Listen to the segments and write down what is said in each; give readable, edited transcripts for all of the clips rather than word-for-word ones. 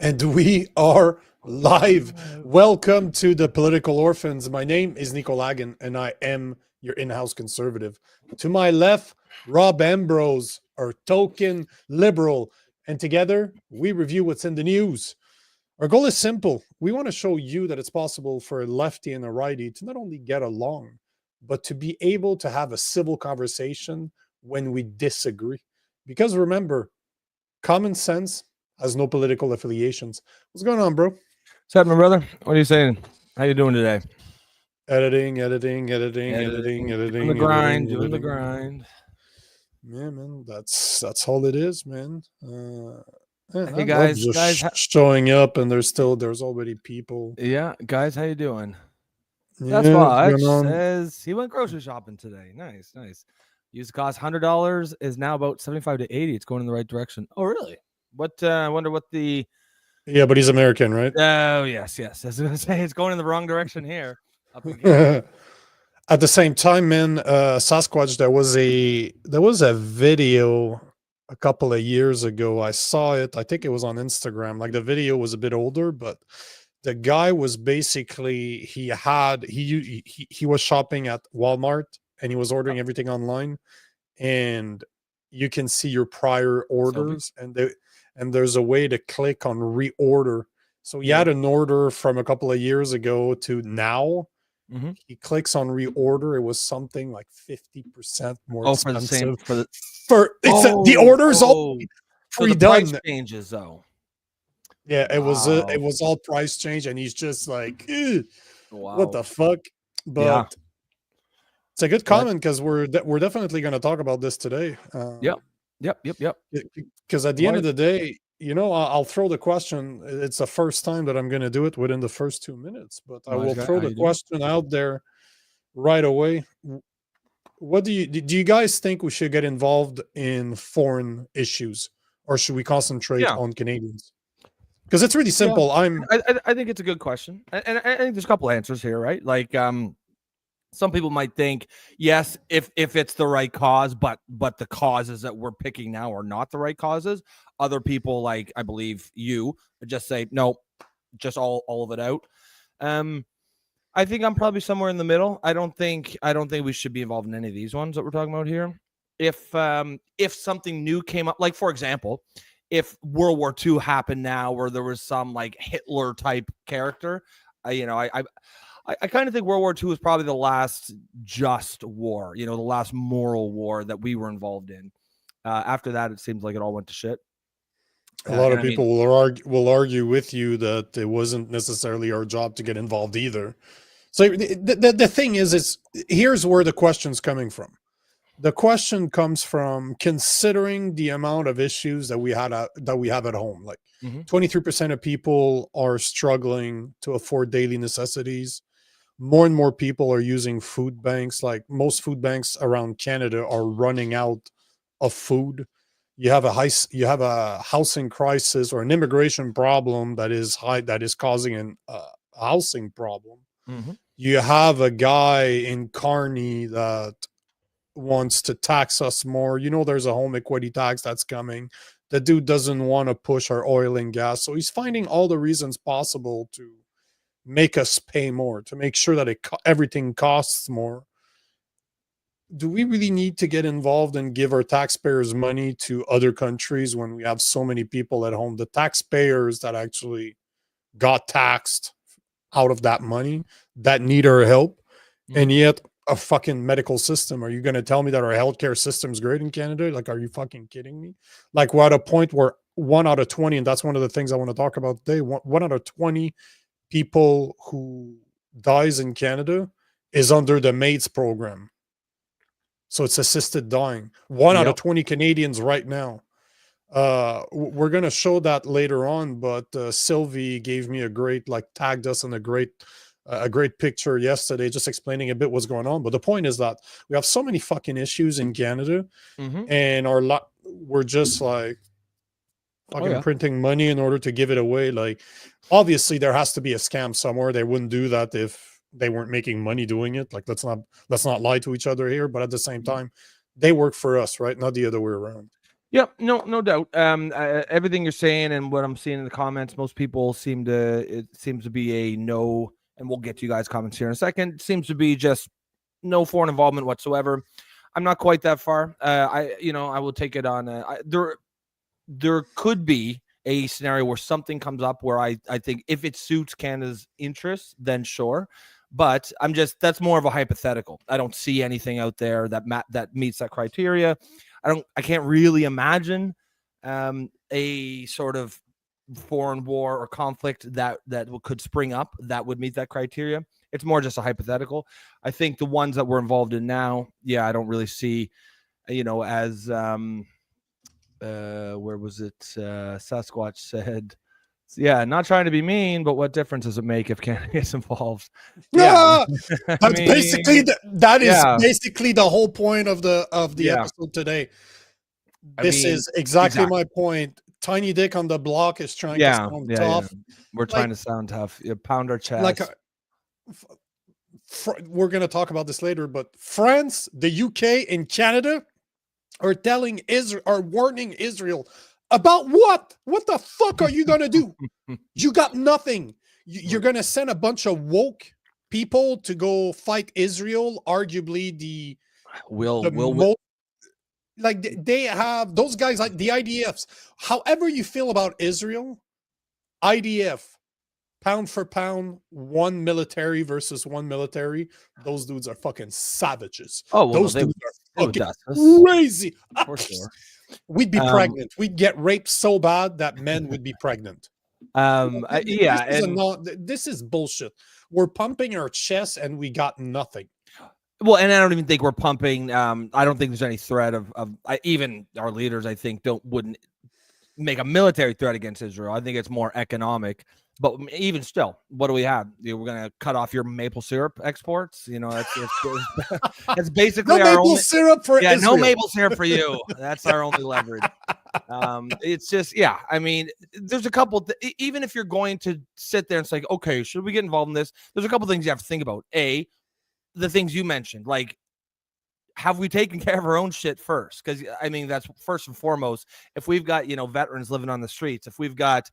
And we are live. Welcome to the Political Orphans. My name is Nico and I am your in-house conservative. To my left, Rob Ambrose, our token liberal. And together, we review what's in the news. Our goal is simple. We want to show you that it's possible for a lefty and a righty to not only get along, but to be able to have a civil conversation when we disagree. Because remember, common sense has no political affiliations. What's going on, bro? What's up, my brother? What are you saying? How you doing today? Editing. Doing the grind. Yeah, man, that's all it is, man. Hey guys, showing up, and there's already people. Yeah, guys, how you doing? Yeah, That's Raj says he went grocery shopping today. Nice. Used to cost $100, is now about 75 to 80. It's going in the right direction. Oh, really? What? I wonder what the. Yeah, but he's American, right? Oh, yes. I was gonna say it's going in the wrong direction here. At the same time, man, Sasquatch, there was a video a couple of years ago. I saw it. I think it was on Instagram. Like, the video was a bit older, but the guy was basically he was shopping at Walmart and he was ordering everything online, and you can see your prior orders, and there's a way to click on reorder. So he had an order from a couple of years ago to now. Mm-hmm. He clicks on reorder. It was something like 50% more expensive. The order's all pre-done. Price changes though. Yeah, it was all price change, and he's just like, what the fuck? But it's a good comment, because we're definitely going to talk about this today. Yep. Because at the end of the day, I'll throw the question. It's the first time that I'm going to do it within the first 2 minutes, but I will throw the question out there right away. What do you guys think we should get involved in foreign issues, or should we concentrate on Canadians? Because it's really simple. I think it's a good question, and I think there's a couple answers here, right? Like, some people might think, yes, if it's the right cause, but the causes that we're picking now are not the right causes. Other people, like I believe you, just say no, just all of it out. I think I'm probably somewhere in the middle. I don't think we should be involved in any of these ones that we're talking about here. If something new came up, like for example, if World War II happened now, where there was some like Hitler type character, I kind of think World War II was probably the last just war, the last moral war that we were involved in. After that, it seems like it all went to shit. A lot of people will argue with you that it wasn't necessarily our job to get involved either. So the thing is here's where the question's coming from. The question comes from considering the amount of issues that we have at home. Like 23% of people are struggling to afford daily necessities. More and more people are using food banks. Like, most food banks around Canada are running out of food. You have a housing crisis or an immigration problem that is causing a housing problem. Mm-hmm. You have a guy in Carney that wants to tax us more. There's a home equity tax that's coming. The dude doesn't want to push our oil and gas, so he's finding all the reasons possible to make us pay more, to make sure that everything costs more. Do we really need to get involved and give our taxpayers money to other countries when we have so many people at home? The taxpayers that actually got taxed out of that money that need our help, and yet a fucking medical system. Are you going to tell me that our healthcare system is great in Canada? Like, are you fucking kidding me? Like, we're at a point where 1 out of 20, and that's one of the things I want to talk about today, 1 out of 20 people who dies in Canada is under the MAID program. So it's assisted dying. 1 out of 20 Canadians right now. We're going to show that later on, but Sylvie gave me tagged us in a great picture yesterday, just explaining a bit what's going on. But the point is that we have so many fucking issues in Canada, and we're just like fucking printing money in order to give it away. Like, obviously there has to be a scam somewhere. They wouldn't do that if they weren't making money doing it. Like, let's not lie to each other here. But at the same time, they work for us, right? Not the other way around. Yep, no doubt. Everything you're saying and what I'm seeing in the comments, most people it seems to be a no, and we'll get to you guys' comments here in a second. It seems to be just no foreign involvement whatsoever. I'm not quite that far. I will take it on. There could be a scenario where something comes up where I think if it suits Canada's interests, then sure. But that's more of a hypothetical. I don't see anything out there that meets that criteria. I can't really imagine a sort of foreign war or conflict that could spring up that would meet that criteria. It's more just a hypothetical. I think the ones that we're involved in now, I don't really see, as where was it? Sasquatch said, not trying to be mean, but what difference does it make if Canada gets involved? Yeah, that's basically basically the whole point of the episode today. This is exactly my point. Tiny Dick on the block is trying to sound tough. We're trying to sound tough. Pound our chest. We're going to talk about this later, but France, the UK, and Canada are warning Israel about what? What the fuck are you going to do? You got nothing. You're going to send a bunch of woke people to go fight Israel, arguably they have those guys like the IDFs. However you feel about Israel, IDF, pound for pound, one military versus one military, those dudes are fucking savages. Oh, well, those dudes are fucking crazy. For sure. We'd be pregnant. We'd get raped so bad that men would be pregnant. This is bullshit. We're pumping our chests and we got nothing. Well, and I don't even think we're pumping. I don't think there's any threat of even our leaders. I think wouldn't make a military threat against Israel. I think it's more economic. But even still, what do we have? We're going to cut off your maple syrup exports. That's basically no our maple syrup for Israel. No maple syrup for you. That's our only leverage. It's just, I mean, there's a couple. Even if you're going to sit there and say, okay, should we get involved in this? There's a couple things you have to think about. A, the things you mentioned, like, have we taken care of our own shit first? Because I mean, that's first and foremost. If we've got veterans living on the streets, if we've got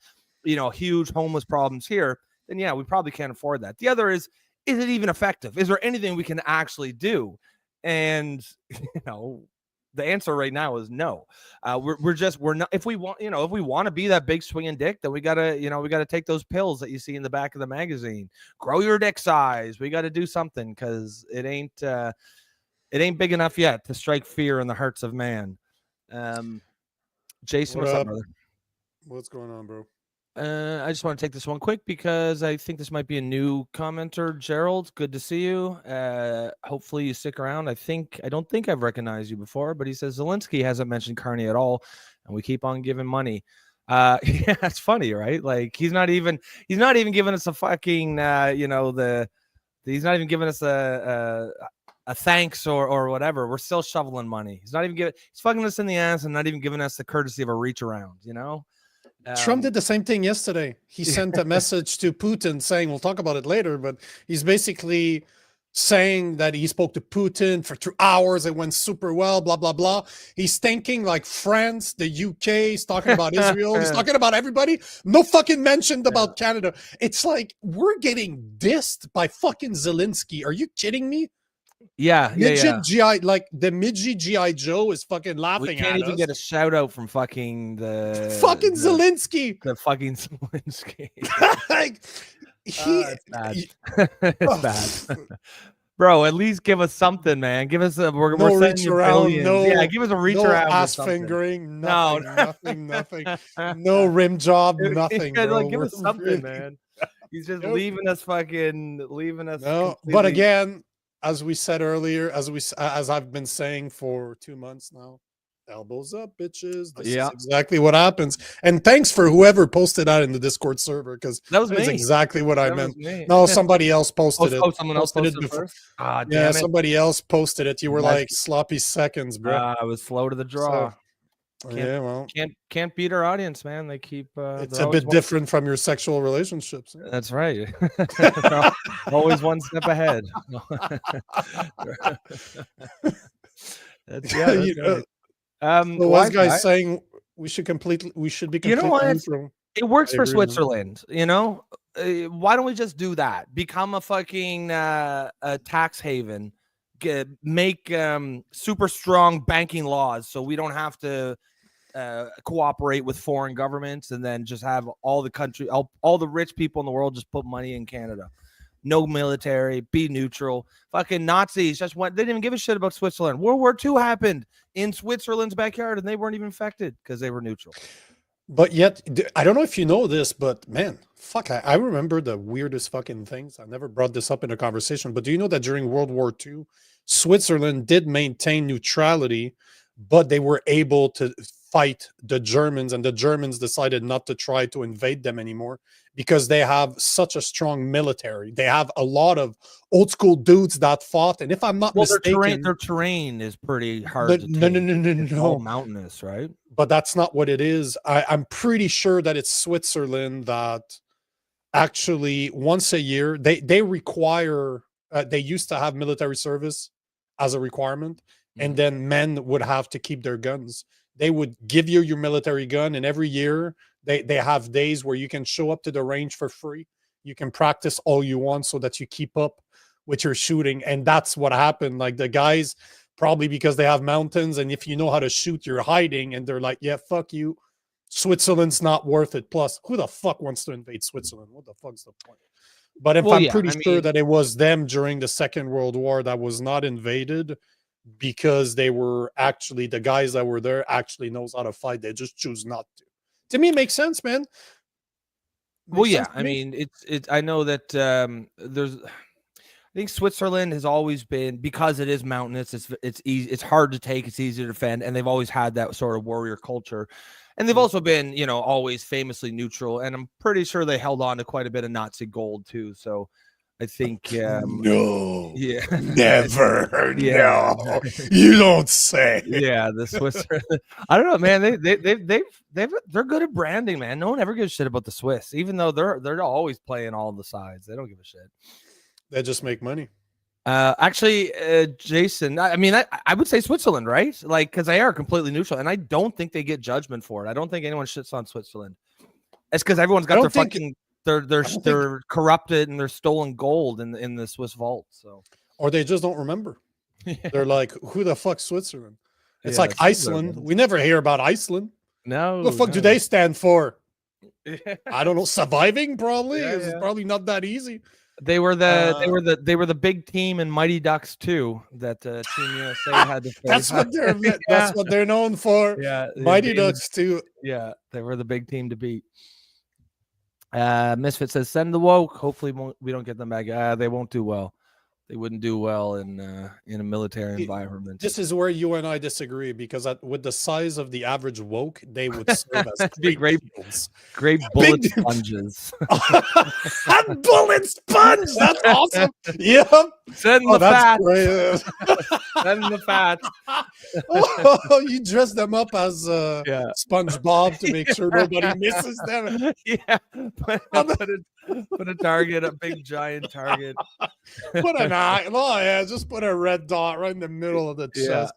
huge homeless problems here, then we probably can't afford that. The other is it even effective? Is there anything we can actually do? And the answer right now is no. We're not. If we want to be that big swinging dick, then we gotta take those pills that you see in the back of the magazine. Grow your dick size. We got to do something because it ain't big enough yet to strike fear in the hearts of man. Jason, what's up, brother? What's going on, bro? I just want to take this one quick because I think this might be a new commenter. Gerald, good to see you. Hopefully you stick around. I don't think I've recognized you before, but he says Zelensky hasn't mentioned Carney at all, and we keep on giving money. It's funny, right? Like he's not even giving us a fucking he's not even giving us a thanks or whatever. We're still shoveling money. He's fucking us in the ass and not even giving us the courtesy of a reach around, Trump did the same thing yesterday. He sent a message to Putin saying, we'll talk about it later, but he's basically saying that he spoke to Putin for 2 hours. It went super well, blah, blah, blah. He's thinking like France, the UK, he's talking about Israel. He's talking about everybody. No fucking mentioned about Canada. It's like, we're getting dissed by fucking Zelensky. Are you kidding me? Midget GI, like the midget GI Joe is fucking laughing at us. We can't even get a shout out from fucking Zelensky. The fucking Zelensky. Like it's bad. It's bad. Bro, at least give us something, man. Give us we're reach around. Give us a reach around. Ass fingering. Nothing. No rim job. Nothing. Bro. Give us something, man. He's just leaving us. No, but again, as we said earlier, as I've been saying for 2 months now, elbows up, bitches. This is exactly what happens. And thanks for whoever posted that in the Discord server, because that was exactly what I meant. No, somebody else posted it. Someone else posted it first? Somebody else posted it. You were like sloppy seconds, bro. I was slow to the draw. So, can't beat our audience, man. They keep it's a bit different from your sexual relationships. That's right. Always one step ahead. That's right. So wise guys saying we should be completely neutral. It works for Switzerland, why don't we just do that? Become a fucking a tax haven, make super strong banking laws so we don't have to cooperate with foreign governments, and then just have all the rich people in the world just put money in Canada. No military, be neutral. Fucking Nazis just went. They didn't even give a shit about Switzerland. World War II happened in Switzerland's backyard, and they weren't even affected because they were neutral. But yet, I don't know if you know this, but man, fuck, I remember the weirdest fucking things. I never brought this up in a conversation, but do you know that during World War II, Switzerland did maintain neutrality, but they were able to fight the Germans, and the Germans decided not to try to invade them anymore because they have such a strong military. They have a lot of old school dudes that fought, and if I'm not mistaken, their terrain is pretty hard. No, all mountainous, right? But that's not what it is. I'm pretty sure that it's Switzerland that actually once a year they require. They used to have military service as a requirement, and then men would have to keep their guns. They would give you your military gun, and every year they have days where you can show up to the range for free. You can practice all you want so that you keep up with your shooting. And that's what happened. Like the guys, probably because they have mountains, and if you know how to shoot, you're hiding, and they're like, yeah, fuck you. Switzerland's not worth it. Plus, who the fuck wants to invade Switzerland? What the fuck's the point? But if I'm pretty sure that it was them during the Second World War that was not invaded, because they were actually, the guys that were there actually knows how to fight. They just choose not to. To me, it makes sense, man. I mean, it's I know that there's, I think Switzerland has always been, because it is mountainous, it's easy, it's hard to take, it's easy to defend, and they've always had that sort of warrior culture. And they've also been, always famously neutral, and I'm pretty sure they held on to quite a bit of Nazi gold too. So I think no, never, no, you don't say. Yeah, the Swiss. I don't know, man. They're good at branding, man. No one ever gives a shit about the Swiss, even though they're always playing all the sides. They don't give a shit. They just make money. Actually, Jason, I mean, I would say Switzerland, right? Like, because they are completely neutral, and I don't think they get judgment for it. I don't think anyone shits on Switzerland. It's because everyone's got their fucking. They're corrupted, and they're stolen gold in the Swiss vault. So, or they just don't remember. They're like, who the fuck's Switzerland? It's like Iceland. We never hear about Iceland. No, what the fuck do they stand for? I don't know. Surviving probably. It's probably not that easy. They were the big team in Mighty Ducks 2 that Team USA had to face. That's what they're known for. Yeah, Mighty Ducks 2. Yeah, they were the big team to beat. Misfit says send the woke. Hopefully we don't get them back. They won't do well. They wouldn't do well in a military environment. This is where you and I disagree, because with the size of the average woke, they would serve as great bullet sponges. Bullet sponge. That's awesome. Yep. Send the fat. Send the fat. You dress them up as SpongeBob to make sure nobody misses them. Yeah. Put a target, a big giant target. Put an eye. Oh yeah, just put a red dot right in the middle of the chest.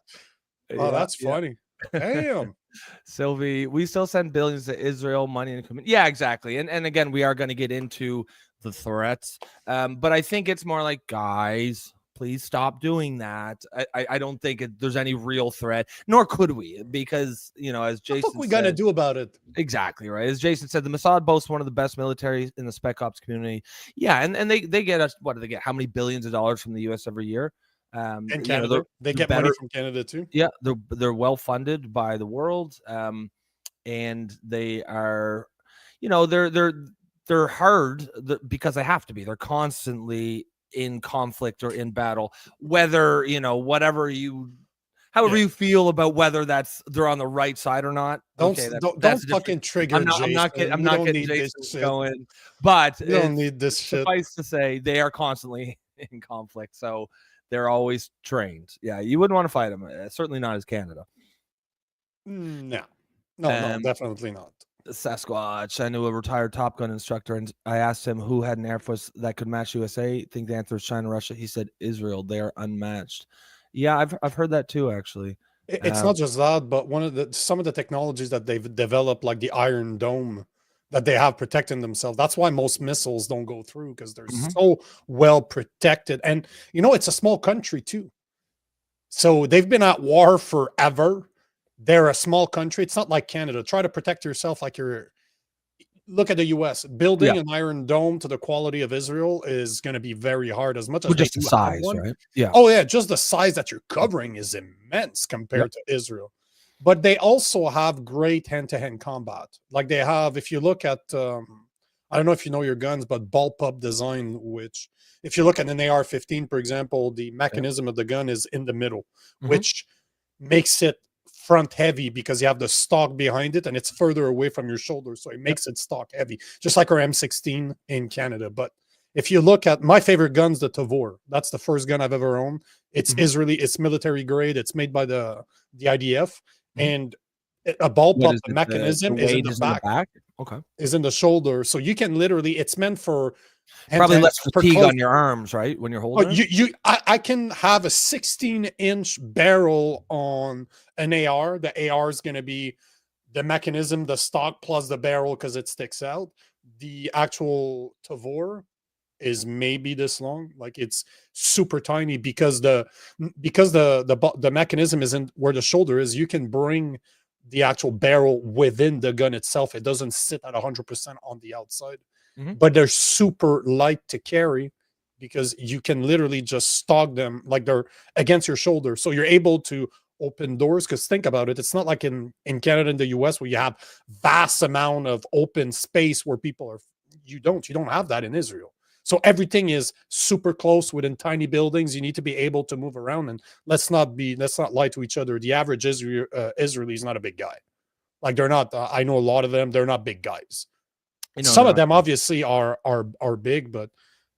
Oh, that's funny. Damn. Sylvie, we still send billions to Israel, money and commitment. Yeah, exactly. And again, we are going to get into the threats. But I think it's more like, guys, please stop doing that. I don't think there's any real threat, nor could we, because, as Jason what we got to do about it? Exactly right. As Jason said, the Mossad boasts one of the best militaries in the Spec Ops community. Yeah, and they get us, what do they get? How many billions of dollars from the U.S. every year? And Canada, they get money from Canada too. Yeah, they're well funded by the world, and they are, they're hard because they have to be. They're constantly in conflict or in battle, whether however you feel about whether they're on the right side or not. Don't fucking trigger. I'm not getting Jason going, but you don't need this shit. Suffice to say, they are constantly in conflict, so they're always trained. Yeah, you wouldn't want to fight them. Certainly not as Canada. No, definitely not. Sasquatch. I knew a retired Top Gun instructor, and I asked him who had an Air Force that could match USA. I think the answer is China, Russia. He said Israel. They are unmatched. Yeah, I've heard that too, actually. It's not just that, but some of the technologies that they've developed, like the Iron Dome, that they have protecting themselves. That's why most missiles don't go through, because they're so well protected. And it's a small country too, so they've been at war forever. They're a small country. It's not like Canada. Try to protect yourself like you're. Look at the U.S. Building an Iron Dome to the quality of Israel is going to be very hard. As much as just the size, right? Yeah. Oh yeah, just the size that you're covering is immense compared to Israel. But they also have great hand-to-hand combat. Like they have, if you look at, I don't know if you know your guns, but bullpup design, which if you look at an AR-15, for example, the mechanism of the gun is in the middle, which makes it front heavy because you have the stock behind it and it's further away from your shoulder, so it makes it stock heavy, just like our M16 in Canada. But if you look at my favorite guns, the Tavor, that's the first gun I've ever owned. It's Israeli, it's military grade, it's made by the IDF, and a bullpup mechanism is in the back. Okay, is in the shoulder, so you can literally, it's meant for probably less fatigue on your arms, right? When you're holding I can have a 16-inch barrel on an AR. The AR is going to be the mechanism, the stock plus the barrel, because it sticks out. The actual Tavor is maybe this long, like it's super tiny, because the mechanism isn't where the shoulder is. You can bring the actual barrel within the gun itself. It doesn't sit at 100% on the outside. But they're super light to carry because you can literally just stock them like they're against your shoulder. So you're able to open doors, because think about it. It's not like in Canada and the US where you have vast amount of open space where people are. You don't have that in Israel. So everything is super close within tiny buildings. You need to be able to move around, and let's not lie to each other. The average Israeli is not a big guy. Like they're not. I know a lot of them. They're not big guys. Some of them obviously are big, but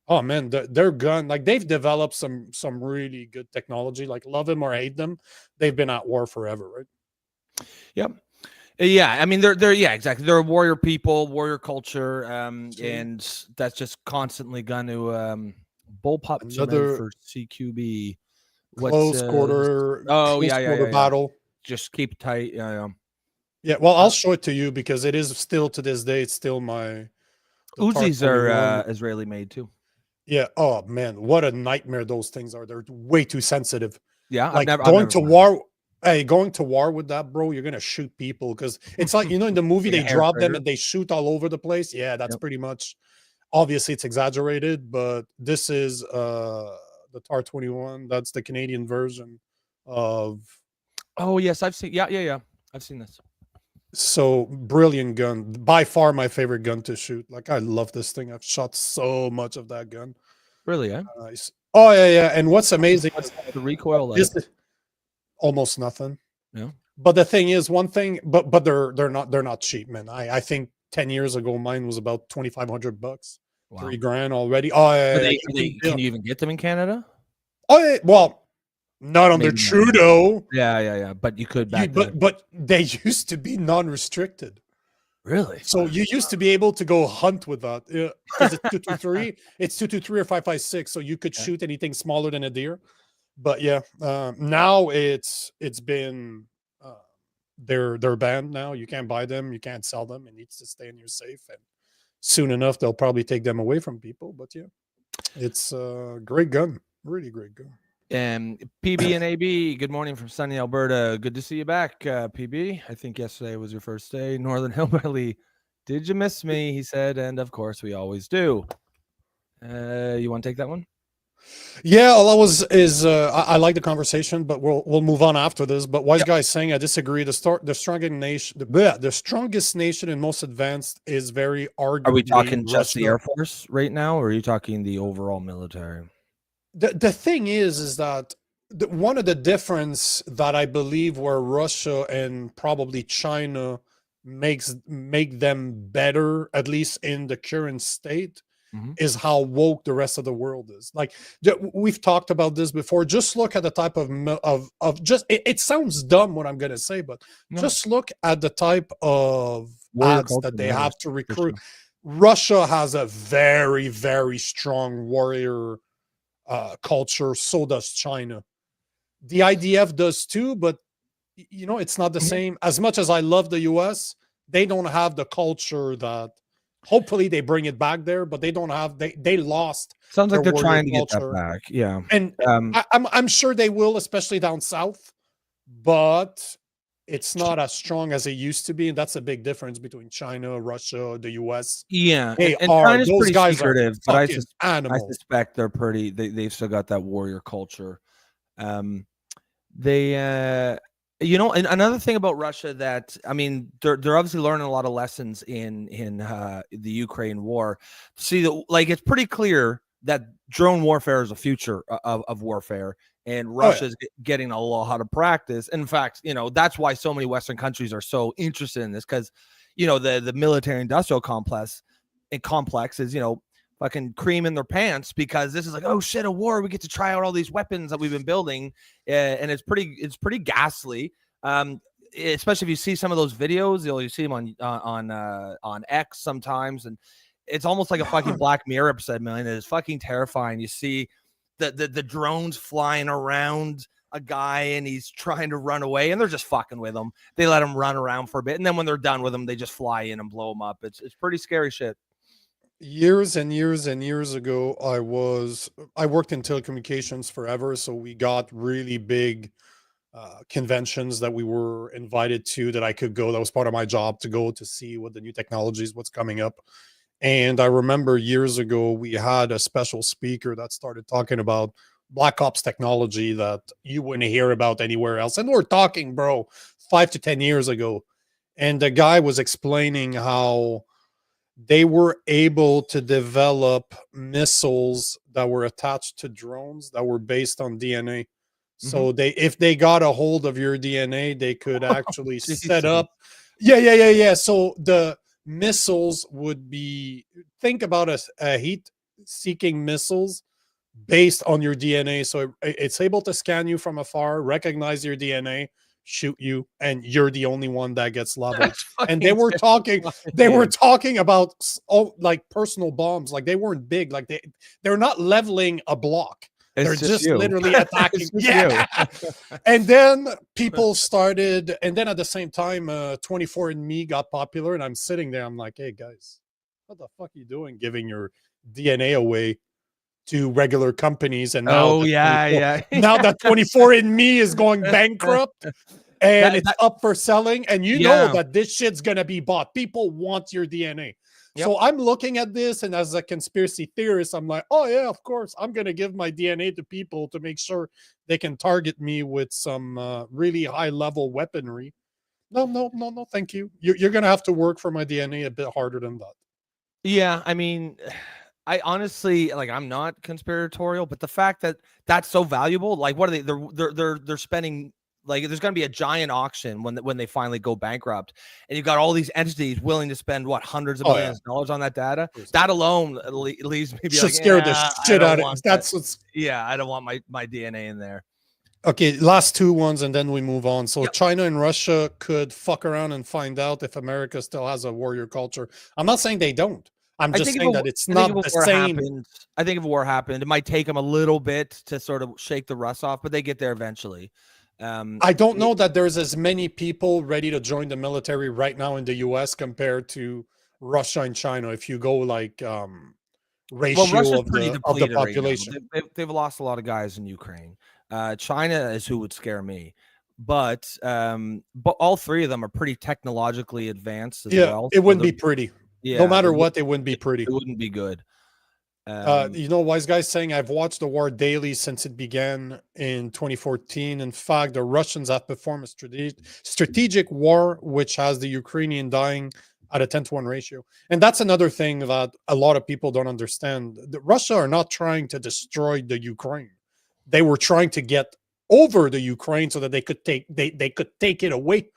oh man, their gun, like they've developed some really good technology. Like love them or hate them, they've been at war forever, right? Yep. Yeah, I mean they're exactly. They're a warrior people, warrior culture, and that's just constantly going to bullpup for CQB. Close quarter battle. Just keep tight. Yeah, well, I'll show it to you because it is still to this day. It's still my Uzis are Israeli made too. Yeah. Oh man, what a nightmare those things are. They're way too sensitive. Yeah, like going to war. Hey, going to war with that, bro, you're gonna shoot people, because it's like, in the movie they drop them and they shoot all over the place. Yeah, that's pretty much. Obviously, it's exaggerated, but this is the TAR-21. That's the Canadian version of. Oh yes, I've seen. Yeah. I've seen this. So brilliant gun, by far my favorite gun to shoot. Like I love this thing. I've shot so much of that gun. Really? Yeah. Nice. Oh yeah. And what's amazing is the recoil. Like? Almost nothing. Yeah. But the thing is, one thing, but they're not cheap, man. I think 10 years ago mine was about $2,500. Wow. $3,000 already. Oh yeah. Can you even get them in Canada? Oh yeah, well. Not under Trudeau. Yeah. But you could back then. But they used to be non-restricted. Really? So you used to be able to go hunt with that. Because it's 223. It's 223 or 5.56. So you could shoot anything smaller than a deer. But yeah, now it's been they're banned now. You can't buy them. You can't sell them. It needs to stay in your safe. And soon enough, they'll probably take them away from people. But yeah, it's a great gun. Really great gun. PB and AB, good morning from sunny Alberta. Good to see you back, PB. I think yesterday was your first day. Northern Hillbilly, did you miss me? He said, and of course we always do. You want to take that one? Yeah, all I was is I like the conversation, but we'll move on after this. But wise guy saying I disagree. The strongest nation and most advanced is very arguably. Are we talking just the Air Force right now, or are you talking the overall military? The thing is that one of the difference that I believe where Russia and probably China make them better, at least in the current state, is how woke the rest of the world is. Like we've talked about this before. Just look at the type of just it sounds dumb what I'm gonna say, but just look at the type of ads that they have to recruit. Sure. Russia has a very, very strong warrior culture. So does China. The IDF does too, but it's not the Mhm. same. As much as I love the US, they don't have the culture that hopefully they bring it back there, but they don't have they lost Sounds their like they're warrior trying to get that culture. back. Yeah. And Um, I'm sure they will, especially down south, but it's not as strong as it used to be. And that's a big difference between China, Russia, the US. yeah, They and are China's those pretty guys are secretive, but fucking I animals. suspect they're pretty. They've still got that warrior culture. Um, they, and another thing about Russia that I mean, they're obviously learning a lot of lessons in the Ukraine war. See, like it's pretty clear that drone warfare is a future of warfare, and Oh yeah. Russia's getting a lot of practice. In fact, that's why so many Western countries are so interested in this because, the military industrial complex is fucking cream in their pants because this is like, oh shit, a war. We get to try out all these weapons that we've been building, and it's pretty ghastly. Especially if you see some of those videos, you see them on X sometimes, and it's almost like a fucking Black Mirror episode, man. It's fucking terrifying. You see the drones flying around a guy and he's trying to run away, and they're just fucking with him. They let him run around for a bit, and then when they're done with him, they just fly in and blow him up. It's pretty scary shit. Years and years and years ago, I worked in telecommunications forever, so we got really big conventions that we were invited to that I could go. That was part of my job to go to see what the new technologies, what's coming up. And I remember years ago, we had a special speaker that started talking about Black Ops technology that you wouldn't hear about anywhere else. And we're talking, bro, 5 to 10 years ago. And the guy was explaining how they were able to develop missiles that were attached to drones that were based on DNA. Mhm. So if they got a hold of your DNA, they could actually set Jesus. up. Yeah. So the missiles would be, think about a heat-seeking missiles based on your DNA. So it's able to scan you from afar, recognize your DNA, shoot you, and you're the only one that gets leveled. That's And they fucking were talking, terrifying. about like personal bombs. Like they weren't big. Like they're not leveling a block. They're It's just just you. literally attacking. It's just Yeah. you. And then people started, and then at the same time, 24andMe got popular. And I'm sitting there, I'm like, hey guys, what the fuck are you doing giving your DNA away to regular companies? And now Oh, that yeah, 24 yeah. now that 24andMe is going bankrupt and That it's up for selling, and you know yeah. that this shit's gonna be bought. People want your DNA. Yep. So I'm looking at this, and as a conspiracy theorist, I'm like, oh yeah, of course, I'm gonna give my DNA to people to make sure they can target me with some really high level weaponry. No, thank you. You're gonna have to work for my DNA a bit harder than that. Yeah, I mean, I honestly like I'm not conspiratorial, but the fact that that's so valuable, like what are they? They're spending like there's going to be a giant auction when they finally go bankrupt, and you've got all these entities willing to spend what hundreds of Oh yeah, millions of dollars on that data. of course. That alone leaves me be Should like, scare the yeah, I shit don't out of. want that. That's what's Yeah, I don't want my DNA in there. okay. Last two ones, and then we move on. So Yep. China and Russia could fuck around and find out if America still has a warrior culture. I'm not saying they don't. I'm I just think if saying that it's I think if not a the war same. happened, I think if a war happened, it might take them a little bit to sort of shake the rust off, but they get there eventually. I don't know that there's as many people ready to join the military right now in the US compared to Russia and China. If you go like Well, ratio Russia's of pretty the depleted right now. population. They've lost a lot of guys in Ukraine. China is who would scare me, but all three of them are pretty technologically advanced as Yeah, well. it So wouldn't be pretty. No yeah, matter what, it wouldn't be it, pretty. it wouldn't be good. Um, Wise guys saying I've watched the war daily since it began in 2014. In fact, the Russians have performed a strategic war, which has the Ukrainian dying at a 10-1 ratio. And that's another thing that a lot of people don't understand. Russia are not trying to destroy the Ukraine. They were trying to get over the Ukraine so that they could take it away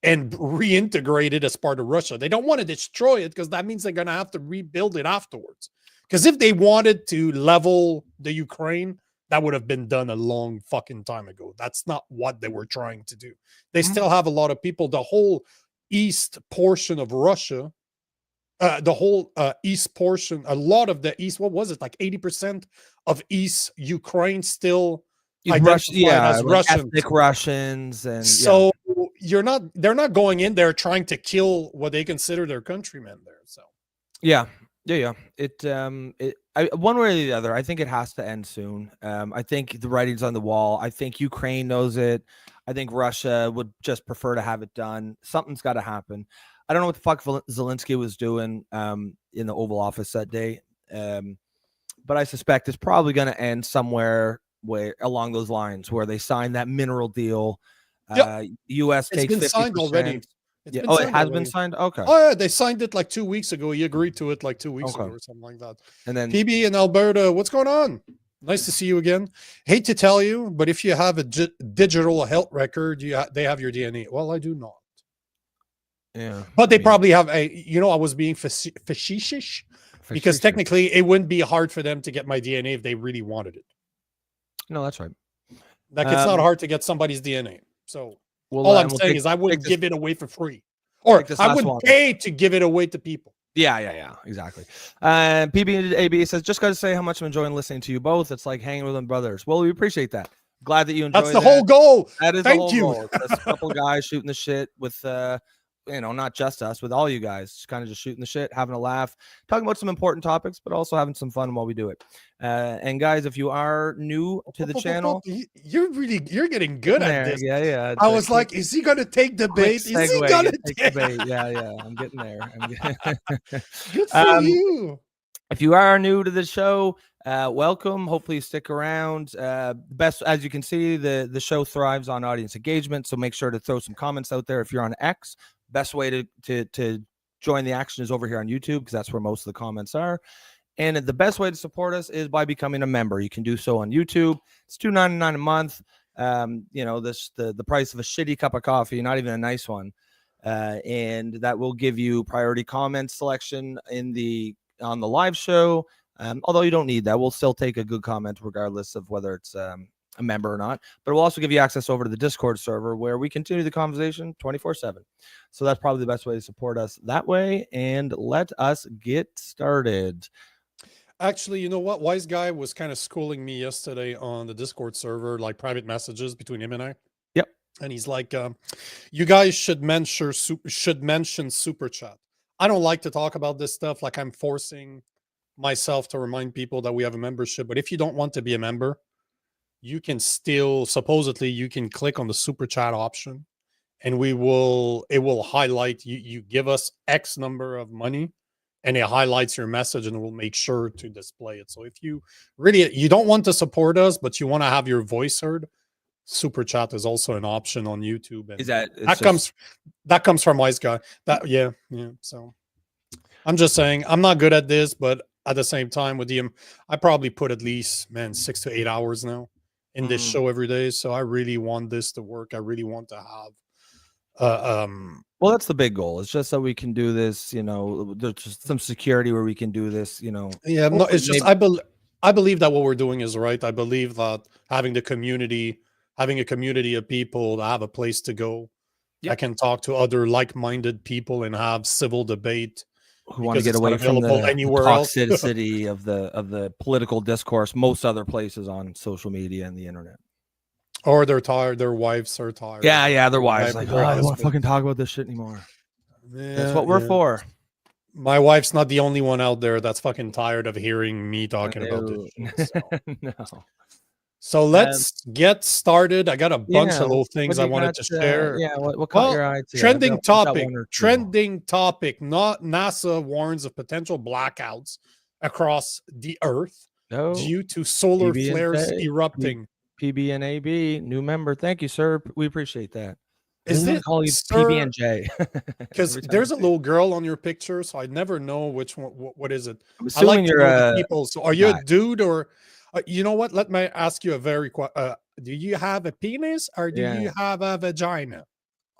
and reintegrate it as part of Russia. They don't want to destroy it because that means they're going to have to rebuild it afterwards. Because if they wanted to level the Ukraine, that would have been done a long fucking time ago. That's not what they were trying to do. They Mhm. still have a lot of people. The whole east portion of Russia, the whole east portion, a lot of the east, what was it, like 80% of East Ukraine still as Russians, ethnic Russians, and so they're not going in there trying to kill what they consider their countrymen there. So yeah. One way or the other, I think it has to end soon. I think the writing's on the wall. I think Ukraine knows it. I think Russia would just prefer to have it done. Something's got to happen. I don't know what the fuck Zelensky was doing in the Oval Office that day, but I suspect it's probably going to end somewhere along those lines where they sign that mineral deal. U.S. takes 50%. Signed already. It has been signed. Okay. Oh yeah, they signed it like 2 weeks ago. He agreed to it like 2 weeks ago or something like that. And then PB in Alberta, what's going on? Nice to see you again. Hate to tell you, but if you have a digital health record, they have your DNA. Well, I do not. Yeah, but they probably have a. I was being facetious because technically it wouldn't be hard for them to get my DNA if they really wanted it. No, that's right. Like it's not hard to get somebody's DNA. So. All I'm saying is I wouldn't give it away for free. Or I wouldn't pay to give it away to people. Yeah, exactly. PBAB says, just got to say how much I'm enjoying listening to you both. It's like hanging with them brothers. Well, we appreciate that. Glad that you enjoy That's the whole goal. That is Thank you. Goal. That's a couple of guys shooting the shit with, not just us, with all you guys, kind of just shooting the shit, having a laugh, talking about some important topics, but also having some fun while we do it. And guys, if you are new to the channel, you're getting good at this. Yeah. I was like, is he gonna take the bait? Is he gonna take the bait? Yeah. I'm getting there. Good for you. If you are new to the show, welcome. Hopefully you stick around. Best, as you can see, the show thrives on audience engagement. So make sure to throw some comments out there. If you're on X, best way to join the action is over here on YouTube, because that's where most of the comments are. And the best way to support us is by becoming a member. You can do so on YouTube. It's $2.99 a month. The price of a shitty cup of coffee, not even a nice one. And that will give you priority comment selection on the live show. Although you don't need that, we'll still take a good comment regardless of whether it's a member or not. But we'll also give you access over to the Discord server where we continue the conversation 24/7. So that's probably the best way to support us that way. And let us get started. Actually, you know what? Wise Guy was kind of schooling me yesterday on the Discord server, like private messages between him and I. Yep. And he's like, you guys should mention super chat. I don't like to talk about this stuff. Like I'm forcing myself to remind people that we have a membership. But if you don't want to be a member, you can still, supposedly you can click on the super chat option and it will highlight you give us X number of money. And it highlights your message and we'll make sure to display it. So if you don't want to support us, but you want to have your voice heard, super chat is also an option on YouTube. And that comes from Wise Guy. Yeah. So I'm just saying I'm not good at this, but at the same time with him, I probably put at least 6 to 8 hours now in this show every day. So I really want this to work. I really want to have well, that's the big goal. It's just so we can do this, there's just some security where we can do this, Yeah, no, it's just I believe that what we're doing is right. I believe that having a community of people that have a place to go, I can talk to other like-minded people and have civil debate. Who want to get away from the toxicity of the political discourse most other places on social media and the internet. Or they're tired. Their wives are tired. Yeah, their wives like, I don't want to fucking talk about this shit anymore. Yeah, that's what we're for. My wife's not the only one out there that's fucking tired of hearing me talking about this shit, so. No. So let's get started. I got a bunch of little things I wanted to share. What caught your eye? Trending topic. Not NASA warns of potential blackouts across the Earth due to solar flares erupting. PB and AB, new member. Thank you, sir. We appreciate that. Is it call you PB and J? Because there's a little girl on your picture, so I never know which one. What is it? I'm assuming I like you're people. So are you a dude or? You know what? Let me ask you a very. Do you have a penis or do you have a vagina?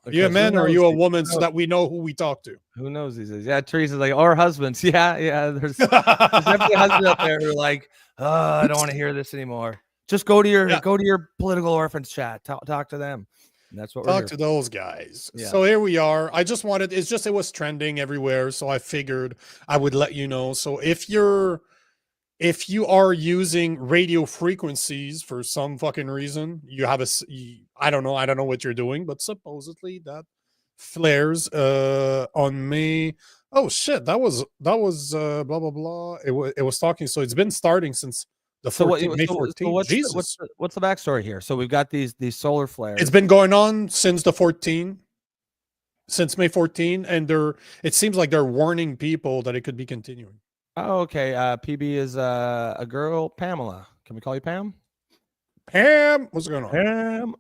Are you a man or are you a woman? So that we know who we talk to. Who knows these days? Yeah, Teresa's like, or husbands. Yeah. There's definitely husbands out there who are like, I don't want to hear this anymore. Just go to your political orphans chat. Talk to them. And that's what we're talk to those guys. Yeah. So here we are. I just wanted. It was trending everywhere. So I figured I would let you know. So if you're if you are using radio frequencies for some fucking reason, you have I don't know what you're doing, but supposedly that flares on May. Oh shit, that was blah blah blah. It was talking, so it's been starting since the 14th, May 14th. Jesus. What's the backstory here? So we've got these solar flares. It's been going on since the 14th, since May 14, and it seems like they're warning people that it could be continuing. Oh, okay. PB is a girl, Pamela. Can we call you Pam? Pam, what's going on? Pam.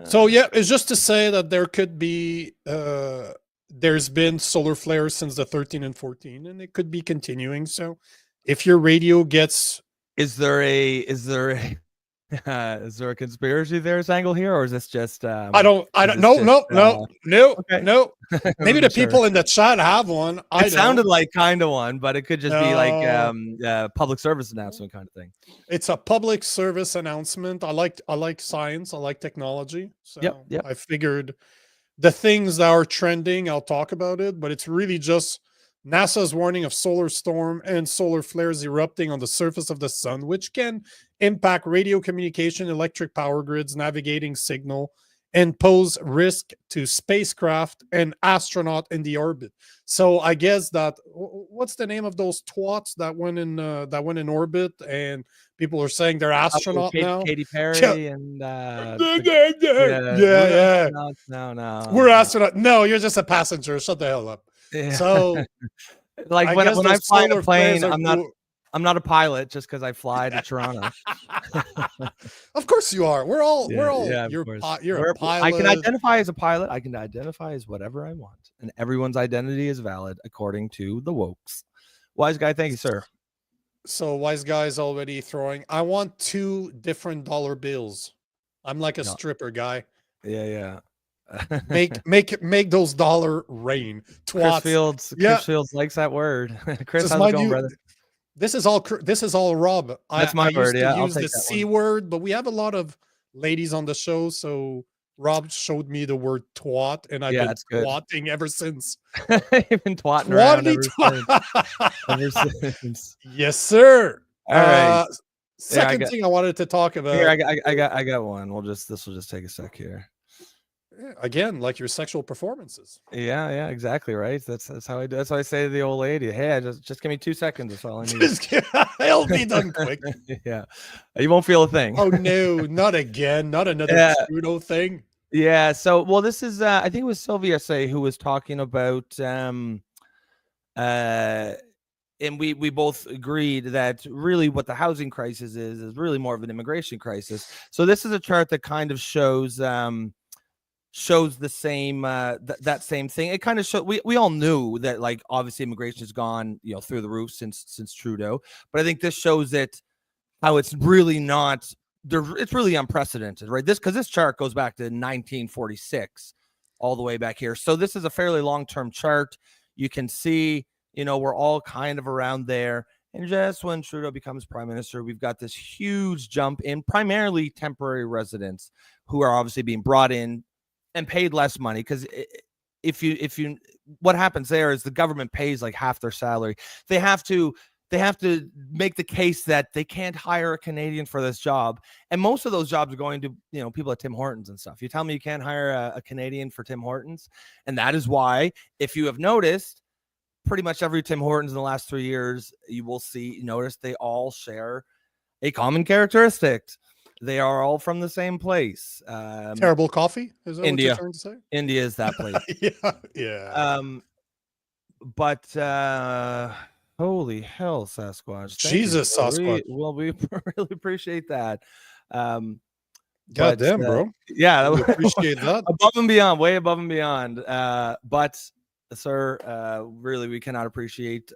So yeah, it's just to say that there could be there's been solar flares since the 13 and 14, and it could be continuing. So if your radio gets, is there a conspiracy theorist angle here, or is this just I don't no. Maybe the people in the chat have one. It sounded like kind of one, but it could just be like public service announcement kind of thing. It's a public service announcement. I like science, I like technology. So yep. I figured the things that are trending, I'll talk about it, but it's really just NASA's warning of solar storm and solar flares erupting on the surface of the sun, which can impact radio communication, electric power grids, navigating signal, and pose risk to spacecraft and astronaut in the orbit. So I guess that what's the name of those twats that went in orbit, and people are saying they're astronaut now? Katy Perry and yeah. No. We're astronaut. No, you're just a passenger. Shut the hell up. Yeah. So like when I fly in a plane, I'm not a pilot just because I fly to Toronto. Of course you are. We're all you're a pilot. I can identify as a pilot. I can identify as whatever I want, and everyone's identity is valid according to the wokes. Wise guy, thank you, sir. So wise guy's already throwing. I want 2 different dollar bills. I'm like a stripper guy. Yeah. make those dollar rain. Twats. Chris Fields likes that word. Chris, how's it going, brother? This is all Rob. That's my word. I used the C word, but we have a lot of ladies on the show, so Rob showed me the word twat, and I've been twatting ever since. You've been twatting around ever since. Yes, sir. All right. Second thing I wanted to talk about. Here, I got one. This will just take a sec here. Again, like your sexual performances. Yeah, exactly right. That's how I do. That's why I say to the old lady, "Hey, just give me 2 seconds. That's all I need. It'll be done quick." Yeah, you won't feel a thing. Oh no, not again! Not another Trudeau thing. Yeah. So, well, this is I think it was Sylvia who was talking about and we both agreed that really what the housing crisis is really more of an immigration crisis. So this is a chart that kind of shows the same that same thing. It kind of showed we all knew that, like, obviously immigration has gone through the roof since Trudeau, but I think this shows it how it's really not it's really unprecedented, right? Because this chart goes back to 1946 all the way back here. So this is a fairly long-term chart. You can see we're all kind of around there, and just when Trudeau becomes prime minister, we've got this huge jump in primarily temporary residents who are obviously being brought in and paid less money, because if you what happens there is the government pays like half their salary. They have to make the case that they can't hire a Canadian for this job, and most of those jobs are going to people at Tim Hortons and stuff. You tell me you can't hire a Canadian for Tim Hortons, and that is why, if you have noticed, pretty much every Tim Hortons in the last 3 years, you will notice they all share a common characteristic. They are all from the same place. Terrible coffee? Is that India. what you're trying to say? India is that place. Yeah. But holy hell, Sasquatch. Jesus, Sasquatch. We really appreciate that. God damn, bro. Yeah, we appreciate that. Above and beyond, way above and beyond. But sir, really, we cannot appreciate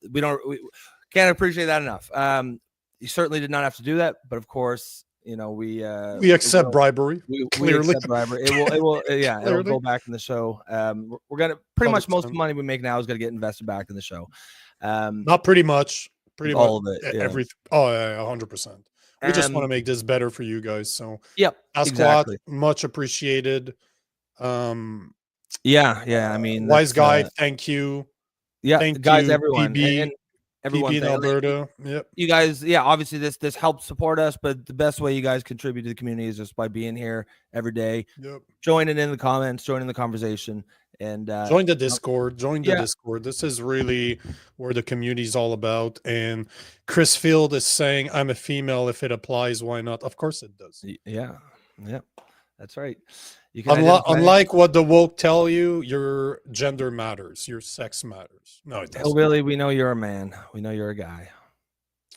we can't appreciate that enough. You certainly did not have to do that, but of course, we accept bribery. Clearly, we accept bribery. It will it'll go back in the show. We're gonna pretty much most of the money we make now is gonna get invested back in the show. Not pretty much, all of it. Yeah. 100%. We just want to make this better for you guys. So exactly. Much appreciated. I mean, wise guy, thank you. Yeah, thank guys, you, everyone. PB. everyone. in Alberta. Yep. You guys, obviously this helps support us, but the best way you guys contribute to the community is just by being here every day, joining in the comments, joining the conversation, and join the Discord. Discord. This is really where the community is all about. And Chris Field is saying, "I'm a female. If it applies, why not?" Of course, it does. Yeah, that's right. You can unlike what the woke tell you, your gender matters, your sex matters. No, it doesn't. Hillbilly, we know you're a man. We know you're a guy.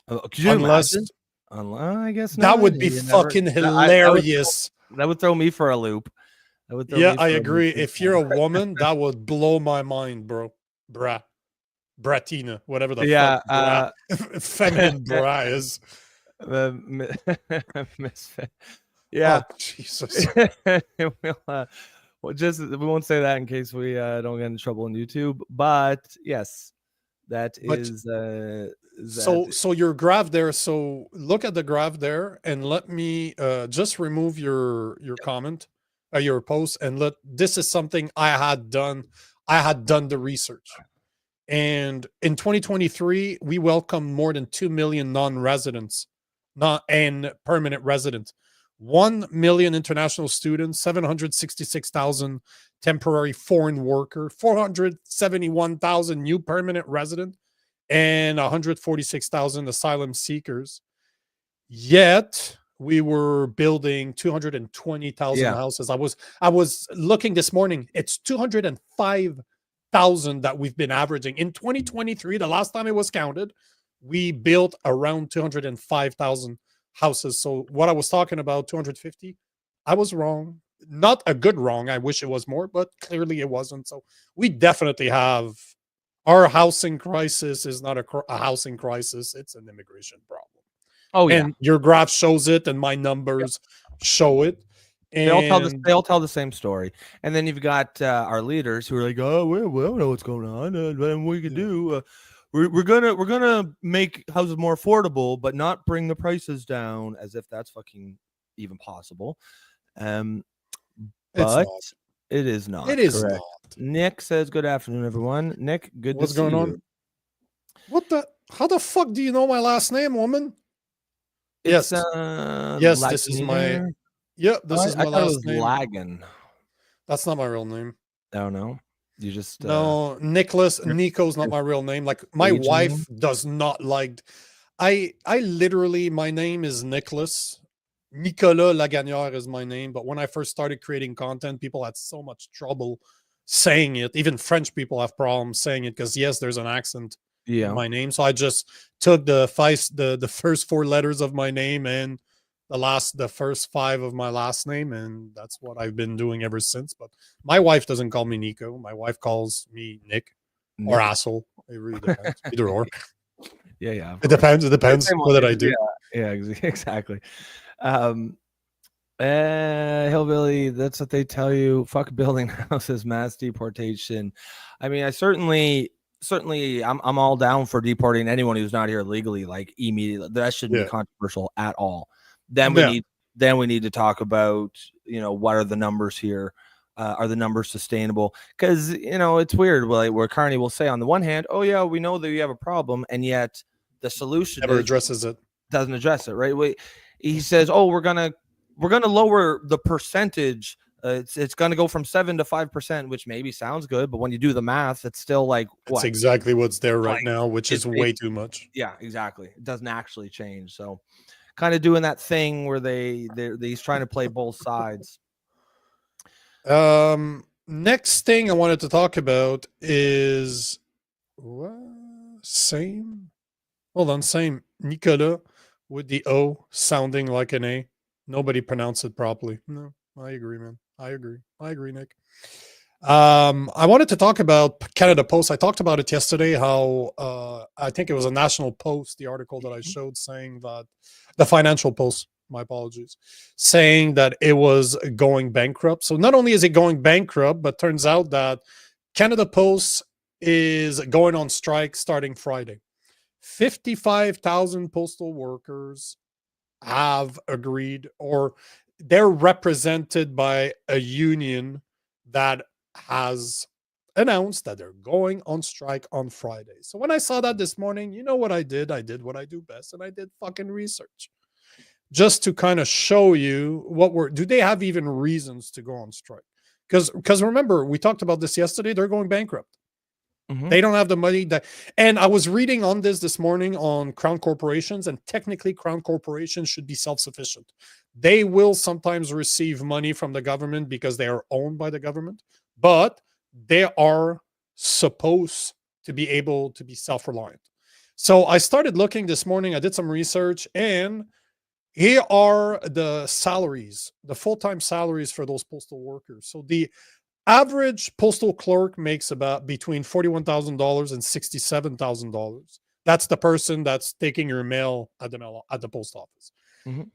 Could you imagine? I guess not. That would be fucking hilarious. That would throw me for a loop. I agree. If you're a woman, that would blow my mind, bro. Bratina, whatever the fuck feminine bra is. Misfit. Yeah. Oh, Jesus. We won't say that in case we don't get in trouble on YouTube. But yes, that is. So your graph there. So look at the graph there, and let me just remove your comment, your post, and this is something I had done. I had done the research, and in 2023, we welcomed more than 2 million non-residents, and permanent residents. 1 million international students, 766,000 temporary foreign worker, 471,000 new permanent resident, and 146,000 asylum seekers. Yet we were building 220,000 houses. I was looking this morning. It's 205,000 that we've been averaging in 2023. The last time it was counted, we built around 205,000 houses. So what I was talking about, 250, I was wrong. Not a good wrong. I wish it was more, but clearly it wasn't. So we definitely have, our housing crisis is not a housing crisis. It's an immigration problem. Oh yeah. And your graph shows it, and my numbers show it. And they all tell the same story. And then you've got our leaders who are like, "Oh, we don't know what's going on, and what we can do. We're gonna make houses more affordable, but not bring the prices down," as if that's fucking even possible. But it is not. It is not. Nick says, "Good afternoon, everyone." Nick, good. What's going on? What the? How the fuck do you know my last name, woman? Yes, this is my. Yeah, this is my last name. Lagan. That's not my real name. Oh no. You just no, Nico's not my real name. Like my wife does not like. I literally, my name is Nicholas. Nicolas Lagagnère is my name. But when I first started creating content, people had so much trouble saying it. Even French people have problems saying it because yes, there's an accent in my name. So I just took the first 4 letters of my name and the first 5 of my last name, and that's what I've been doing ever since. But my wife doesn't call me Nico. My wife calls me Nick. Or asshole. It really depends. Either or. Yeah. It depends. What did I do? Yeah, exactly. Hillbilly, that's what they tell you. Fuck building houses, mass deportation. I mean, I certainly I'm all down for deporting anyone who's not here legally, like immediately. That shouldn't be controversial at all. Then we need to talk about, what are the numbers here? Are the numbers sustainable? Because it's weird. Where Carney will say on the one hand, "Oh yeah, we know that you have a problem," and yet the solution never addresses it. Doesn't address it, right? He says, "Oh, we're gonna lower the percentage. It's gonna go from 7 to 5%, which maybe sounds good, but when you do the math, it's still like what? It's exactly what's there right now, which is way too much. Yeah, exactly. It doesn't actually change. So, kind of doing that thing where he's trying to play both sides. Next thing I wanted to talk about is same Nicolas with the O sounding like an A. Nobody pronounced it properly. No, I agree, man. I agree, Nick. I wanted to talk about Canada Post. I talked about it yesterday, how I think it was a National Post, the article that I showed, saying that the Financial Post, my apologies, saying that it was going bankrupt. So not only is it going bankrupt, but turns out that Canada Post is going on strike starting Friday. 55,000 postal workers have agreed, or they're represented by a union that has announced that they're going on strike on Friday. So when I saw that this morning, you know what I did? I did what I do best, and I did fucking research just to kind of show you do they have even reasons to go on strike? Because remember, we talked about this yesterday, they're going bankrupt. They don't have the money and I was reading on this morning on crown corporations, and technically crown corporations should be self-sufficient. They will sometimes receive money from the government because they are owned by the government, but they are supposed to be able to be self-reliant. So I started looking this morning, I did some research, and here are the salaries, the full-time salaries for those postal workers. So the average postal clerk makes about between $41,000 and $67,000. That's the person that's taking your mail at the post office.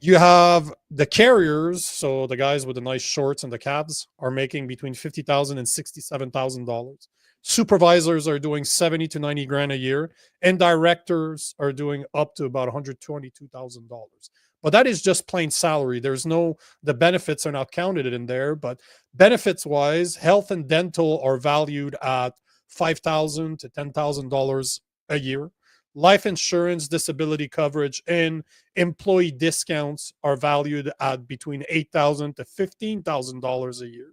You have the carriers, so the guys with the nice shorts and the cabs are making between $50,000 and $67,000. Supervisors are doing 70 to 90 grand a year, and directors are doing up to about $122,000. But that is just plain salary. The benefits are not counted in there, but benefits wise, health and dental are valued at $5,000 to $10,000 a year. Life insurance, disability coverage, and employee discounts are valued at between $8,000 to $15,000 a year.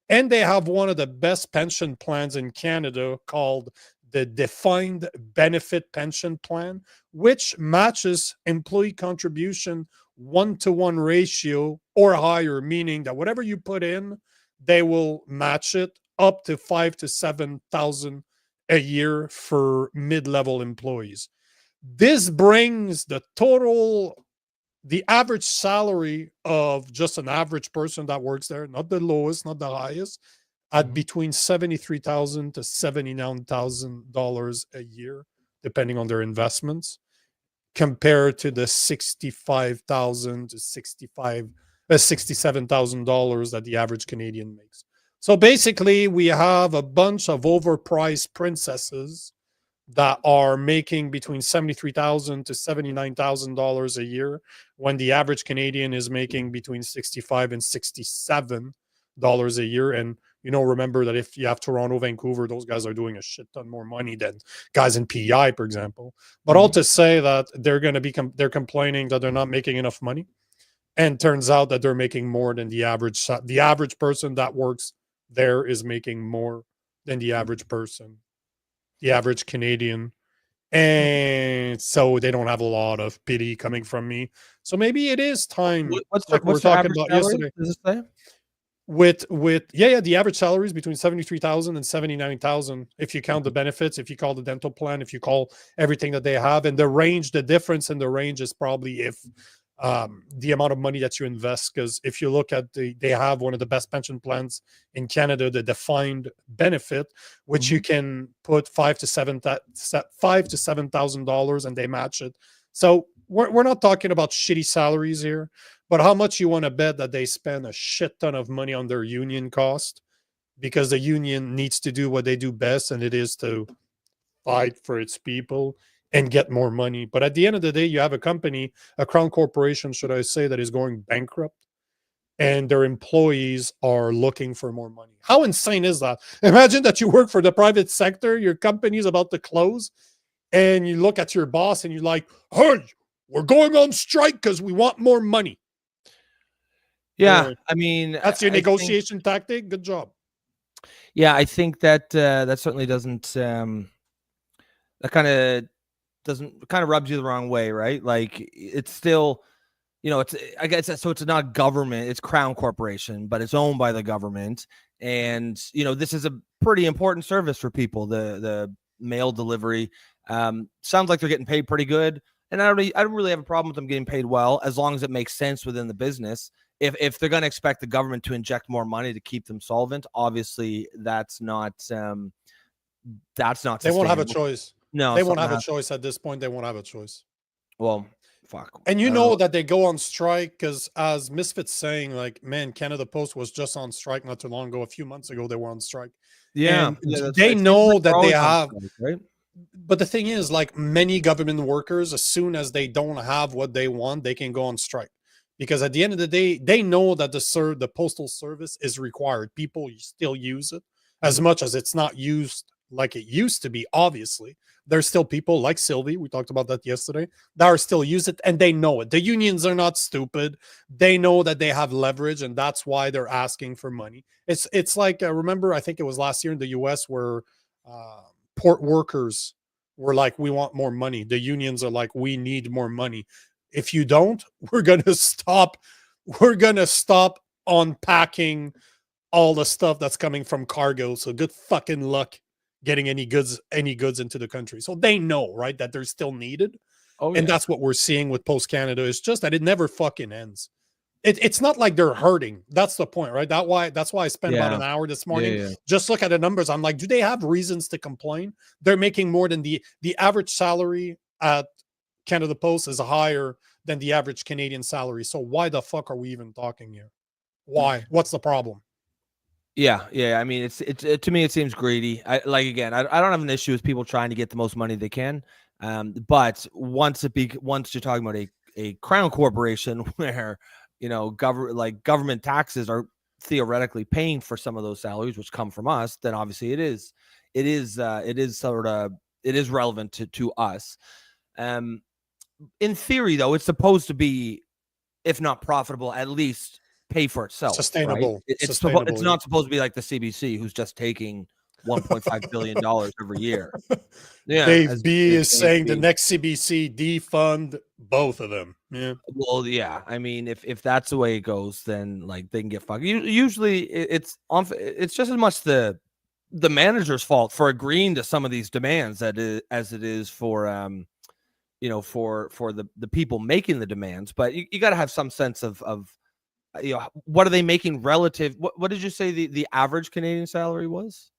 And they have one of the best pension plans in Canada called the Defined Benefit Pension Plan, which matches employee contribution 1-to-1 ratio or higher, meaning that whatever you put in, they will match it up to $5,000 to $7,000 a year for mid-level employees. This brings the average salary of just an average person that works there, not the lowest, not the highest, at between $73,000 to $79,000 a year, depending on their investments, compared to the $65,000 to $67,000 that the average Canadian makes. So basically, we have a bunch of overpriced princesses that are making between $73,000 to $79,000 a year, when the average Canadian is making between $65 and $67 a year. And remember that if you have Toronto, Vancouver, those guys are doing a shit ton more money than guys in PEI, for example. But all to say that they're complaining that they're not making enough money, and turns out that they're making more than the average. The average person that works there is making more than the average person, the average Canadian. And so they don't have a lot of pity coming from me. So maybe it is time. What's like we were talking about yesterday. Does it say? With the average salary is between 73,000 and 79,000 if you count the benefits, if you call the dental plan, if you call everything that they have. And the difference in the range is probably if the amount of money that you invest, because if you look at they have one of the best pension plans in Canada, the defined benefit, which you can put $5,000 to $7,000 and they match it. So we're not talking about shitty salaries here, but how much you want to bet that they spend a shit ton of money on their union cost, because the union needs to do what they do best, and it is to fight for its people and get more money. But at the end of the day, you have a company, a crown corporation, should I say, that is going bankrupt, and their employees are looking for more money. How insane is that? Imagine that you work for the private sector, your company is about to close, and you look at your boss and you're like, hey, we're going on strike because we want more money. Yeah, I mean, that's your negotiation tactic. Good job. Yeah, I think that that certainly doesn't that kind of rubs you the wrong way, right? Like, it's still, it's, I guess, so it's not government, it's Crown Corporation, but it's owned by the government, and this is a pretty important service for people. The mail delivery sounds like they're getting paid pretty good, and I don't really have a problem with them getting paid well, as long as it makes sense within the business. If they're going to expect the government to inject more money to keep them solvent, obviously that's not sustainable. They won't have a choice. No, they won't have a choice at this point. They won't have a choice. Well, fuck. And that they go on strike because, as Misfit's saying, like, man, Canada Post was just on strike not too long ago. A few months ago, they were on strike. Yeah, they know that they have. Strike, right? But the thing is, like many government workers, as soon as they don't have what they want, they can go on strike. Because at the end of the day, they know that the postal service is required. People still use it. as much as it's not used like it used to be. Obviously, there's still people like Sylvie, we talked about that yesterday, that are still use it, and they know it. The unions are not stupid. They know that they have leverage, and that's why they're asking for money. It's like, remember, I think it was last year in the US where port workers were like, we want more money. The unions are like, we need more money. If you don't, we're gonna stop unpacking all the stuff that's coming from cargo. So good fucking luck getting any goods into the country. So they know, right, that they're still needed. Oh, and that's what we're seeing with Post Canada. It's just that it never fucking ends. It's not like they're hurting. That's the point, right? That's why I spent about an hour this morning. Just look at the numbers. I'm like, do they have reasons to complain? They're making more than the average salary at Canada Post is higher than the average Canadian salary. So why the fuck are we even talking here? Why? What's the problem? Yeah. I mean, it's to me, it seems greedy. I don't have an issue with people trying to get the most money they can. But once you're talking about a crown corporation where, government taxes are theoretically paying for some of those salaries, which come from us, then obviously it is relevant to us. In theory, though, it's supposed to be, if not profitable, at least pay for itself. Sustainable. Right? It's not supposed to be like the CBC, who's just taking $1.5 billion every year. Yeah, Dave B is saying the next CBC defund both of them. Yeah. Well, yeah. I mean, if that's the way it goes, then like they can get fucked. Usually, it's just as much the manager's fault for agreeing to some of these demands as it is for for the people making the demands. But you got to have some sense of what are they making relative? What did you say the average Canadian salary was?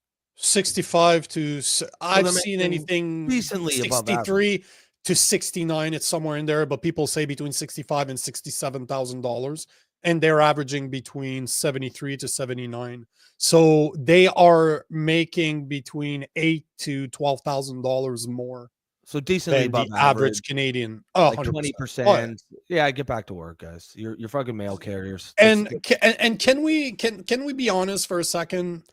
65 to I've seen anything recently 63 to 69. It's somewhere in there, but people say between $65,000 and $67,000, and they're averaging between 73 to 79. So they are making between $8,000 to $12,000 more. So decently above the average Canadian. Oh, like 20%. Yeah, get back to work, guys. You're fucking mail carriers. And can we be honest for a second?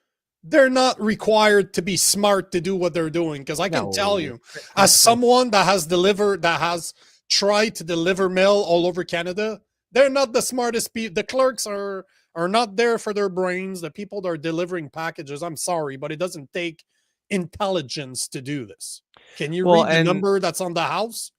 They're not required to be smart to do what they're doing, because I can tell you, as someone that has tried to deliver mail all over Canada, they're not the smartest people. The clerks are not there for their brains. The people that are delivering packages, I'm sorry, but it doesn't take intelligence to do this. Can you read the number that's on the house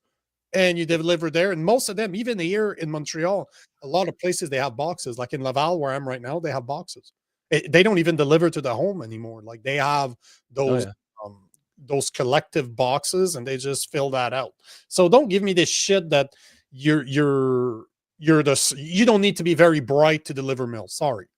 and you deliver there? And most of them, even here in Montreal, a lot of places, they have boxes. Like in Laval, where I'm right now, they have boxes. They don't even deliver to the home anymore. Like they have those collective boxes, and they just fill that out. So don't give me this shit that you don't need to be very bright to deliver mail. Sorry.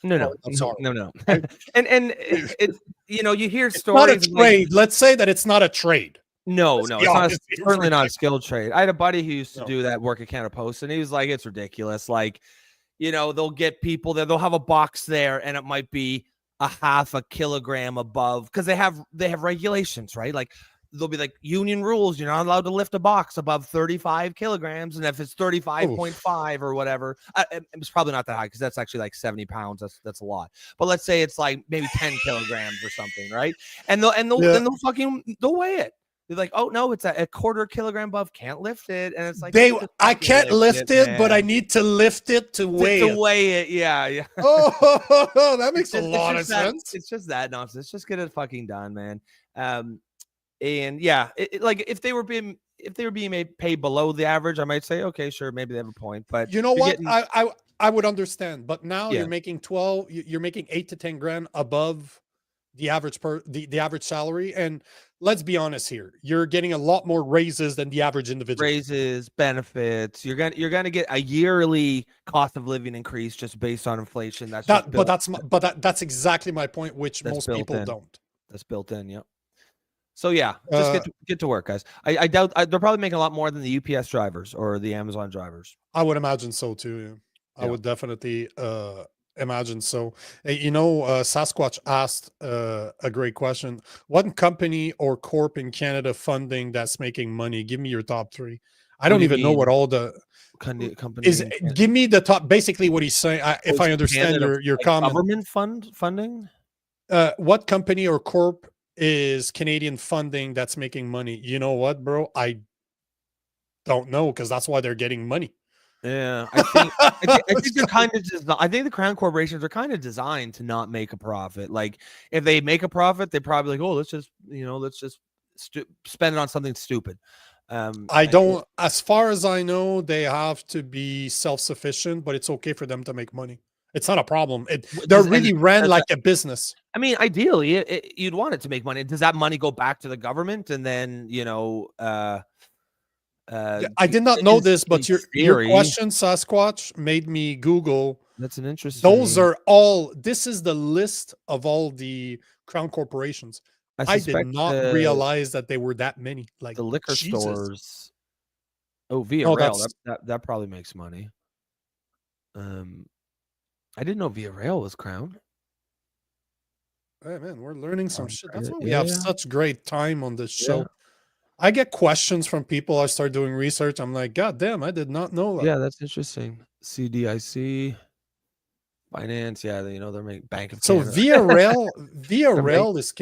No. I'm sorry. No. and it's you hear it's stories. Not a trade. Let's say that it's not a trade. No, it's certainly not a skilled trade. I had a buddy who used to do that work at Canada Post, and he was like, it's ridiculous. Like, they'll get people there, they'll have a box there, and it might be a half a kilogram above, because they have regulations, right? Like they'll be like, union rules, you're not allowed to lift a box above 35 kilograms. And if it's 35.5 or whatever, it's probably not that high, because that's actually like 70 pounds. That's a lot. But let's say it's like maybe 10 kilograms or something, right? And they'll weigh it. They're like, oh no, it's a quarter kilogram above, can't lift it. And it's like, I can't lift it, but I need to lift it to weigh it. Yeah. Oh, that makes a lot of sense. It's just that nonsense. Just get it fucking done, man. And yeah, if they were being paid below the average, I might say, okay, sure, maybe they have a point. But you know what? I would understand. But now you're making 8 to 10 grand above the average the average salary. And let's be honest here, you're getting a lot more raises than the average individual. Raises, benefits. You're gonna get a yearly cost of living increase just based on inflation. That's exactly my point, which most people don't. That's built in. Yep. So yeah, just get to work, guys. I doubt they're probably making a lot more than the UPS drivers or the Amazon drivers. I would imagine so too. I would definitely imagine so. Sasquatch asked a great question. What company or corp in Canada funding that's making money? Give me your top 3. I don't even know what all the company is. Give me the top. Basically, what he's saying. If I understand your comment, government funding. What company or corp is Canadian funding that's making money? You know what, bro? I don't know, because that's why they're getting money. Yeah, I think they're kind of just. I think the crown corporations are kind of designed to not make a profit. Like if they make a profit, they probably like, oh, let's just spend it on something stupid. I don't, as far as I know, they have to be self-sufficient, but it's okay for them to make money. It's not a problem. They're really ran like a business. I mean, ideally, you'd want it to make money. Does that money go back to the government and then I did not know this, but your question, Sasquatch, made me Google. That's an interesting. Those are all. This is the list of all the crown corporations. I did not realize that they were that many. Like the liquor Jesus. stores. Oh, Via Rail. That probably makes money. I didn't know Via Rail was crown. Hey man, we're learning some shit. That's why we have such great time on this show. I get questions from people. I start doing research. I'm like, God damn, I did not know that. Yeah, that's interesting. CDIC, finance. Yeah, they're making Bank of Canada. So Via Rail is.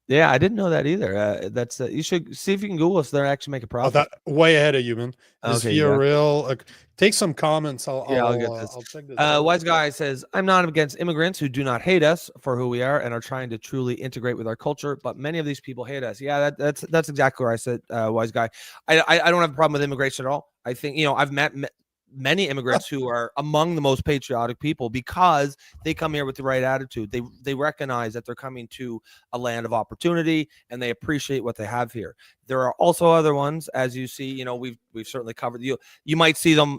Yeah, I didn't know that either. That's you should see if you can Google if they actually make a profit. That way ahead of you, man. Is Via Rail? Take some comments. I'll get this. I'll check this. Wise Guy says, "I'm not against immigrants who do not hate us for who we are and are trying to truly integrate with our culture, but many of these people hate us." Yeah, that's exactly where I said, Wise Guy. I don't have a problem with immigration at all. I think I've met many immigrants who are among the most patriotic people because they come here with the right attitude. They recognize that they're coming to a land of opportunity and they appreciate what they have here. There are also other ones, as you see, we've certainly covered you might see them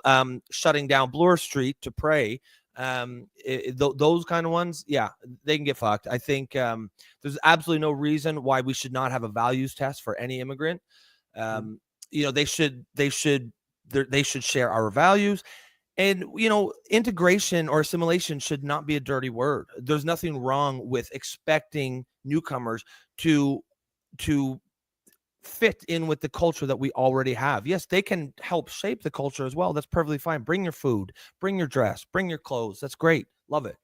shutting down Bloor Street to pray. Those kind of ones, yeah, they can get fucked. I think there's absolutely no reason why we should not have a values test for any immigrant. They should share our values, and integration or assimilation should not be a dirty word. There's nothing wrong with expecting newcomers to fit in with the culture that we already have. Yes, they can help shape the culture as well. That's perfectly fine. Bring your food, bring your dress, bring your clothes. That's great. Love it.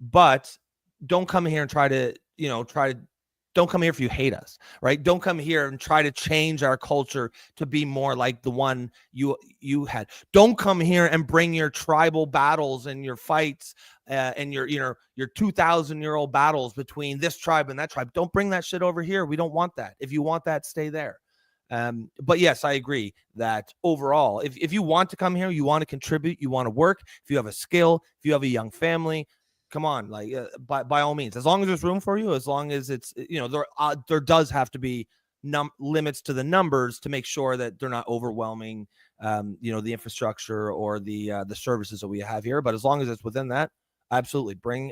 But don't come here and try to don't come here if you hate us, right? Don't come here and try to change our culture to be more like the one you had. Don't come here and bring your tribal battles and your fights and your 2,000-year-old battles between this tribe and that tribe. Don't bring that shit over here. We don't want that. If you want that, stay there. But yes, I agree that overall, if you want to come here, you want to contribute, you want to work, if you have a skill, if you have a young family, come on, like by all means, as long as there's room for you, as long as it's there does have to be limits to the numbers to make sure that they're not overwhelming the infrastructure or the services that we have here. But as long as it's within that, absolutely bring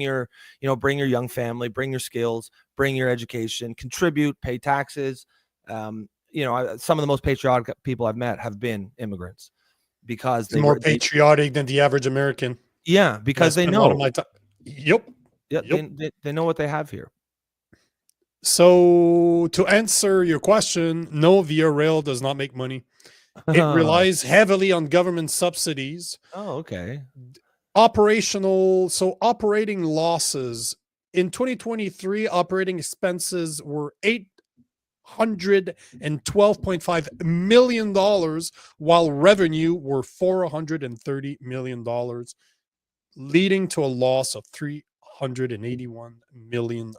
your young family, bring your skills, bring your education, contribute, pay taxes. Some of the most patriotic people I've met have been immigrants because they're more patriotic than the average American. Yeah, because they know. Yep. They know what they have here. So to answer your question, no, Via Rail does not make money. It relies heavily on government subsidies. Oh, okay. Operating losses in 2023, operating expenses were $812.5 million, while revenue were $430 million. Leading to a loss of $381 million.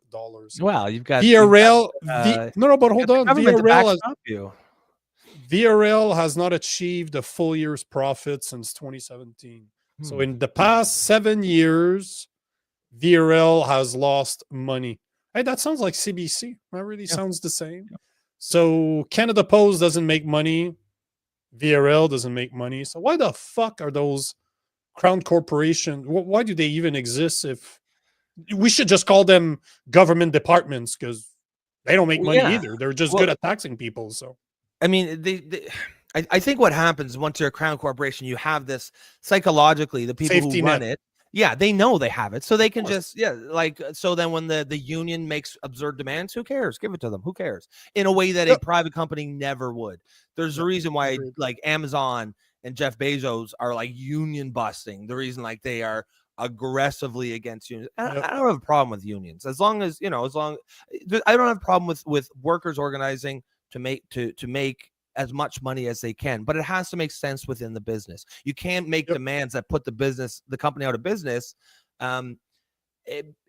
Wow, you've got Via Rail. But hold on. Via Rail has not achieved a full year's profit since 2017. So in the past 7 years, Via Rail has lost money. Hey, that sounds like CBC. That really sounds the same. Yeah. So Canada Post doesn't make money. Via Rail doesn't make money. So why the fuck are those crown corporation? Why do they even exist? If we should just call them government departments, because they don't make money either. They're just good at taxing people. So I mean, I think what happens once you're a crown corporation, you have this psychologically, the people who run it, they know they have it, so they can just so then when the union makes absurd demands, who cares? Give it to them. Who cares? In a way that a private company never would. There's a reason why like Amazon and Jeff Bezos are like union busting. The reason like they are aggressively against unions. I don't have a problem with unions as long as I don't have a problem with workers organizing to make as much money as they can, but it has to make sense within the business. You can't make demands that put the company out of business,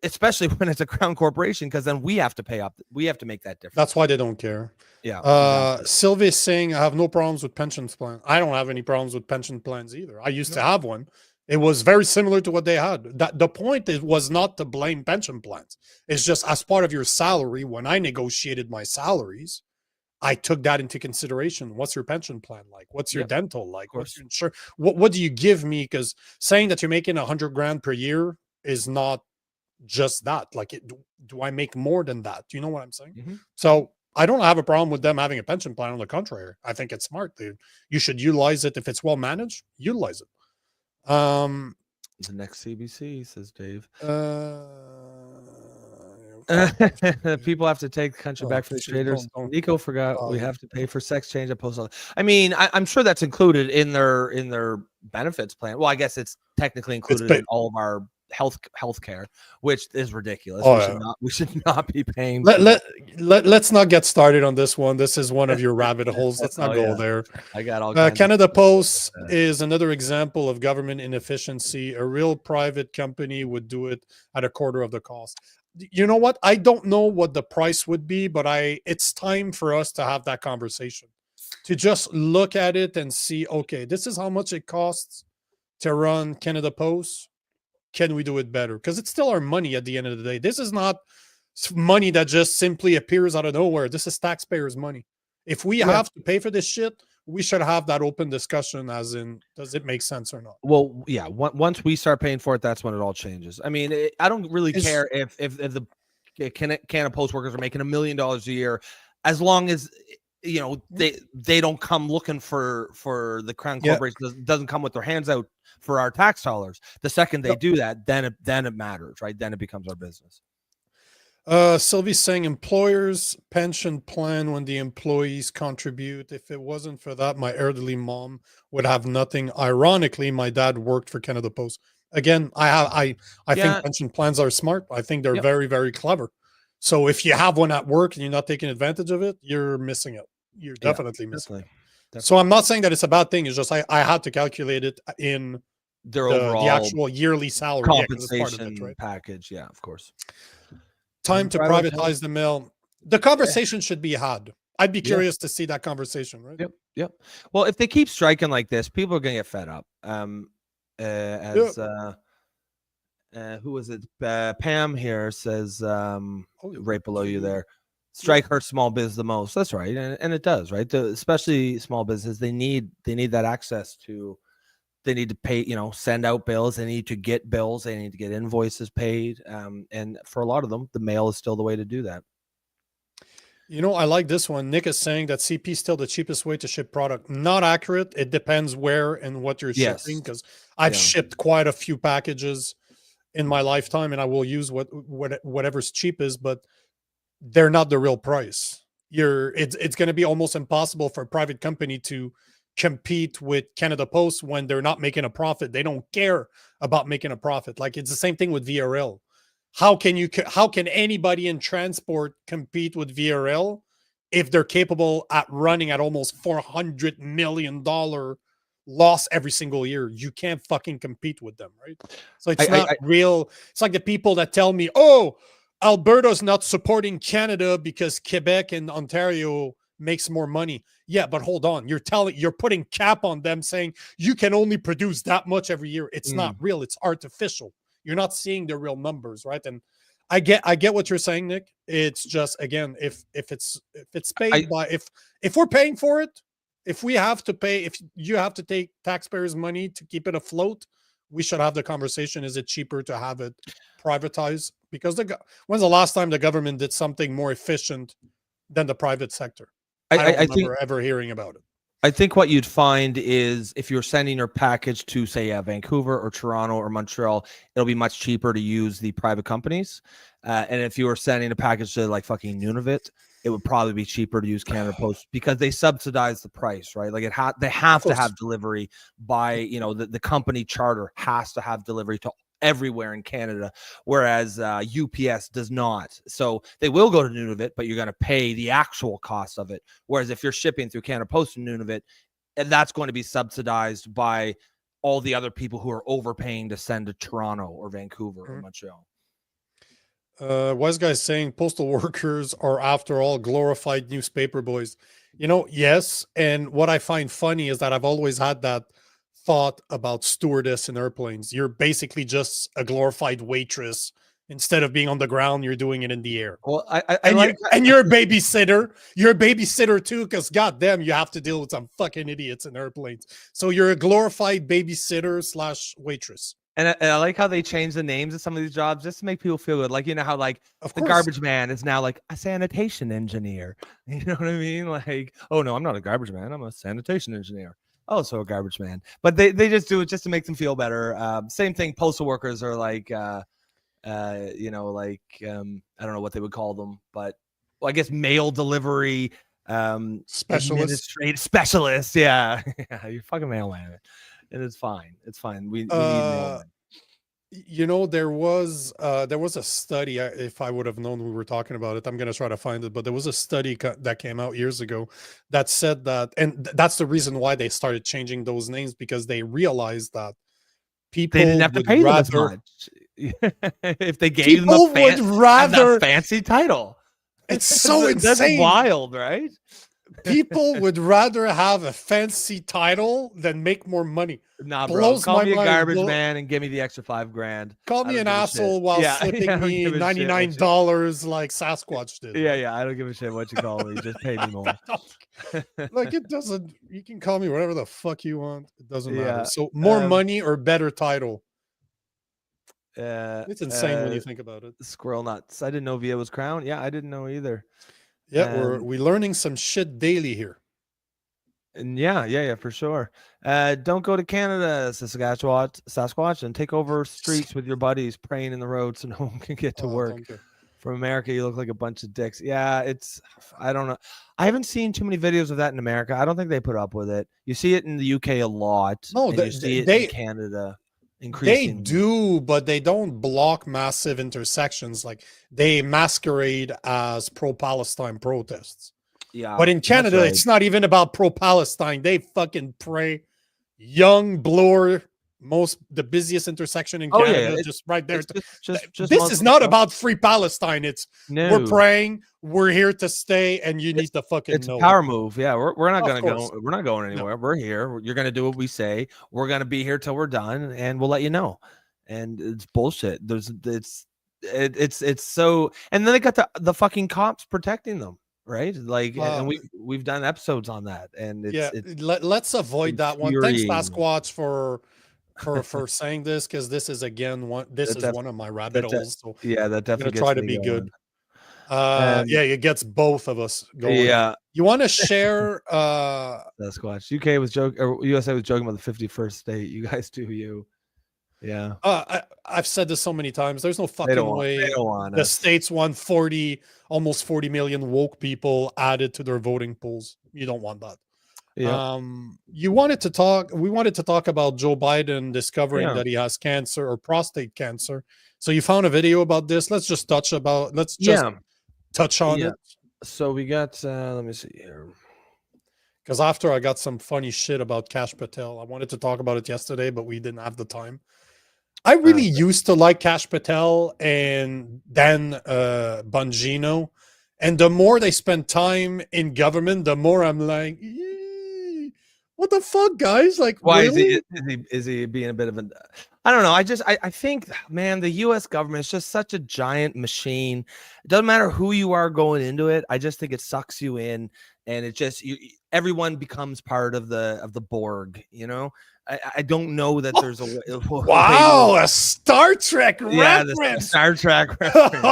especially when it's a crown corporation, because then we have to pay up. We have to make that difference. That's why they don't care. Yeah. Exactly. Sylvie's saying, I have no problems with pension plans. I don't have any problems with pension plans either. I used to have one. It was very similar to what they had. The point was not to blame pension plans. It's just as part of your salary, when I negotiated my salaries, I took that into consideration. What's your pension plan like? What's your dental like? What's your insurance? What do you give me? Because saying that you're making $100,000 per year is not just that. Like, do I make more than that? Do you know what I'm saying? Mm-hmm. So I don't have a problem with them having a pension plan. On the contrary, I think it's smart. You should utilize it if it's well managed. Utilize it. The next CBC, says Dave. People have to take the country back for the traders. Nico forgot we have to pay for sex change at post. I mean, I'm sure that's included in their benefits plan. Well, I guess it's technically included in all of our health care, which is ridiculous. We should not be paying. Let's not get started on this one. This is one of your rabbit holes. Let's not go there. I got all Canada Post is another example of government inefficiency. A real private company would do it at a quarter of the cost. You know what? I don't know what the price would be, but it's time for us to have that conversation, to just look at it and see, okay, this is how much it costs to run Canada Post. Can we do it better? Because it's still our money at the end of the day. This is not money that just simply appears out of nowhere. This is taxpayers' money. If we have to pay for this shit, we should have that open discussion, as in, does it make sense or not? Well, yeah. Once we start paying for it, that's when it all changes. I mean, I don't really care if the Canada Post workers are making $1 million a year, as long as they don't come looking for the crown corporation. Doesn't come with their hands out for our tax dollars. The second they do that, then it matters, right? Then it becomes our business. Sylvie's saying employers' pension plan when the employees contribute. If it wasn't for that, my elderly mom would have nothing. Ironically, my dad worked for Canada Post. Again, I think pension plans are smart. I think they're very, very clever. So if you have one at work and you're not taking advantage of it, you're missing it. You're definitely missing it. Definitely. So I'm not saying that it's a bad thing. It's just I had to calculate it in their overall the actual yearly salary compensation package. Yeah, of course. Time to privatize the mail. The conversation should be had. I'd be curious to see that conversation, right? Yep. Well, if they keep striking like this, people are going to get fed up. Who is it? Pam here says, right below you there, strike hurts small biz the most. That's right, and it does, right? Especially small business, they need that access to. They need to pay, send out bills. They need to get bills. They need to get invoices paid. And for a lot of them, the mail is still the way to do that. I like this one. Nick is saying that CP is still the cheapest way to ship product. Not accurate. It depends where and what you're shipping, because I've shipped quite a few packages in my lifetime, and I will use whatever's cheapest, but they're not the real price. It's going to be almost impossible for a private company to compete with Canada Post when they're not making a profit. They don't care about making a profit. Like, it's the same thing with VRL. How can anybody in transport compete with VRL if they're capable at running at almost $400 million loss every single year? You can't fucking compete with them, right? So it's not real. It's like the people that tell me, oh, Alberta's not supporting Canada because Quebec and Ontario makes more money. Yeah, but hold on. You're putting cap on them, saying you can only produce that much every year. It's not real. It's artificial. You're not seeing the real numbers, right? And I get what you're saying, Nick. It's just, again, if it's paid if we're paying for it, if we have to pay, if you have to take taxpayers' money to keep it afloat, we should have the conversation. Is it cheaper to have it privatized? Because when's the last time the government did something more efficient than the private sector? I don't remember ever hearing about it. I think what you'd find is if you're sending your package to, say, Vancouver or Toronto or Montreal, it'll be much cheaper to use the private companies. And if you were sending a package to like fucking Nunavut, it would probably be cheaper to use Canada Post because they subsidize the price, right? Like they have to have delivery by, the company charter has to have delivery to everywhere in Canada, whereas UPS does not. So they will go to Nunavut, but you're going to pay the actual cost of it. Whereas if you're shipping through Canada Post to Nunavut, and that's going to be subsidized by all the other people who are overpaying to send to Toronto or Vancouver or Montreal. Wise guy's saying postal workers are, after all, glorified newspaper boys. You know, yes. And what I find funny is that I've always had that thought about stewardess in airplanes. You're basically just a glorified waitress. Instead of being on the ground, you're doing it in the air. Well, and you're a babysitter. You're a babysitter too, because goddamn, you have to deal with some fucking idiots in airplanes. So you're a glorified babysitter / waitress. And I like how they change the names of some of these jobs just to make people feel good. Like, you know how like the garbage man is now like a sanitation engineer. You know what I mean? Like, oh no, I'm not a garbage man. I'm a sanitation engineer. Oh, so a garbage man. But they just do it just to make them feel better. Same thing. Postal workers are like, you know, like I don't know what they would call them, but I guess mail delivery specialist. Yeah, yeah, you're fucking mailman. And it's fine. It's fine. We need mailmen. You know, there was a study. If I would have known we were talking about it, I'm going to try to find it. But there was a study that came out years ago that said that, and that's the reason why they started changing those names, because they realized that people they didn't have to pay them as much if they gave them a fancy title. It's so insane. That's wild, right? People would rather have a fancy title than make more money. Nah, bro. Call me a garbage man and give me the extra $5,000. Call me an asshole while slipping me $99 like Sasquatch did. Yeah. I don't give a shit what you call me. Just pay me more. Like, it doesn't. You can call me whatever the fuck you want. It doesn't matter. So more money or better title. It's insane when you think about it. Squirrel nuts. I didn't know Via was crowned. Yeah, I didn't know either. Yeah, we're learning some shit daily here. And yeah, for sure. Don't go to Canada, Sasquatch, and take over streets with your buddies praying in the road so no one can get to work. From America, you look like a bunch of dicks. Yeah, I don't know. I haven't seen too many videos of that in America. I don't think they put up with it. You see it in the UK a lot. No, you see it in Canada. They do, but they don't block massive intersections. Like, they masquerade as pro-Palestine protests. Yeah, but in Canada, it's not even about pro-Palestine. They fucking pray. Young Bloor, the busiest intersection in Canada, just right there. This is not about free Palestine. It's we're praying, we're here to stay, and you need to fucking know. It's a power move. Yeah, we're not gonna go. We're not going anywhere. No. We're here. You're gonna do what we say. We're gonna be here till we're done, and we'll let you know. And it's bullshit. It's so. And then they got the fucking cops protecting them. Right, like, and we've done episodes on that, and let's avoid that one. Thanks, Sasquatch, for saying this, because this is one of my rabbit holes. So that definitely try to be good. It gets both of us going. Yeah, you want to share? Sasquatch. UK was joking, or USA was joking about the 51st state. You guys do you? Yeah. I've said this so many times. There's no fucking way the states want almost 40 million woke people added to their voting pools. You don't want that. Yeah. We wanted to talk about Joe Biden discovering that he has cancer, or prostate cancer. So you found a video about this. Let's just touch on it. So we got let me see here. Because after I got some funny shit about Kash Patel. I wanted to talk about it yesterday, but we didn't have the time. I really used to like Kash Patel and Dan Bongino. And the more they spend time in government, the more I'm like, what the fuck, guys? Like, why really? is he being a bit of a... I don't know. I think, man, the U.S. government is just such a giant machine. It doesn't matter who you are going into it. I just think it sucks you in, and it just everyone becomes part of the Borg. You know, I don't know that there's a Star Trek reference. The Star Trek reference.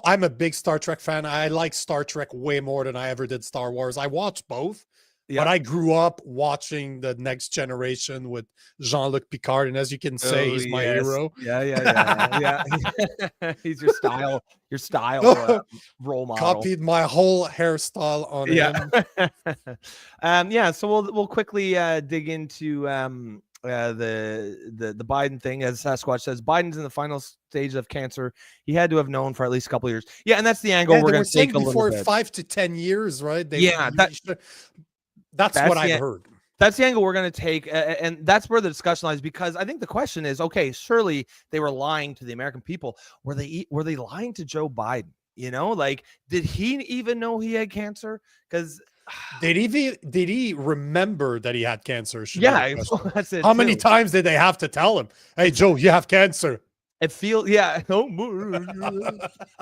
I'm a big Star Trek fan. I like Star Trek way more than I ever did Star Wars. I watched both. But I grew up watching The Next Generation with Jean-Luc Picard, and as you can say, he's my hero. Yeah. He's your style role model. Copied my whole hairstyle on him. So we'll quickly dig into the Biden thing, as Sasquatch says, Biden's in the final stage of cancer. He had to have known for at least a couple of years. Yeah, and that's the angle we're going to take a little bit. 5 to 10 years, right? That's what I've heard. That's the angle we're going to take, and that's where the discussion lies. Because I think the question is, okay, surely they were lying to the American people. Were they lying to Joe Biden? You know, like, did he even know he had cancer? Because did he remember that he had cancer? Yeah, that's it. How many times did they have to tell him, "Hey, Joe, you have cancer"? It feels,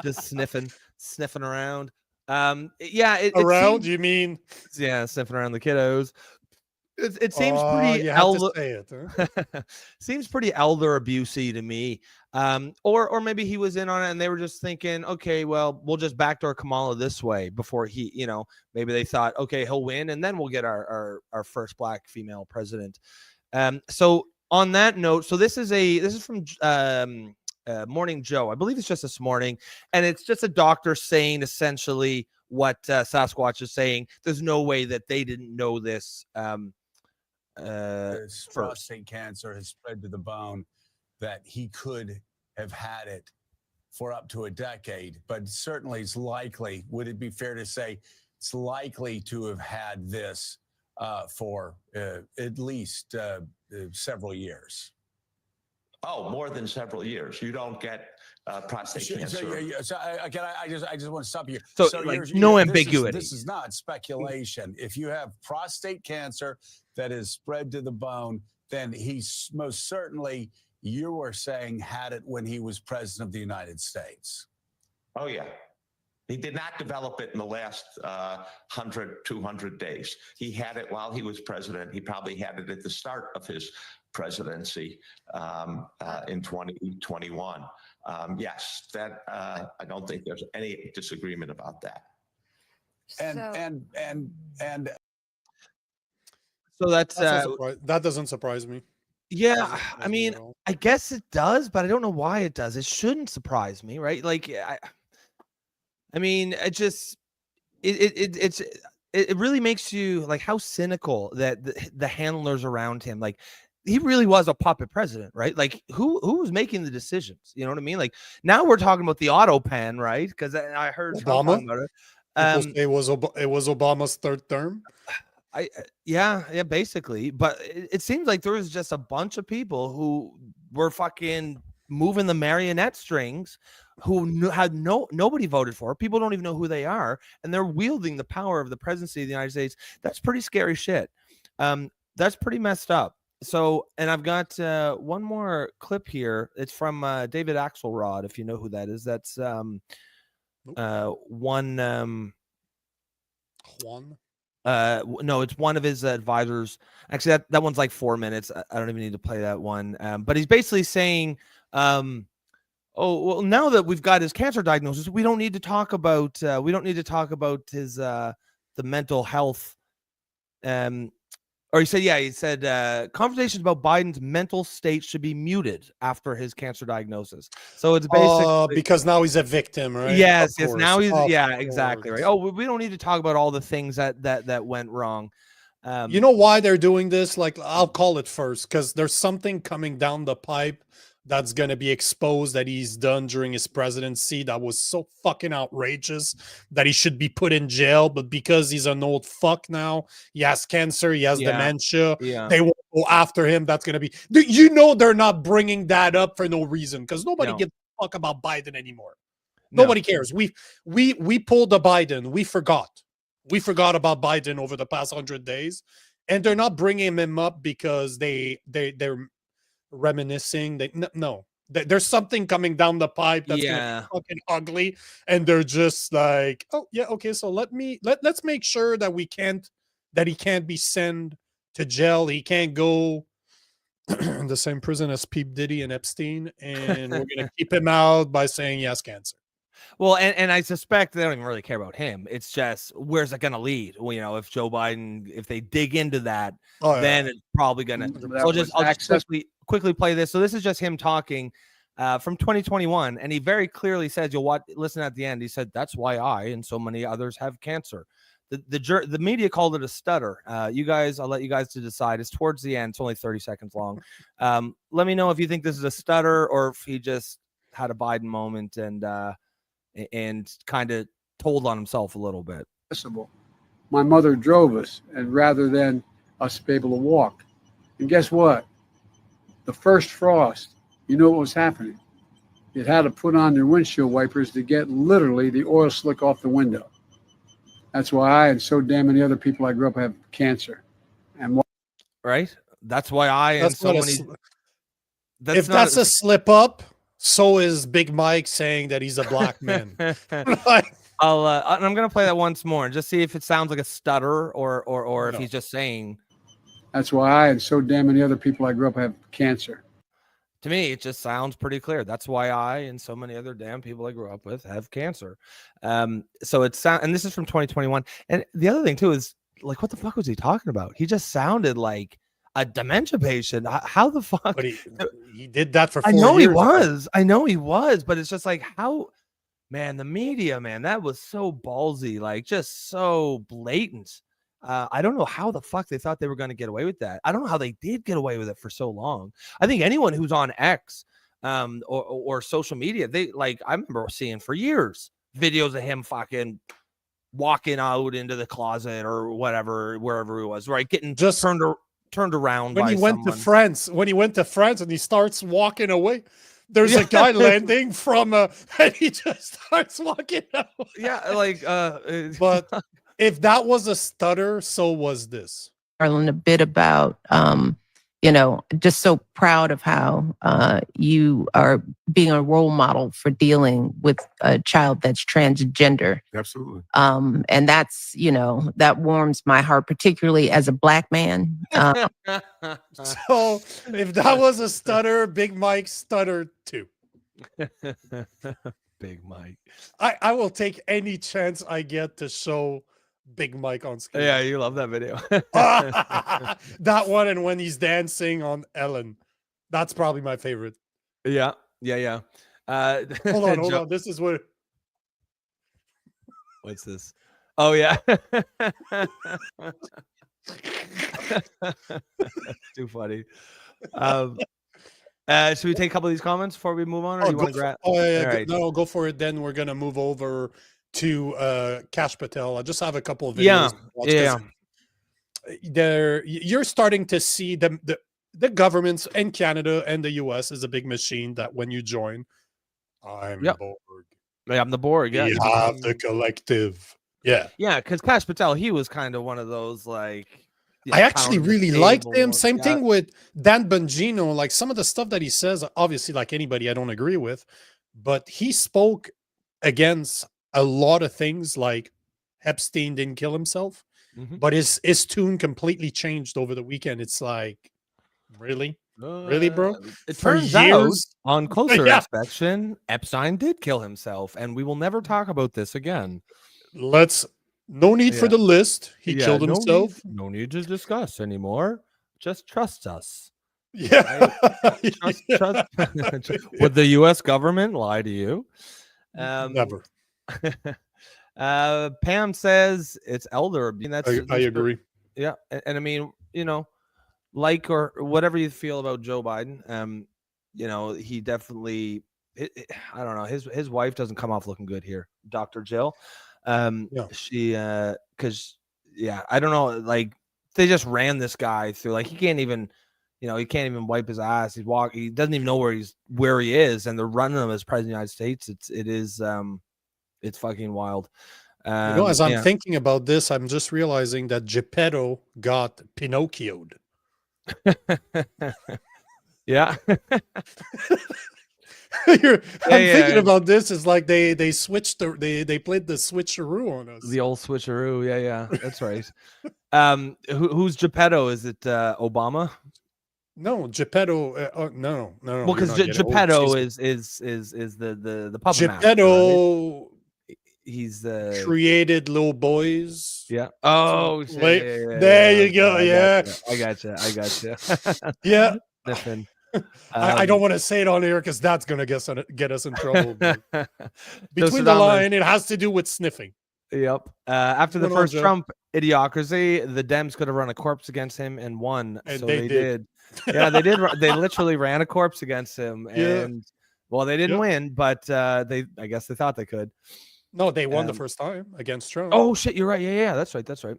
just sniffing around. You mean? Yeah, sniffing around the kiddos. It seems pretty seems pretty elder abusey to me. Or maybe he was in on it and they were just thinking, okay, well, we'll just backdoor Kamala this way before he, maybe they thought, okay, he'll win and then we'll get our first black female president. So on that note, so this is from Morning Joe. I believe it's just this morning, and it's just a doctor saying essentially what Sasquatch is saying. There's no way that they didn't know this. Prostate cancer has spread to the bone, that he could have had it for up to a decade, but certainly it's likely. Would it be fair to say it's likely to have had this for at least several years? Oh, more than several years. You don't get prostate cancer. I just want to stop you. So no ambiguity. This is not speculation. If you have prostate cancer that is spread to the bone, then he's most certainly, you were saying, had it when he was president of the United States. Oh, yeah. He did not develop it in the last 100, 200 days. He had it while he was president. He probably had it at the start of his presidency in 2021. Yes, that I don't think there's any disagreement about that. So that's that doesn't surprise me. Yeah, I mean, I guess it does, but I don't know why it does. It shouldn't surprise me, right? Like, I mean, it really makes you like how cynical that the handlers around him, like, he really was a puppet president, right? Like, who was making the decisions? You know what I mean? Like, now we're talking about the auto pen, right? Because I heard Trump talking about it. It was Obama's third term. Yeah, basically. But it seems like there was just a bunch of people who were fucking moving the marionette strings, who had nobody voted for. People don't even know who they are, and they're wielding the power of the presidency of the United States. That's pretty scary shit. That's pretty messed up. So, and I've got one more clip here. It's from David Axelrod, if you know who that is. That's Juan. No, it's one of his advisors. Actually, that one's like 4 minutes. I don't even need to play that one. But he's basically saying, oh, well, now that we've got his cancer diagnosis, we don't need to talk about his the mental health. Or he said conversations about Biden's mental state should be muted after his cancer diagnosis. So it's basically because now he's a victim, right? Yes, now he's exactly right. Oh, we don't need to talk about all the things that went wrong. You know why they're doing this? Like, I'll call it first, because there's something coming down the pipe that's going to be exposed that he's done during his presidency that was so fucking outrageous that he should be put in jail. But because he's an old fuck now, he has cancer, he has dementia, they won't go after him. That's going to be, they're not bringing that up for no reason, because nobody gives a fuck about Biden anymore. Nobody cares. We pulled the Biden. We forgot about Biden over the past 100 days, and they're not bringing him up because they're reminiscing. There's something coming down the pipe that's gonna be fucking ugly, and they're just like, oh yeah, okay, so let's make sure that he can't be sent to jail. He can't go in the same prison as P. Diddy and Epstein, and we're gonna keep him out by saying he has cancer. Well, and I suspect they don't even really care about him. It's just, where's it going to lead? Well, if Joe Biden, if they dig into that, then it's probably going to. I'll just quickly play this. So this is just him talking from 2021, and he very clearly says, listen at the end. He said, "That's why I and so many others have cancer. The media called it a stutter. You guys, I'll let you guys to decide. It's towards the end. It's only 30 seconds long. Let me know if you think this is a stutter or if he just had a Biden moment and kind of told on himself a little bit. My mother drove us, and rather than us be able to walk. And guess what? The first frost, you know what was happening? It had to put on their windshield wipers to get literally the oil slick off the window. That's why I and so damn many other people I grew up have cancer. And right? That's why I and so many. If that's a slip up, so is Big Mike saying that he's a black man. I'm gonna play that once more and just see if it sounds like a stutter or if he's just saying. That's why I and so damn many other people I grew up have cancer. To me, it just sounds pretty clear. That's why I and so many other damn people I grew up with have cancer. So it sound, and this is from 2021. And the other thing too is like, what the fuck was he talking about? He just sounded like a dementia patient. How the fuck? But he did that for 4 I years. know he was. I know he was. But it's just like how, man, the media, man, that was so ballsy, like just so blatant. I don't know how the fuck they thought they were going to get away with that. I don't know how they did get away with it for so long. I think anyone who's on X or social media, they like, I remember seeing for years videos of him fucking walking out into the closet or whatever, wherever he was, right? Getting just turned around when by he went someone. to France. When he went to France and he starts walking away, there's a guy landing from and he just starts walking out. Yeah, like but if that was a stutter, so was this. Arlen, a bit about, just so proud of how you are being a role model for dealing with a child that's transgender. Absolutely. And that's, that warms my heart, particularly as a black man. So if that was a stutter, Big Mike stuttered too. Big Mike. I will take any chance I get to show Big Mike on screen. Yeah, you love that video. That one, and when he's dancing on Ellen, that's probably my favorite. Yeah. Hold on. This is what. What's this? Oh yeah. Too funny. Should we take a couple of these comments before we move on, or you want to grab? Right. No, go for it. Then we're gonna move over to Kash Patel. I just have a couple of videos. You're starting to see the governments in Canada and the US is a big machine that when you join, I'm the Borg. I'm the Borg. Yeah, you have the collective. Yeah, because Kash Patel, he was kind of one of those like. I actually really liked him. Same thing with Dan Bongino. Like some of the stuff that he says, obviously, like anybody, I don't agree with, but he spoke against a lot of things. Like Epstein didn't kill himself, but his tune completely changed over the weekend. It's like, really, bro? It turns out on closer inspection, Epstein did kill himself, and we will never talk about this again. No need for the list. He killed himself. No need to discuss anymore. Just trust us. Yeah. Right? Trust. Would the U.S. government lie to you? Never. Pam says it's elder abuse. I agree. Yeah, and I mean, like or whatever you feel about Joe Biden, he definitely. I don't know. His wife doesn't come off looking good here, Dr. Jill. She because I don't know, like they just ran this guy through, like he can't even wipe his ass. He doesn't even know where he is, and they're running him as president of the United States. It's fucking wild. As I'm thinking about this, I'm just realizing that Geppetto got Pinocchio'd. Yeah. I'm thinking about this. It's like they switched they played the switcheroo on us. The old switcheroo. Yeah, that's right. Who's Geppetto? Is it Obama? No, Geppetto. No. Well, because Geppetto is the puppet Geppetto. Master, right? He's created little boys. Yeah. Oh, there you go. I gotcha. Yeah. Sniffing. I don't want to say it on air because that's going to get us in trouble. Between the line, it has to do with sniffing. Yep. After the Went on, first Joe. Trump idiocracy, the Dems could have run a corpse against him and won. And So they they did. Yeah, they did. They literally ran a corpse against him, Yeah. and well, they didn't Yep. win, but I guess they thought they could. No, they won the Um, first time against Trump. Oh shit, you're right. Yeah, that's right. That's right.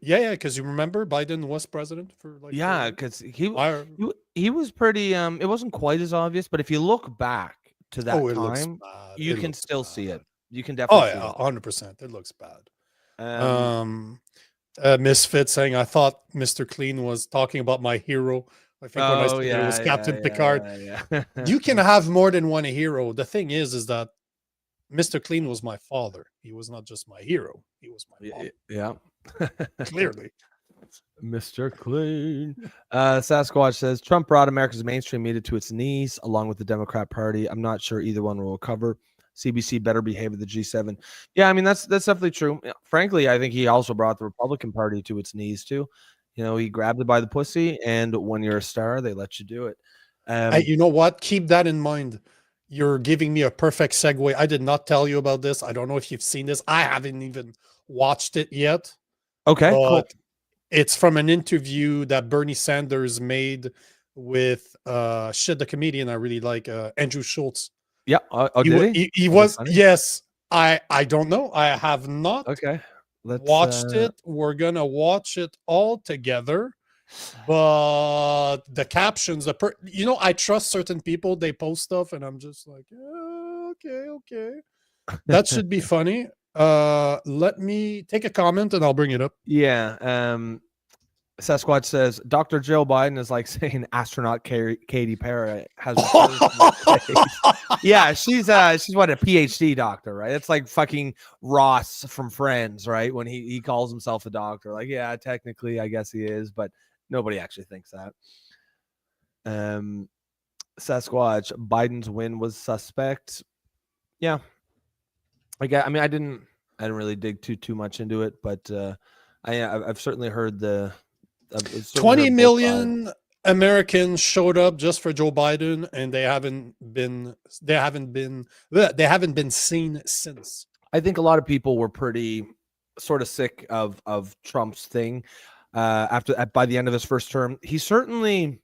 Yeah, because you remember Biden was president for like Yeah, because he was pretty. It wasn't quite as obvious, but if you look back to that it looks time, bad. you It can looks still see bad. it. You can Oh definitely yeah, see 100%. It looks bad. it. Misfit saying, I thought Mr. Clean was talking about my hero. I think when I said it was Captain Picard. Yeah. You can have more than one hero. The thing is that Mr. Clean was my father. He was not just my hero. He was my father. Yeah. Clearly. Mr. Clean. Sasquatch says Trump brought America's mainstream media to its knees along with the Democrat Party. I'm not sure either one will recover. CBC better behave at the G7. Yeah, I mean that's definitely true. Frankly, I think he also brought the Republican Party to its knees too. You know, he grabbed it by the pussy, and when you're a star, they let you do it. You know what? Keep that in mind. You're giving me a perfect segue. I did not tell you about this. I don't know if you've seen this. I haven't even watched it yet. Okay, cool. It's from an interview that Bernie Sanders made with the comedian I really like, Andrew Schultz. Yeah. He was funny? Yes. I don't know. I have not watched it. We're gonna watch it all together. But the captions, I trust certain people. They post stuff, and I'm just like, okay. That should be funny. Let me take a comment, and I'll bring it up. Yeah. Sasquatch says Dr. Joe Biden is like saying astronaut Katy Perry has. Yeah, she's what, a PhD doctor, right? It's like fucking Ross from Friends, right? When he calls himself a doctor, like, yeah, technically, I guess he is, but nobody actually thinks that. Sasquatch, Biden's win was suspect. Yeah, I didn't really dig too much into it, but I've certainly heard 20 million Americans showed up just for Joe Biden, and they haven't been seen since. I think a lot of people were pretty sort of sick of Trump's thing by the end of his first term. He certainly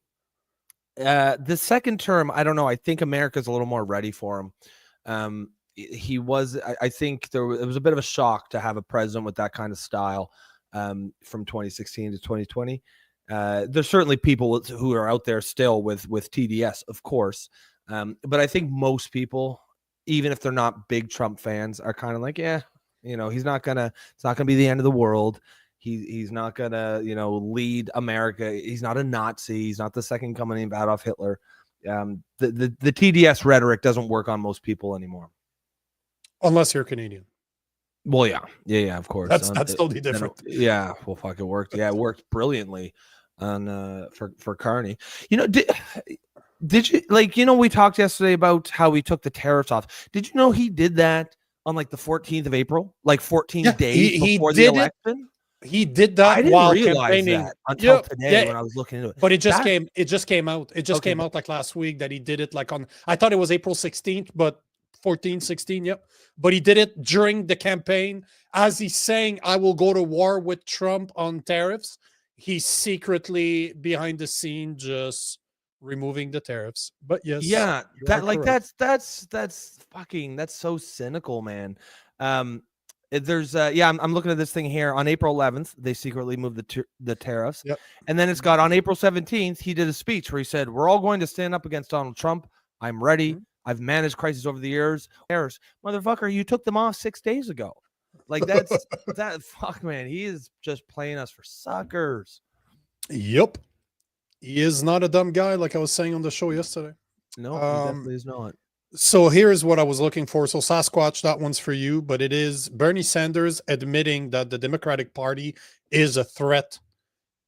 the second term, I don't know. I think America's a little more ready for him. He was. I think it was a bit of a shock to have a president with that kind of style. From 2016 to 2020, there's certainly people who are out there still with TDS, of course, but I think most people, even if they're not big Trump fans, are kind of like, yeah, it's not gonna be the end of the world. He's not gonna lead America. He's not a Nazi. He's not the second coming of Adolf Hitler. The TDS rhetoric doesn't work on most people anymore, unless you're Canadian. Well, yeah, of course. That's totally different. Yeah, well, fuck, it worked. Yeah, it worked brilliantly on for Carney. Did you we talked yesterday about how he took the tariffs off? Did you know he did that on like the 14th of April, like 14 days before the election? He did that while campaigning that until today when I was looking into it. But it just came out. It just came out like last week that he did it like I thought it was April 16th, but 14, 16, yep. But he did it during the campaign as he's saying, I will go to war with Trump on tariffs. He's secretly behind the scene just removing the tariffs. But yes. Yeah, that's so cynical, man. There's I'm looking at this thing here. On April 11th, they secretly moved the tariffs. Yep. And then it's got on April 17th, he did a speech where he said, we're all going to stand up against Donald Trump. I'm ready. Mm-hmm. I've managed crises over the years. Motherfucker, you took them off 6 days ago. Like that fuck, man. He is just playing us for suckers. Yep. He is not a dumb guy, like I was saying on the show yesterday. No, he definitely is not. So here's what I was looking for. So Sasquatch, that one's for you, but it is Bernie Sanders admitting that the Democratic Party is a threat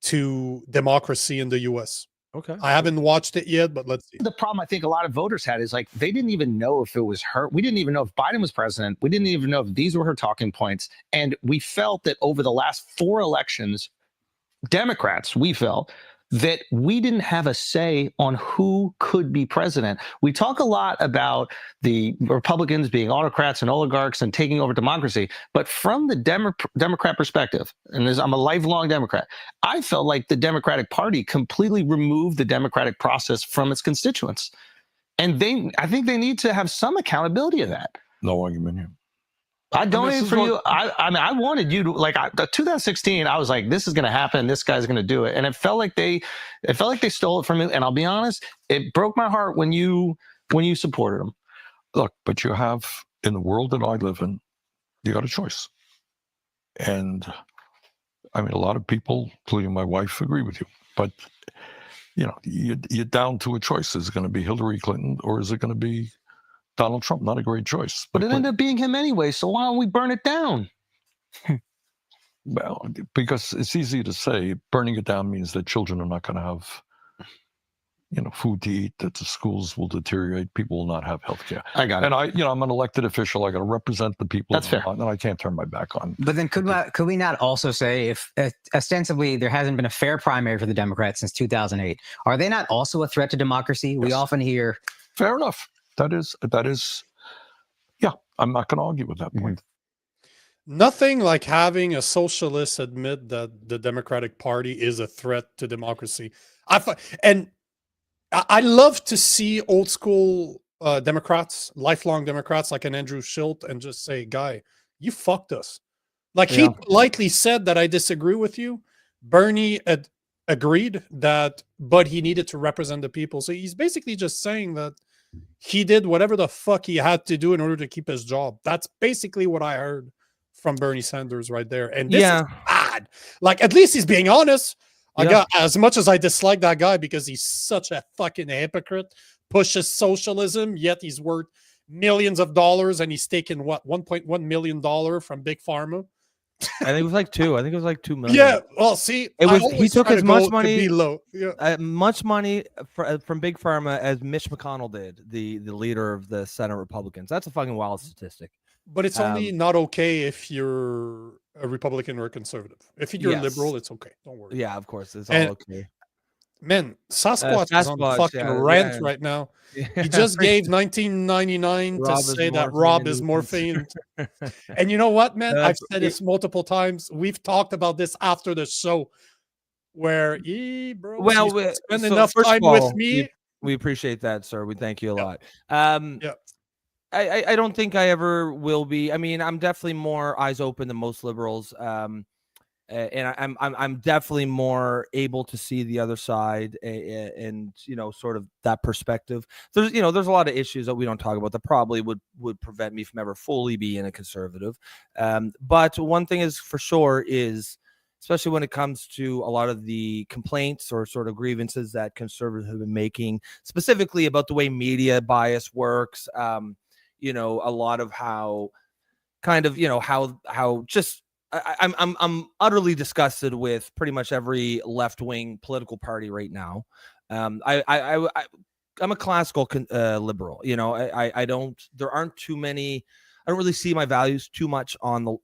to democracy in the U.S. Okay. I haven't watched it yet, but let's see. The problem I think a lot of voters had is like they didn't even know if it was her. We didn't even know if Biden was president. We didn't even know if these were her talking points. And we felt that over the last 4 elections, Democrats, we felt, that we didn't have a say on who could be president. We talk a lot about the Republicans being autocrats and oligarchs and taking over democracy, but from the Democrat perspective, and I'm a lifelong Democrat, I felt like the Democratic Party completely removed the democratic process from its constituents. And I think they need to have some accountability of that. No argument here. I donated for you. I mean, I wanted you to, like, 2016. I was like, this is going to happen. This guy's going to do it, and it felt like they stole it from me. And I'll be honest, it broke my heart when you supported them. Look, but you have, in the world that I live in, you got a choice, and I mean, a lot of people, including my wife, agree with you. But you know, you're down to a choice: is it going to be Hillary Clinton or is it going to be Donald Trump? Not a great choice. But it ended up being him anyway, so why don't we burn it down? Well, because it's easy to say burning it down means that children are not going to have, you know, food to eat, that the schools will deteriorate, people will not have health care. I got it. And I'm an elected official. I got to represent the people. That's fair. And I can't turn my back on. But then could we not also say, if ostensibly there hasn't been a fair primary for the Democrats since 2008, are they not also a threat to democracy? We often hear. Fair enough. That is, yeah, I'm not going to argue with that point. Nothing like having a socialist admit that the Democratic Party is a threat to democracy. I love to see old school Democrats, lifelong Democrats like an Andrew Schultz, and just say, guy, you fucked us. Like he politely said that I disagree with you. Bernie agreed that, but he needed to represent the people. So he's basically just saying that he did whatever the fuck he had to do in order to keep his job. That's basically what I heard from Bernie Sanders right there. And this is bad. Like, at least he's being honest. I got, as much as I dislike that guy because he's such a fucking hypocrite, pushes socialism, yet he's worth millions of dollars, and he's taken what, $1.1 million from Big Pharma. I think it was like 2. I think it was like 2 million. Yeah, well, see, it was. He took as much money, much money from Big Pharma as Mitch McConnell did, the leader of the Senate Republicans. That's a fucking wild statistic. But it's only not okay if you're a Republican or a conservative. If you're a liberal, it's okay. Don't worry. Yeah, of course, it's all okay. Man, Sasquatch is on fucking rant right now. He just gave 1999 to say that Rob is morphine. And you know what, man? I've said this multiple times. We've talked about this after the show where, bro, well, spend enough time with me. We appreciate that, sir. We thank you a lot. I don't think I ever will be. I mean, I'm definitely more eyes open than most liberals. And I'm definitely more able to see the other side and you know, sort of that perspective. There's a lot of issues that we don't talk about that probably would prevent me from ever fully being a conservative. But one thing is for sure is, especially when it comes to a lot of the complaints or sort of grievances that conservatives have been making, specifically about the way media bias works, you know, a lot of how kind of, you know, how just I'm utterly disgusted with pretty much every left-wing political party right now. I'm a classical liberal. You know, there aren't too many. I don't really see my values too much on the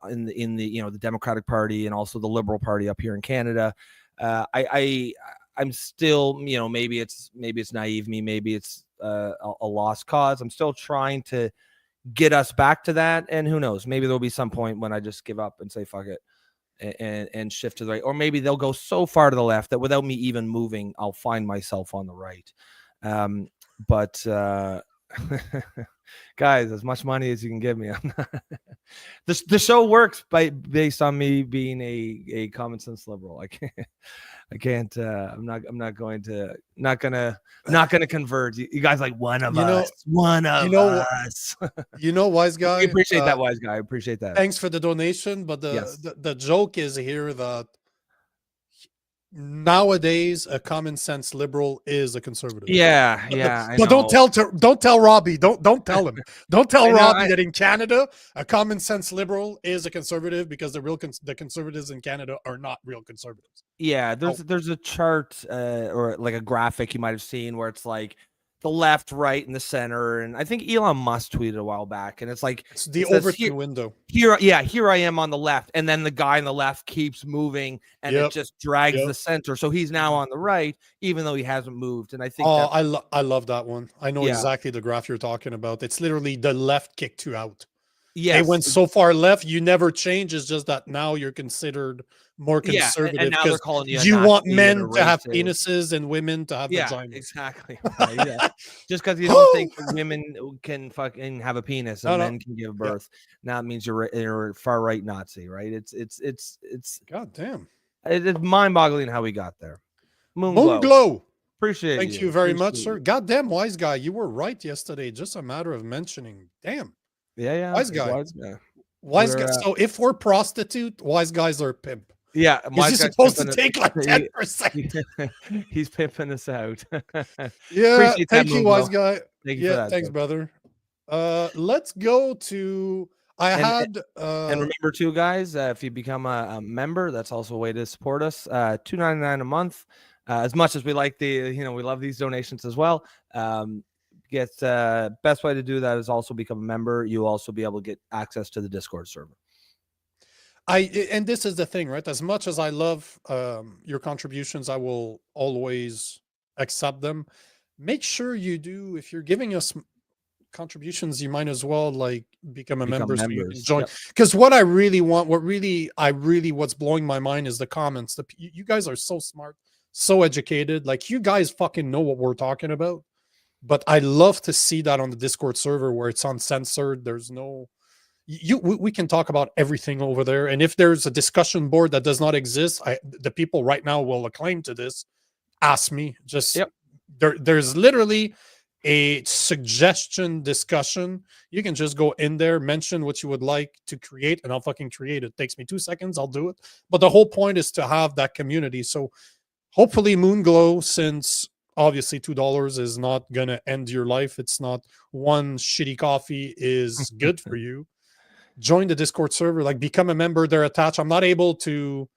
in the you know, the Democratic Party and also the Liberal Party up here in Canada. I'm still, you know, maybe it's naive me, maybe it's a lost cause. I'm still trying to get us back to that, and who knows, maybe there'll be some point when I just give up and say fuck it and shift to the right, or maybe they'll go so far to the left that without me even moving, I'll find myself on the right. But guys, as much money as you can give me, I'm not the show works based on me being a common sense liberal. I can't I'm not gonna convert you guys, like one of us. You know, wise guy, we appreciate that, wise guy. I appreciate that. Thanks for the donation, but the joke is here that nowadays a common sense liberal is a conservative. But don't tell Robbie, don't tell him, don't tell Robbie that in Canada a common sense liberal is a conservative, because the conservatives in Canada are not real conservatives. There's a chart or like a graphic you might have seen where it's like the left, right, and the center. And I think Elon Musk tweeted a while back, and it's like It's the it says Overton window. Here I am on the left, and then the guy on the left keeps moving, and it just drags the center. So he's now on the right, even though he hasn't moved. And I think, I love that one. I know exactly the graph you're talking about. It's literally the left kicked you out. They went so far left, you never change. It's just that now you're considered more conservative and now they're calling you want men to have penises and women to have vaginas. Exactly. Just because you don't think women can fucking have a penis and men can give birth, now it means you're a far right Nazi, right? It's God damn. It's mind-boggling how we got there. Moon Glow. Appreciate it. Thank you very much, sir. Goddamn wise guy, you were right yesterday. Just a matter of mentioning. Damn. Yeah. Wise guy. So if we're prostitute, wise guys are pimp. Yeah, is he supposed to take like 10%? He's pimping us out. Yeah, thank you, wise guy. Thank you for that, thanks, brother. Let's go to. And remember too, guys, if you become a member, that's also a way to support us. $2.99 a month. As much as we like we love these donations as well. Best way to do that is also become a member. You'll also be able to get access to the Discord server. And this is the thing, right? As much as I love your contributions, I will always accept them. Make sure you do. If you're giving us contributions, you might as well become a member so you can join. Because what I really want, what's blowing my mind is the comments. You guys are so smart, so educated. Like, you guys fucking know what we're talking about. But I love to see that on the Discord server where it's uncensored. There's no, we can talk about everything over there. And if there's a discussion board that does not exist, the people right now will acclaim to this. Ask me. There's literally a suggestion discussion. You can just go in there, mention what you would like to create, and I'll fucking create it. Takes me 2 seconds. I'll do it. But the whole point is to have that community. So hopefully Moonglow, since obviously $2 is not gonna end your life. It's not one shitty coffee is good for you. Join the Discord server, become a member. They're attached. I'm not able to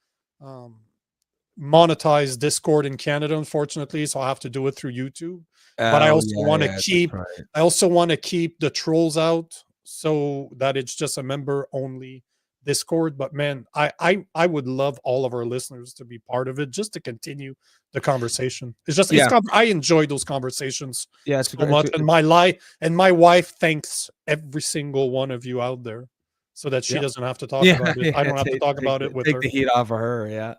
monetize Discord in Canada, unfortunately, so I have to do it through YouTube. But I also want to keep I also want to keep the trolls out so that it's just a member only Discord. But man, I would love all of our listeners to be part of it, just to continue the conversation. It's just I enjoy those conversations so much. And my wife thanks every single one of you out there, so that she doesn't have to talk about it. I don't have to talk about it with her. Take the heat off of her. Yeah,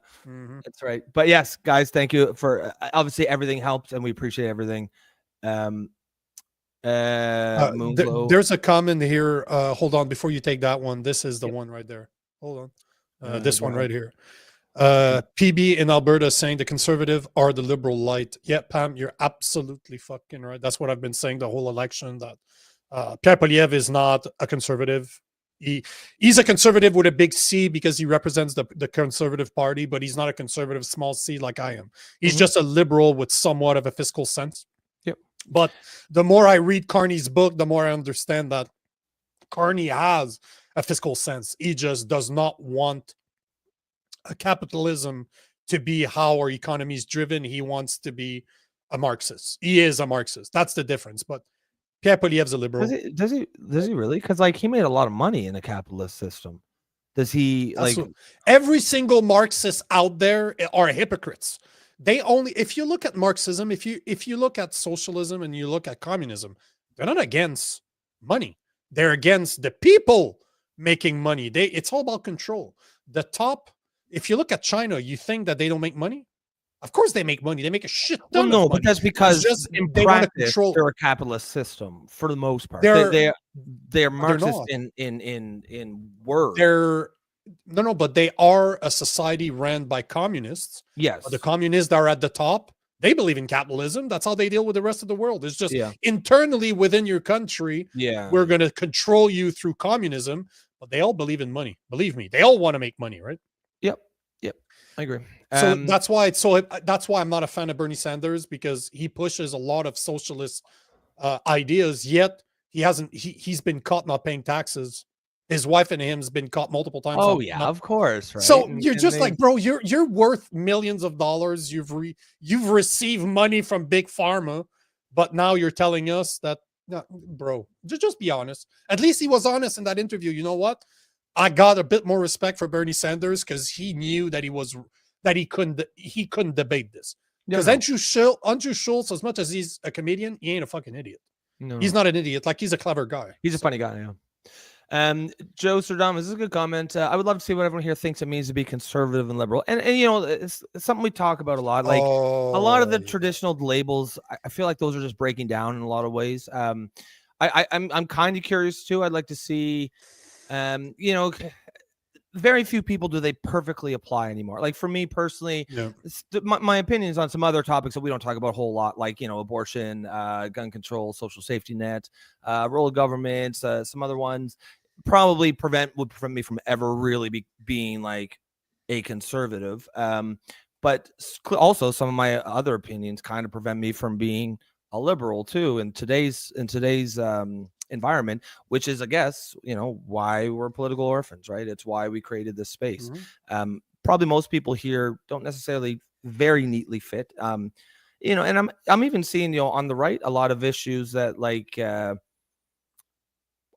that's right. But yes, guys, thank you for obviously everything helps, and we appreciate everything. There's a comment here. Hold on, before you take that one, this is the one right there. Hold on, this one right here. PB in Alberta saying the conservative are the liberal light. Yeah, Pam, you're absolutely fucking right. That's what I've been saying the whole election, that Pierre Poliev is not a conservative. He's a conservative with a big C because he represents the conservative party, but he's not a conservative small c like I am. He's just a liberal with somewhat of a fiscal sense. But the more I read Carney's book, the more I understand that Carney has a fiscal sense. He just does not want a capitalism to be how our economy is driven. He wants to be a Marxist. He is a Marxist. That's the difference. But Pierre Poliev's a liberal. Does he really? Because he made a lot of money in a capitalist system. Does he every single Marxist out there are hypocrites. They only, if you look at Marxism, if you look at socialism and you look at communism, they're not against money. They're against the people making money. It's all about control. The top, if you look at China, you think that they don't make money? Of course they make money. They make a shit ton of money. But that's because in practice, they're a capitalist system for the most part. They're Marxist in word. But they are a society ran by communists. Yes. The communists are at the top. They believe in capitalism. That's how they deal with the rest of the world. It's just internally within your country. Yeah. We're going to control you through communism, but they all believe in money. Believe me, they all want to make money, right? Yep. I agree. So that's why I'm not a fan of Bernie Sanders, because he pushes a lot of socialist ideas, yet he's been caught not paying taxes. His wife and him's been caught multiple times. Oh yeah, of course. Right? So you're just like, bro, you're worth millions of dollars. You've received money from big pharma. But now you're telling us that, no, bro, just be honest. At least he was honest in that interview. You know what? I got a bit more respect for Bernie Sanders because he knew that he couldn't debate this. Because Andrew Schultz, as much as he's a comedian, he ain't a fucking idiot. No, he's not an idiot. Like, he's a clever guy. He's a funny guy. Yeah. Joe Serdam, this is a good comment. I would love to see what everyone here thinks it means to be conservative and liberal. And you know, it's something we talk about a lot. Like a lot of the traditional labels, I feel like those are just breaking down in a lot of ways. I'm kind of curious too. I'd like to see, you know, very few people do they perfectly apply anymore. Like for me personally, my opinions on some other topics that we don't talk about a whole lot, like, you know, abortion, gun control, social safety net, role of government, some other ones probably would prevent me from ever really being like a conservative. But also some of my other opinions kind of prevent me from being a liberal too in today's environment, which is, I guess, you know, why we're political orphans, right? It's why we created this space. Probably most people here don't necessarily very neatly fit. You know, and I'm even seeing, you know, on the right, a lot of issues that like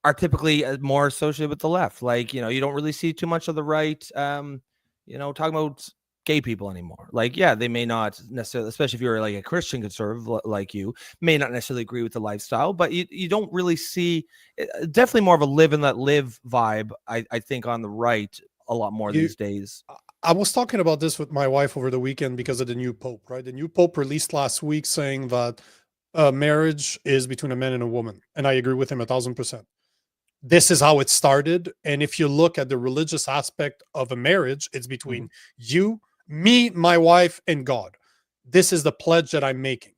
are typically more associated with the left. Like, you know, you don't really see too much of the right, you know, talking about gay people anymore. Like, yeah, they may not necessarily, especially if you're like a Christian conservative like you, may not necessarily agree with the lifestyle, but you don't really see, definitely more of a live and let live vibe, I think, on the right a lot more these days. I was talking about this with my wife over the weekend because of the new Pope, right? The new Pope released last week saying that marriage is between a man and a woman. And I agree with him 1,000%. This is how it started. And if you look at the religious aspect of a marriage, it's between you, me, my wife, and God. This is the pledge that I'm making.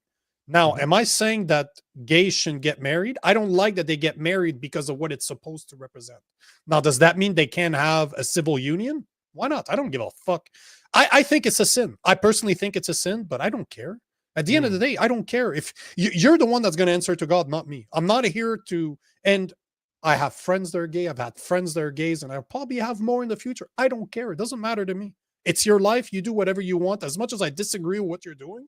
Now, am I saying that gays shouldn't get married? I don't like that they get married because of what it's supposed to represent. Now, does that mean they can't have a civil union? Why not? I don't give a fuck. I think it's a sin. I personally think it's a sin, but I don't care. At the end of the day, I don't care. If you're the one that's going to answer to God, not me. I'm not here to, and I have friends that are gay. I've had friends that are gays, and I'll probably have more in the future. I don't care. It doesn't matter to me. It's your life. You do whatever you want. As much as I disagree with what you're doing,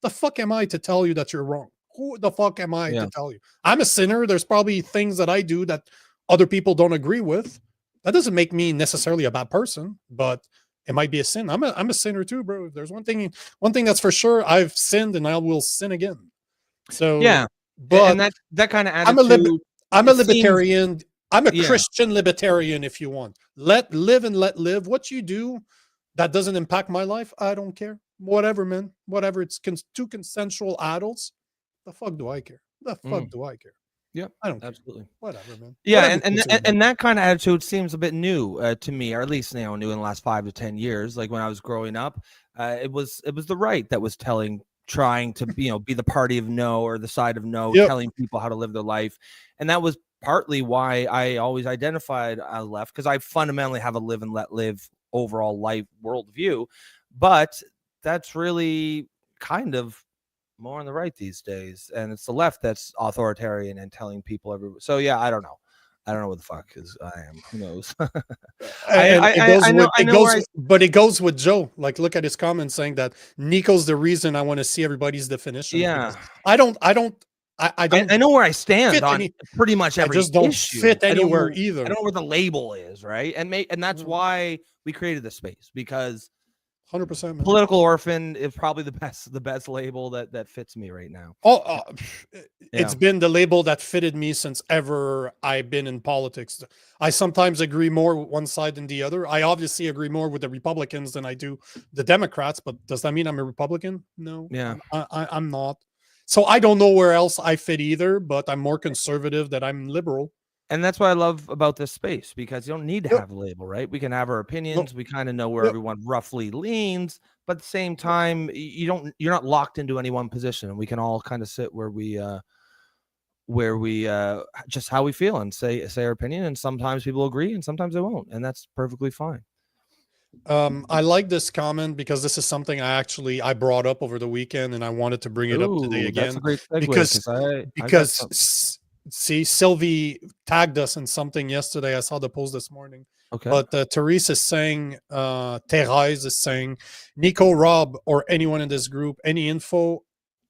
the fuck am I to tell you that you're wrong? Who the fuck am I to tell you? I'm a sinner. There's probably things that I do that other people don't agree with. That doesn't make me necessarily a bad person, but it might be a sin. I'm a sinner too, bro. There's one thing that's for sure. I've sinned and I will sin again. So yeah, but and that kind of attitude. I'm a libertarian. I'm a Christian libertarian, if you want. Let live and let live. What you do that doesn't impact my life, I don't care. Whatever, man. Whatever. It's two consensual adults. The fuck do I care? The fuck do I care? Yeah, I don't care. Absolutely. Whatever, man. Yeah, Whatever and that kind of attitude seems a bit new to me, or at least, you know, new in the last 5 to 10 years. Like when I was growing up, it was the right that was trying to, you know, be the party of no or the side of no, telling people how to live their life. And that was partly why I always identified left, because I fundamentally have a live and let live overall life worldview. But that's really kind of more on the right these days, and it's the left that's authoritarian and telling people everywhere. So yeah, I don't know what the fuck is I am. Who knows? But it goes with Joe. Like, look at his comment saying that Nico's the reason I want to see everybody's definition. Yeah, I know where I stand on pretty much every I just don't issue. fit anywhere either. I don't know where the label is, right? And that's why we created the space, because 100%. Political orphan is probably the best label that fits me right now. It's been the label that fitted me since ever I've been in politics. I sometimes agree more with one side than the other. I obviously agree more with the Republicans than I do the Democrats, but does that mean I'm a Republican? No. Yeah. I'm not. So I don't know where else I fit either, but I'm more conservative than I'm liberal. And that's what I love about this space, because you don't need to have a label, right? We can have our opinions. We kind of know where everyone roughly leans, but at the same time, you're not locked into any one position, and we can all kind of sit where we just how we feel and say our opinion. And sometimes people agree and sometimes they won't, and that's perfectly fine. I like this comment because this is something I brought up over the weekend, and I wanted to bring it up today again. That's a great segue, because see, Sylvie tagged us in something yesterday. I saw the post this morning. Okay. But Therese is saying, Therese is saying, Nico, Rob, or anyone in this group, any info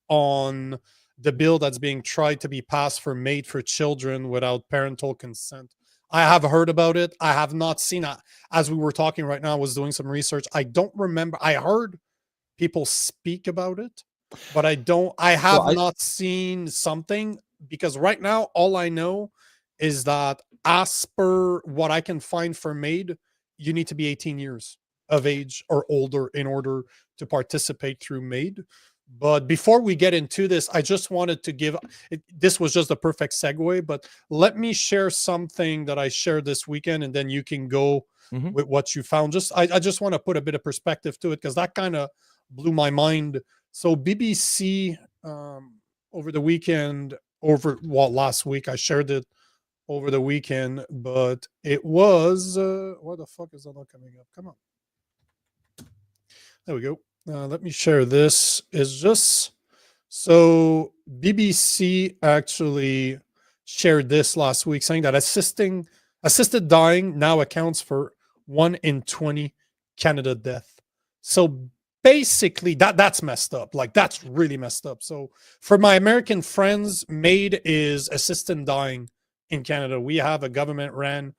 on the bill that's being tried to be passed for MAID for children without parental consent. I have heard about it. I have not seen it. As we were talking right now, I was doing some research. I don't remember. I heard people speak about it, but I have not seen something, because right now all I know is that as per what I can find for MAID, you need to be 18 years of age or older in order to participate through MAID. But before we get into this, I just wanted to give this was just the perfect segue, but let me share something that I shared this weekend, and then you can go with what you found. I just want to put a bit of perspective to it, because that kind of blew my mind. So BBC over the weekend, last week, I shared it over the weekend, but it was what the fuck is that not coming up? Come on. There we go. Let me share this. Is just so BBC actually shared this last week, saying that assisted dying now accounts for 1 in 20 Canada death. So basically that's messed up. Like, that's really messed up. So for my American friends, MAID is assisted dying in Canada. We have a government ran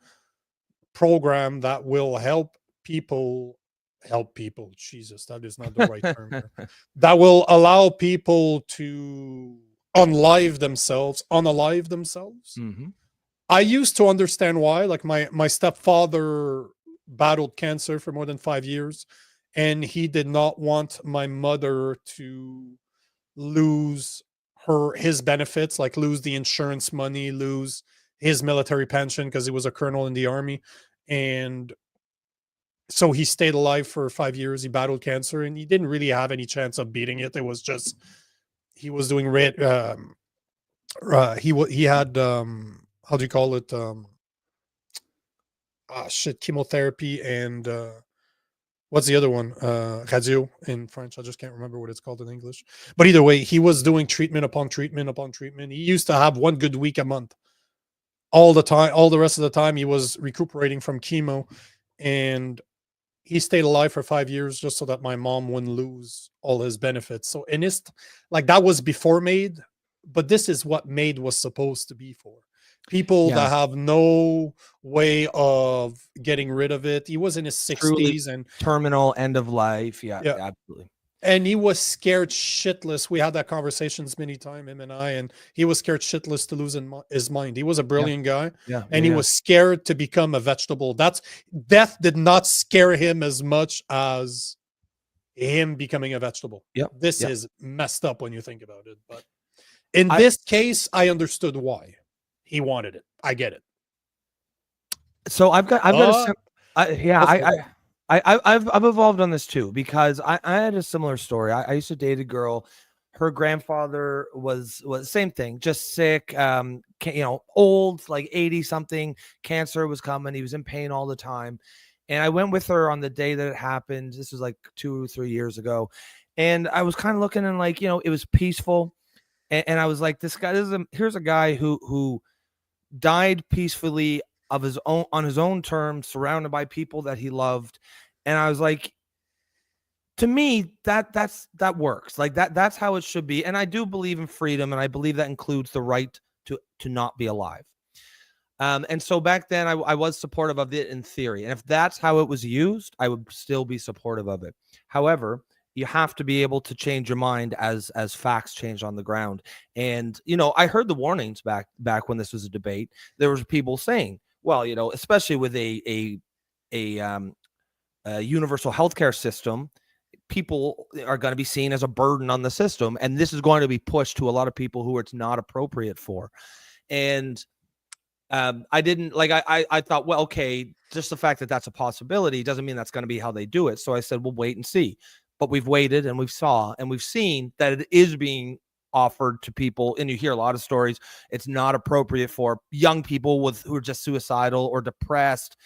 program that will help people. Jesus, that is not the right term here. That will allow people to unalive themselves. I used to understand why. Like, my stepfather battled cancer for more than 5 years, and he did not want my mother to lose his benefits, like lose the insurance money, lose his military pension, because he was a colonel in the army. And so he stayed alive for 5 years. He battled cancer, and he didn't really have any chance of beating it. It was just, he was doing he had how do you call it, chemotherapy, and what's the other one, radio in French. I just can't remember what it's called in English. But either way, he was doing treatment upon treatment upon treatment. He used to have one good week a month. All the time, all the rest of the time, he was recuperating from chemo. And he stayed alive for 5 years just so that my mom wouldn't lose all his benefits. So, and it's like, that was before MAID, but this is what MAID was supposed to be for. People that have no way of getting rid of it. He was in his 60s and terminal, end of life. Yeah, absolutely. And he was scared shitless. We had that conversations many times, him and I, and he was scared shitless to lose his mind. He was a brilliant guy, and he was scared to become a vegetable. Death did not scare him as much as him becoming a vegetable. This is messed up when you think about it. But in this case, I understood why he wanted it. I get it. So I've evolved on this too, because I had a similar story. I used to date a girl. Her grandfather was same thing, just sick, old, like 80 something, cancer was coming. He was in pain all the time. And I went with her on the day that it happened. This was like 2 or 3 years ago. And I was kind of looking, and like, it was peaceful. And I was like, this guy, here's a guy who died peacefully on his own terms, surrounded by people that he loved. And I was like, to me, that works. Like that's how it should be. And I do believe in freedom, and I believe that includes the right to not be alive. And so back then I was supportive of it in theory. And if that's how it was used, I would still be supportive of it. However, you have to be able to change your mind as facts change on the ground. And, I heard the warnings back when this was a debate. There was people saying, well, especially with a universal healthcare system, people are going to be seen as a burden on the system. And this is going to be pushed to a lot of people who it's not appropriate for. And I didn't like, I thought, well, okay, just the fact that that's a possibility doesn't mean that's going to be how they do it. So I said, we'll wait and see. But we've waited, and we've seen that it is being offered to people. And you hear a lot of stories. It's not appropriate for young people who are just suicidal or depressed,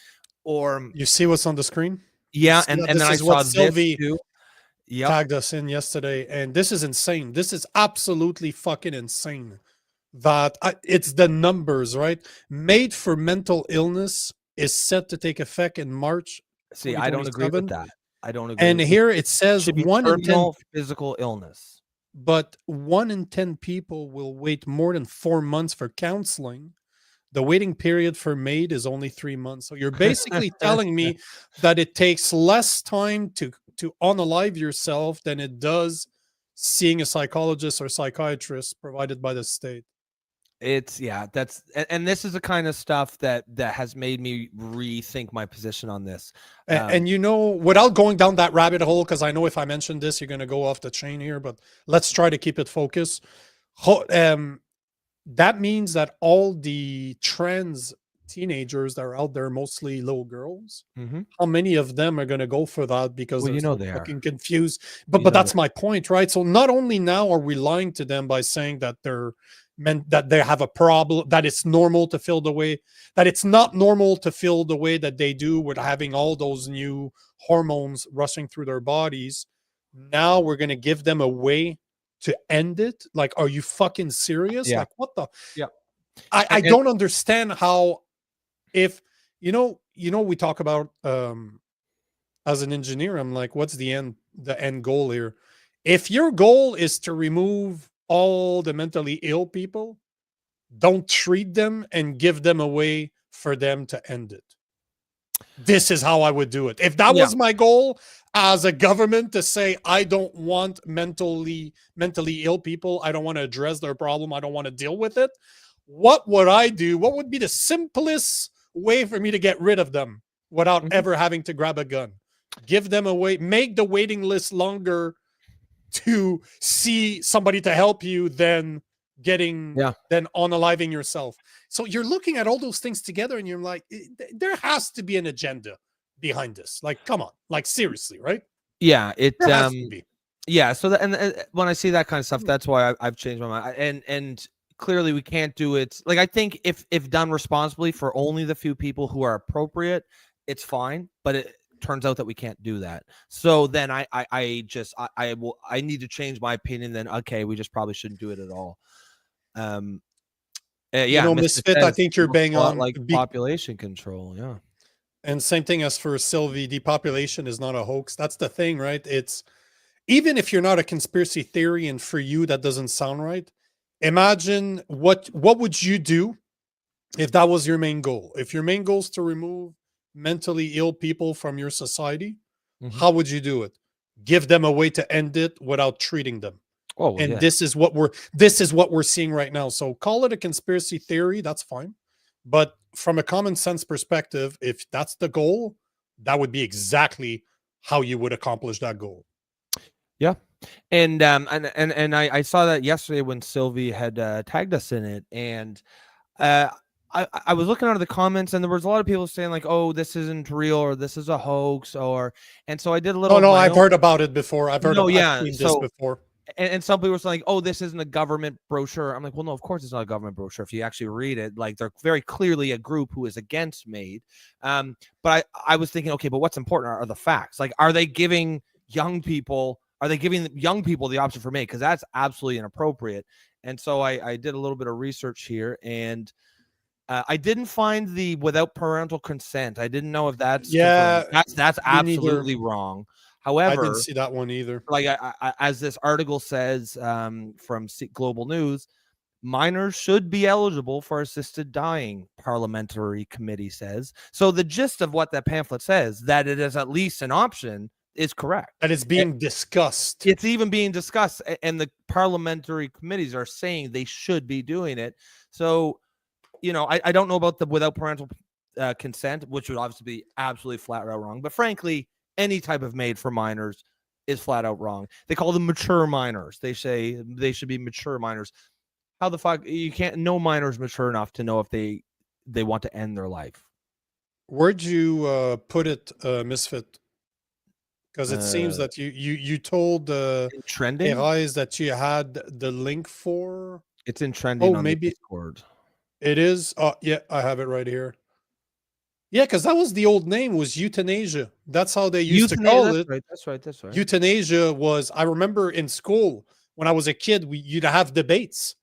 or you see what's on the screen. Yeah. And then I saw Sylvie tagged us in yesterday, and this is insane. This is absolutely fucking insane. That it's the numbers, right? MAID for mental illness is set to take effect in March. See, I don't agree with that. I don't agree. And here it says should be 1 in 10 physical illness. but 1 in 10 people will wait more than 4 months for counseling. The waiting period for MAID is only 3 months. So you're basically telling me that it takes less time to unalive yourself than it does seeing a psychologist or psychiatrist provided by the state. It's that's and this is the kind of stuff that has made me rethink my position on this. And you know, without going down that rabbit hole, because I know if I mention this, you're going to go off the chain here, but let's try to keep it focused. That means that all the trans teenagers that are out there, mostly little girls, how many of them are going to go for that because Well, they're you know so they are. fucking confused? But You know that's they my point, right? So not only now are we lying to them by saying that they're meant that they have a problem, that it's normal to feel the way that it's not normal to feel the way that they do with having all those new hormones rushing through their bodies. Now we're going to give them a way to end it. Like, are you fucking serious? Yeah. Like, what the? Yeah. I And- don't understand how, if you know, we talk about as an engineer, I'm like, what's the end goal here? If your goal is to remove all the mentally ill people, don't treat them and give them a way for them to end it. This is how I would do it. If that was my goal as a government, to say, I don't want mentally ill people, I don't want to address their problem, I don't want to deal with it, what would I do? What would be the simplest way for me to get rid of them without ever having to grab a gun? Give them away, make the waiting list longer to see somebody to help you than than unaliving yourself. So you're looking at all those things together and you're like, there has to be an agenda behind this. Like, come on, like seriously, right? Yeah, it There has to be. yeah. So and when I see that kind of stuff, that's why I've changed my mind. And clearly we can't do it. Like, I think if done responsibly for only the few people who are appropriate, it's fine. But it turns out that we can't do that. So then I need to change my opinion. Then okay, we just probably shouldn't do it at all. You know, Misfit, I think you're bang on. Like population control. Yeah. And same thing as for Sylvie, depopulation is not a hoax. That's the thing, right? It's, even if you're not a conspiracy theory and for you that doesn't sound right, imagine what would you do if that was your main goal? If your main goal is to remove mentally ill people from your society, how would you do it? Give them a way to end it without treating them. Oh, and yeah. this is what we're seeing right now. So call it a conspiracy theory, that's fine. But from a common sense perspective, if that's the goal, that would be exactly how you would accomplish that goal. Yeah. And I saw that yesterday when Sylvie had tagged us in it. And I was looking under the comments, and there was a lot of people saying like, "Oh, this isn't real," or "This is a hoax," and so I did a little. No, I've heard about it before. I've seen this before. And some people were saying, "Oh, this isn't a government brochure." I'm like, "Well, no, of course it's not a government brochure. If you actually read it, like, they're very clearly a group who is against MAID." But I was thinking, okay, but what's important are the facts. Like, are they giving young people the option for MAID? Because that's absolutely inappropriate. And so I did a little bit of research here, and I didn't find the without parental consent. I didn't know if that's that's absolutely wrong. However, I didn't see that one either. Like, as this article says from Global News, minors should be eligible for assisted dying, parliamentary committee says. So the gist of what that pamphlet says, that it is at least an option, is correct. That it's being discussed. It's even being discussed, and the parliamentary committees are saying they should be doing it. So, you know, I don't know about the without parental consent, which would obviously be absolutely flat out wrong. But frankly, any type of MAID for minors is flat out wrong. They call them mature minors. They say they should be mature minors. How the fuck you can't? No minors mature enough to know if they want to end their life. Where'd you put it, Misfit? Because it seems that you told trending Erez that you had the link for. It's in trending. On maybe the Discord. It is. Yeah, I have it right here. Yeah, because that was the old name, was euthanasia. That's how they used to call it. That's right. Euthanasia was, I remember in school when I was a kid, you'd have debates.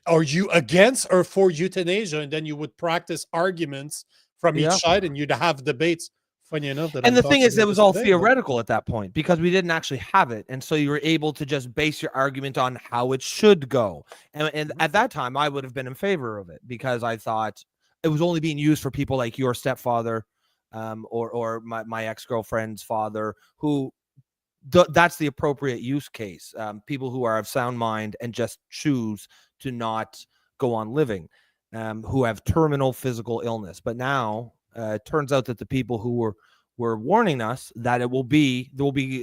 Are you against or for euthanasia? And then you would practice arguments from each side, and you'd have debates Funny enough that And I'm the thing talking is, it about was this all today, but- theoretical at that point because we didn't actually have it, and so you were able to just base your argument on how it should go. And at that time, I would have been in favor of it because I thought it was only being used for people like your stepfather, or my ex-girlfriend's father, who that's the appropriate use case. People who are of sound mind and just choose to not go on living, who have terminal physical illness. But now it turns out that the people who were warning us that there will be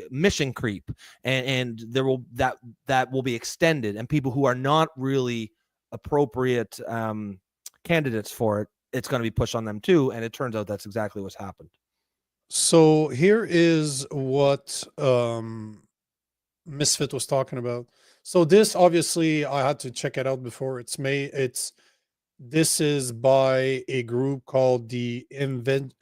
mission creep, and that will be extended, and people who are not really appropriate candidates for it, it's going to be pushed on them too. And it turns out that's exactly what's happened. So here is what Misfit was talking about. So this, obviously, I had to check it out before. This is by a group called the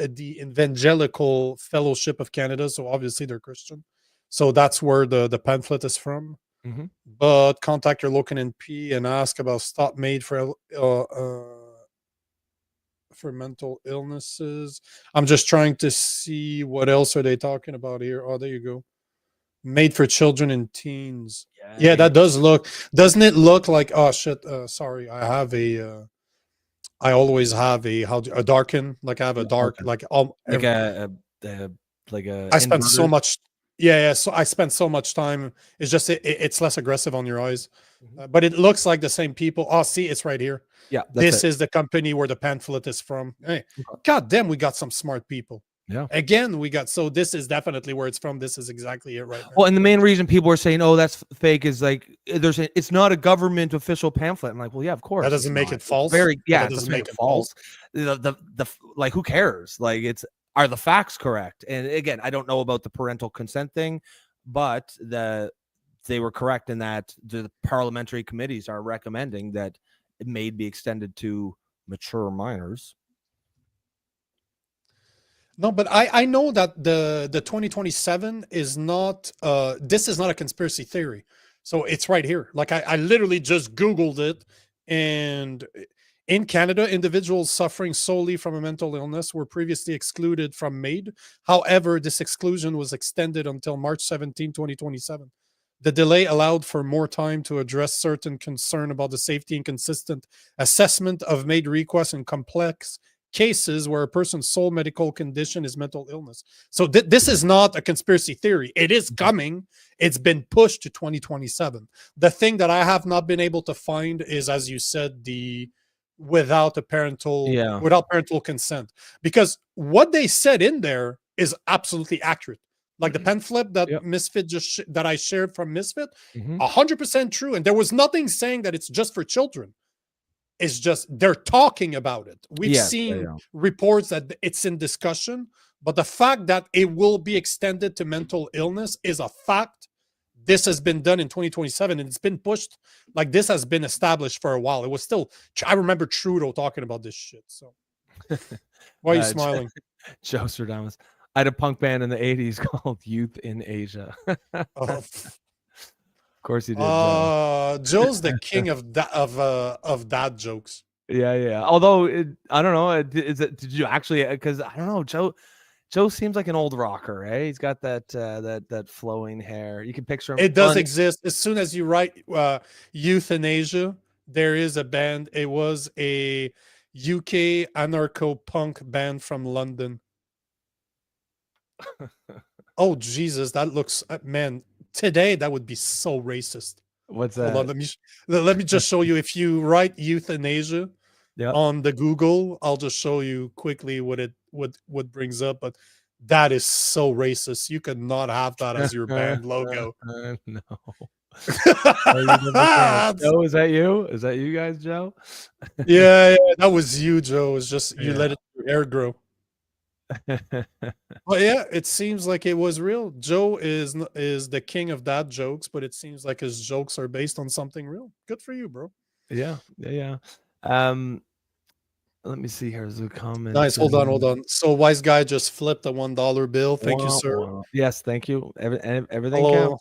Evangelical Fellowship of Canada. So obviously they're Christian. So that's where the pamphlet is from. Mhm. But contact your local NP and ask about stop MAID for mental illnesses. I'm just trying to see what else are they talking about here. Oh, there you go. MAID for children and teens. Yeah, that doesn't it look like, oh shit, sorry, I always have a darken, like I have a dark, like I spent so much. Yeah. So I spent so much time. It's just it's less aggressive on your eyes, but it looks like the same people. Oh, see, it's right here. Yeah, this is the company where the pamphlet is from. Hey, god damn, we got some smart people. Yeah. Again, so this is definitely where it's from. This is exactly it right now. Well, and the main reason people are saying, "Oh, that's fake," is like it's not a government official pamphlet. I'm like, well, yeah, of course. That doesn't make it false. That doesn't doesn't make it false. The like, who cares? Like, are the facts correct? And again, I don't know about the parental consent thing, but they were correct in that the parliamentary committees are recommending that it may be extended to mature minors. No, but I know that the 2027 is not this is not a conspiracy theory. So it's right here. Like I literally just Googled it, and in Canada, individuals suffering solely from a mental illness were previously excluded from MAID. However, this exclusion was extended until March 17, 2027. The delay allowed for more time to address certain concern about the safety and consistent assessment of MAID requests in complex cases where a person's sole medical condition is mental illness. So this is not a conspiracy theory. It is coming. It's been pushed to 2027. The thing that I have not been able to find is, as you said, without parental consent, because what they said in there is absolutely accurate. Like the pamphlet that Misfit that I shared from Misfit, 100% true. And there was nothing saying that it's just for children. It's just they're talking about it. We've seen reports that it's in discussion, but the fact that it will be extended to mental illness is a fact. This has been done in 2027, and it's been pushed. Like, this has been established for a while. It was still, I remember Trudeau talking about this shit. So why are you smiling? Joe Stradamus. I had a punk band in the 80s called Youth in Asia. Of course he did. Joe's the king of dad jokes. Yeah. Although I don't know, did you actually? Because I don't know, Joe seems like an old rocker, eh? He's got that flowing hair. You can picture him. It does exist. As soon as you write Youth in Asia, there is a band. It was a UK anarcho punk band from London. Oh Jesus, that looks, man. Today that would be so racist. What's that? Hold on, let me just show you. If you write euthanasia on the Google, I'll just show you quickly what brings up. But that is so racist. You could not have that as your band logo. No. Joe, is that you? Is that you guys, Joe? yeah, that was you, Joe. It's just you let your hair grow. Well, yeah, it seems like it was real. Joe is the king of dad jokes, but it seems like his jokes are based on something real. Good for you, bro. Yeah. Let me see. Here's a comment. Nice. Hold on. So wise guy just flipped a $1 bill. Thank you, sir. Yes, thank you. Everything Hello.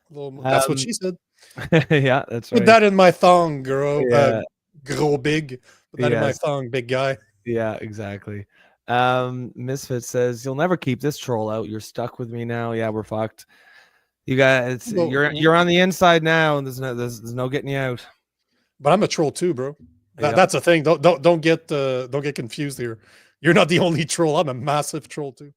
counts. That's what she said. Yeah, that's right. Put that in my thong, girl. Yeah. Gros big. Put that in my thong, big guy. Yeah, exactly. Misfit says, "You'll never keep this troll out. You're stuck with me now." Yeah, we're fucked. You guys, Well, you're on the inside now, and there's no getting you out. But I'm a troll too, bro. Yep. That's the thing. Don't get confused here. You're not the only troll. I'm a massive troll too.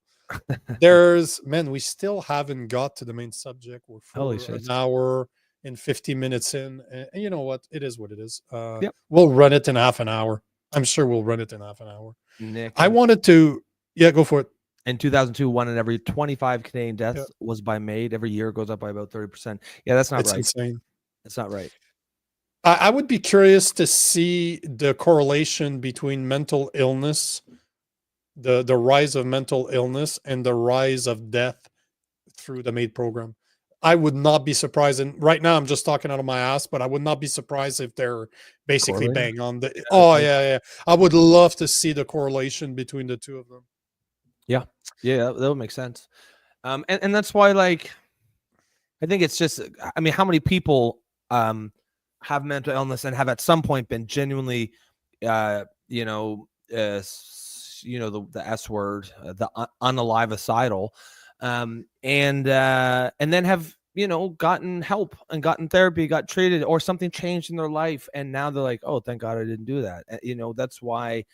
We still haven't got to the main subject. We're Holy for shit. an hour and 50 minutes in, and you know what? It is what it is. Yep. We'll run it in half an hour. I'm sure we'll run it in half an hour. Nick, I wanted to, go for it. in 2002, 1 in every 25 Canadian deaths was by MAID. Every year it goes up by about 30%. Yeah, that's not It's right. insane. It's not right. I would be curious to see the correlation between mental illness, the rise of mental illness, and the rise of death through the MAID program. I would not be surprised. And right now I'm just talking out of my ass, but I would not be surprised if they're basically Correlated? bang on the. Oh yeah. I would love to see the correlation between the two of them. Yeah, that would make sense. And that's why, like, I think it's just, I mean, how many people have mental illness and have at some point been genuinely, the S word, the unalive-icidal, and then have, gotten help and gotten therapy, got treated, or something changed in their life, and now they're like, oh, thank God I didn't do that. That's why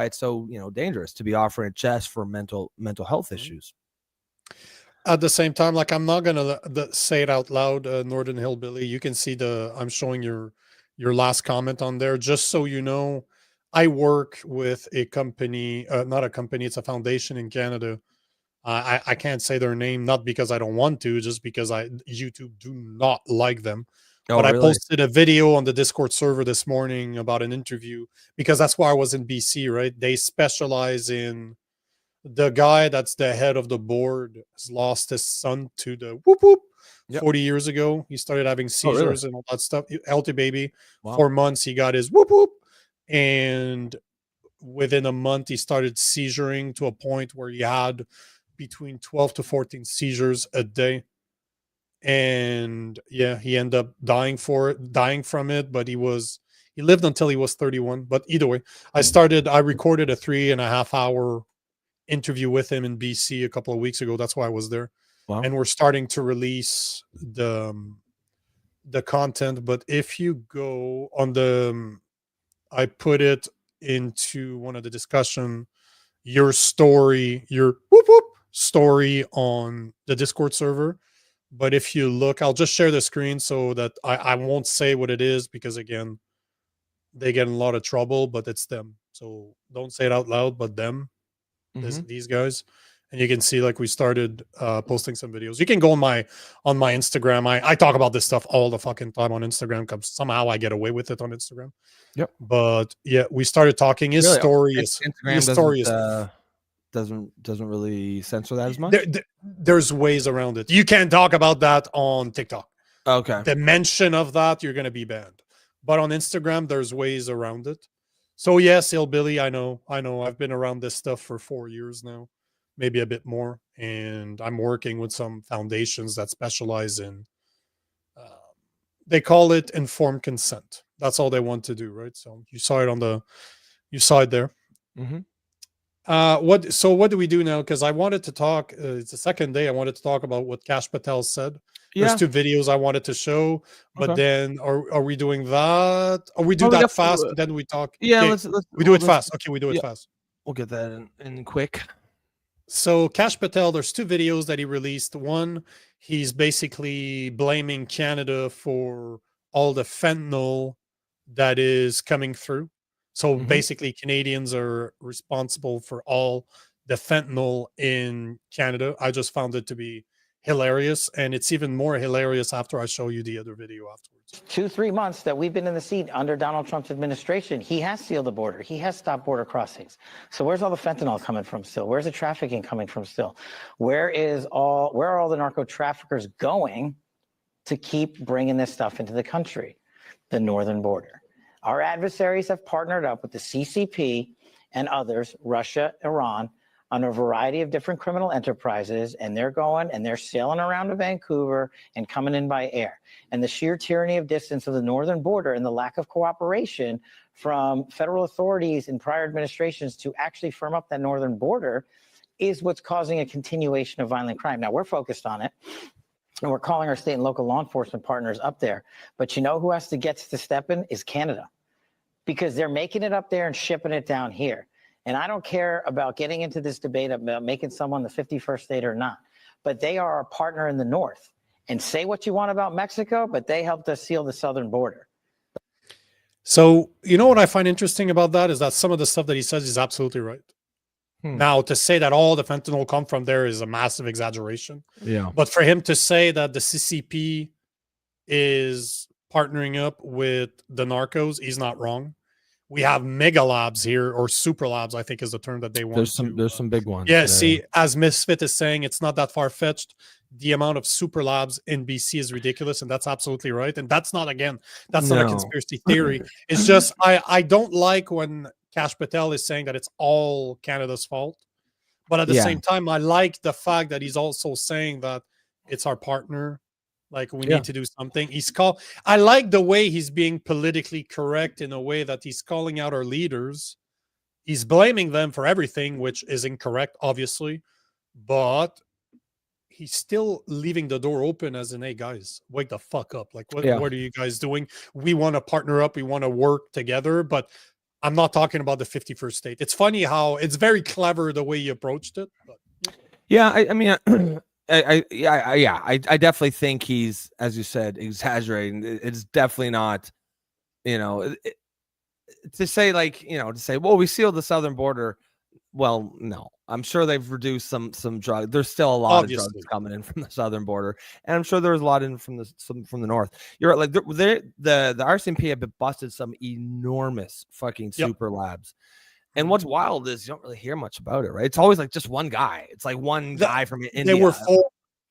it's so dangerous to be offering it just for mental health issues. At the same time, like, I'm not gonna say it out loud, Northern Hillbilly. You can see I'm showing your last comment on there, just so you know. I work with a company, not a company, it's a foundation in Canada. I can't say their name, not because I don't want to, just because YouTube do not like them. Oh, but really? I posted a video on the Discord server this morning about an interview, because that's why I was in BC, right? They specialize in the guy that's the head of the board has lost his son to the whoop whoop 40 years ago. He started having seizures and all that stuff. Healthy baby. Wow. 4 months, he got his whoop whoop. And within a month, he started seizuring to a point where he had between 12 to 14 seizures a day. And yeah, he ended up dying from it, but he lived until he was 31. But either way, I recorded a 3.5 hour interview with him in BC a couple of weeks ago. That's why I was there. Wow. And we're starting to release the content. But if you go on I put it into one of the discussion, your story on the Discord server. But if you look, I'll just share the screen so that I won't say what it is, because again, they get in a lot of trouble, but it's them. So don't say it out loud, but them. These guys. And you can see, like, we started posting some videos. You can go on my Instagram. I talk about this stuff all the fucking time on Instagram, because somehow I get away with it on Instagram. Yep. But yeah, we started talking. His story doesn't really censor that as much. There's ways around it. You can't talk about that on TikTok. Okay. The mention of that, you're gonna be banned. But on Instagram, there's ways around it. So yes, Hillbilly, I know. I've been around this stuff for 4 years now, maybe a bit more. And I'm working with some foundations that specialize in, they call it informed consent. That's all they want to do, right? So you saw it there. What do we do now? Because I wanted to talk, it's the second day, I wanted to talk about what Kash Patel said. There's 2 videos I wanted to show, but then are we doing that? Or we do that fast, and then we talk? Yeah, okay, let's we do it fast. Okay, we do it fast. We'll get that in quick. So Kash Patel, there's 2 videos that he released. One, he's basically blaming Canada for all the fentanyl that is coming through. So basically, Canadians are responsible for all the fentanyl in Canada. I just found it to be hilarious, and it's even more hilarious after I show you the other video afterwards. 2-3 months that we've been in the seat under Donald Trump's administration, he has sealed the border. He has stopped border crossings. So where's all the fentanyl coming from still? Where's the trafficking coming from still? Where are all the narco traffickers going to keep bringing this stuff into the country? The northern border. Our adversaries have partnered up with the CCP and others, Russia, Iran, on a variety of different criminal enterprises, and they're going and they're sailing around to Vancouver and coming in by air. And the sheer tyranny of distance of the northern border and the lack of cooperation from federal authorities in prior administrations to actually firm up that northern border is what's causing a continuation of violent crime. Now, we're focused on it, and we're calling our state and local law enforcement partners up there. But you know who has to get to step in is Canada, because they're making it up there and shipping it down here. And I don't care about getting into this debate about making someone the 51st state or not, but they are our partner in the north. And say what you want about Mexico, but they helped us seal the southern border. So, you know what I find interesting about that is that some of the stuff that he says is absolutely right. Now, to say that all the fentanyl come from there is a massive exaggeration. Yeah. But for him to say that the CCP is partnering up with the narcos, he's not wrong. We have mega labs here, or super labs, I think is the term that they want. There's some big ones. Yeah, see, as Misfit is saying, it's not that far-fetched. The amount of super labs in BC is ridiculous, and that's absolutely right. And that's not, again, that's not a conspiracy theory. It's just, I don't like when Kash Patel is saying that it's all Canada's fault. But at the same time, I like the fact that he's also saying that it's our partner. Like, we need to do something. I like the way he's being politically correct in a way that he's calling out our leaders. He's blaming them for everything, which is incorrect, obviously. But he's still leaving the door open as in, hey, guys, wake the fuck up. Like, what are you guys doing? We want to partner up. We want to work together. But I'm not talking about the 51st state. It's funny how it's very clever the way you approached it. But, yeah, I mean... I definitely think he's, as you said, exaggerating. It's definitely not, to say well, we sealed the southern border. Well, no, I'm sure they've reduced some drugs. There's still a lot of drugs coming in from the southern border, and I'm sure there's a lot in from the north. You're right, like the RCMP have busted some enormous fucking super labs. And what's wild is you don't really hear much about it, right? It's always like just one guy. It's like one guy from India. They were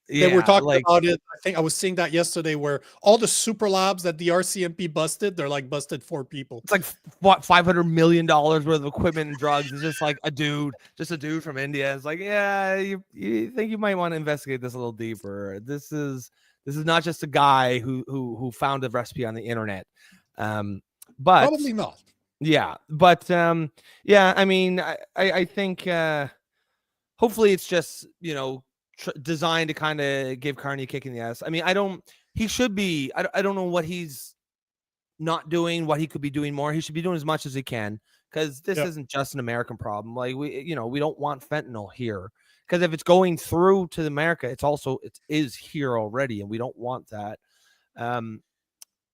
they were talking about it. I think I was seeing that yesterday, where all the super labs that the RCMP busted, they're like busted 4 people. It's like what, $500 million worth of equipment and drugs. It's just like a dude from India. It's like, yeah, you think you might want to investigate this a little deeper. This is not just a guy who found a recipe on the internet. But probably not. Yeah, but I mean, I think hopefully it's just designed to kind of give Carney a kick in the ass. I mean, I don't know what he's not doing, what he could be doing more. He should be doing as much as he can, because this isn't just an American problem. Like, we don't want fentanyl here, because if it's going through to America, it is here already, and we don't want that.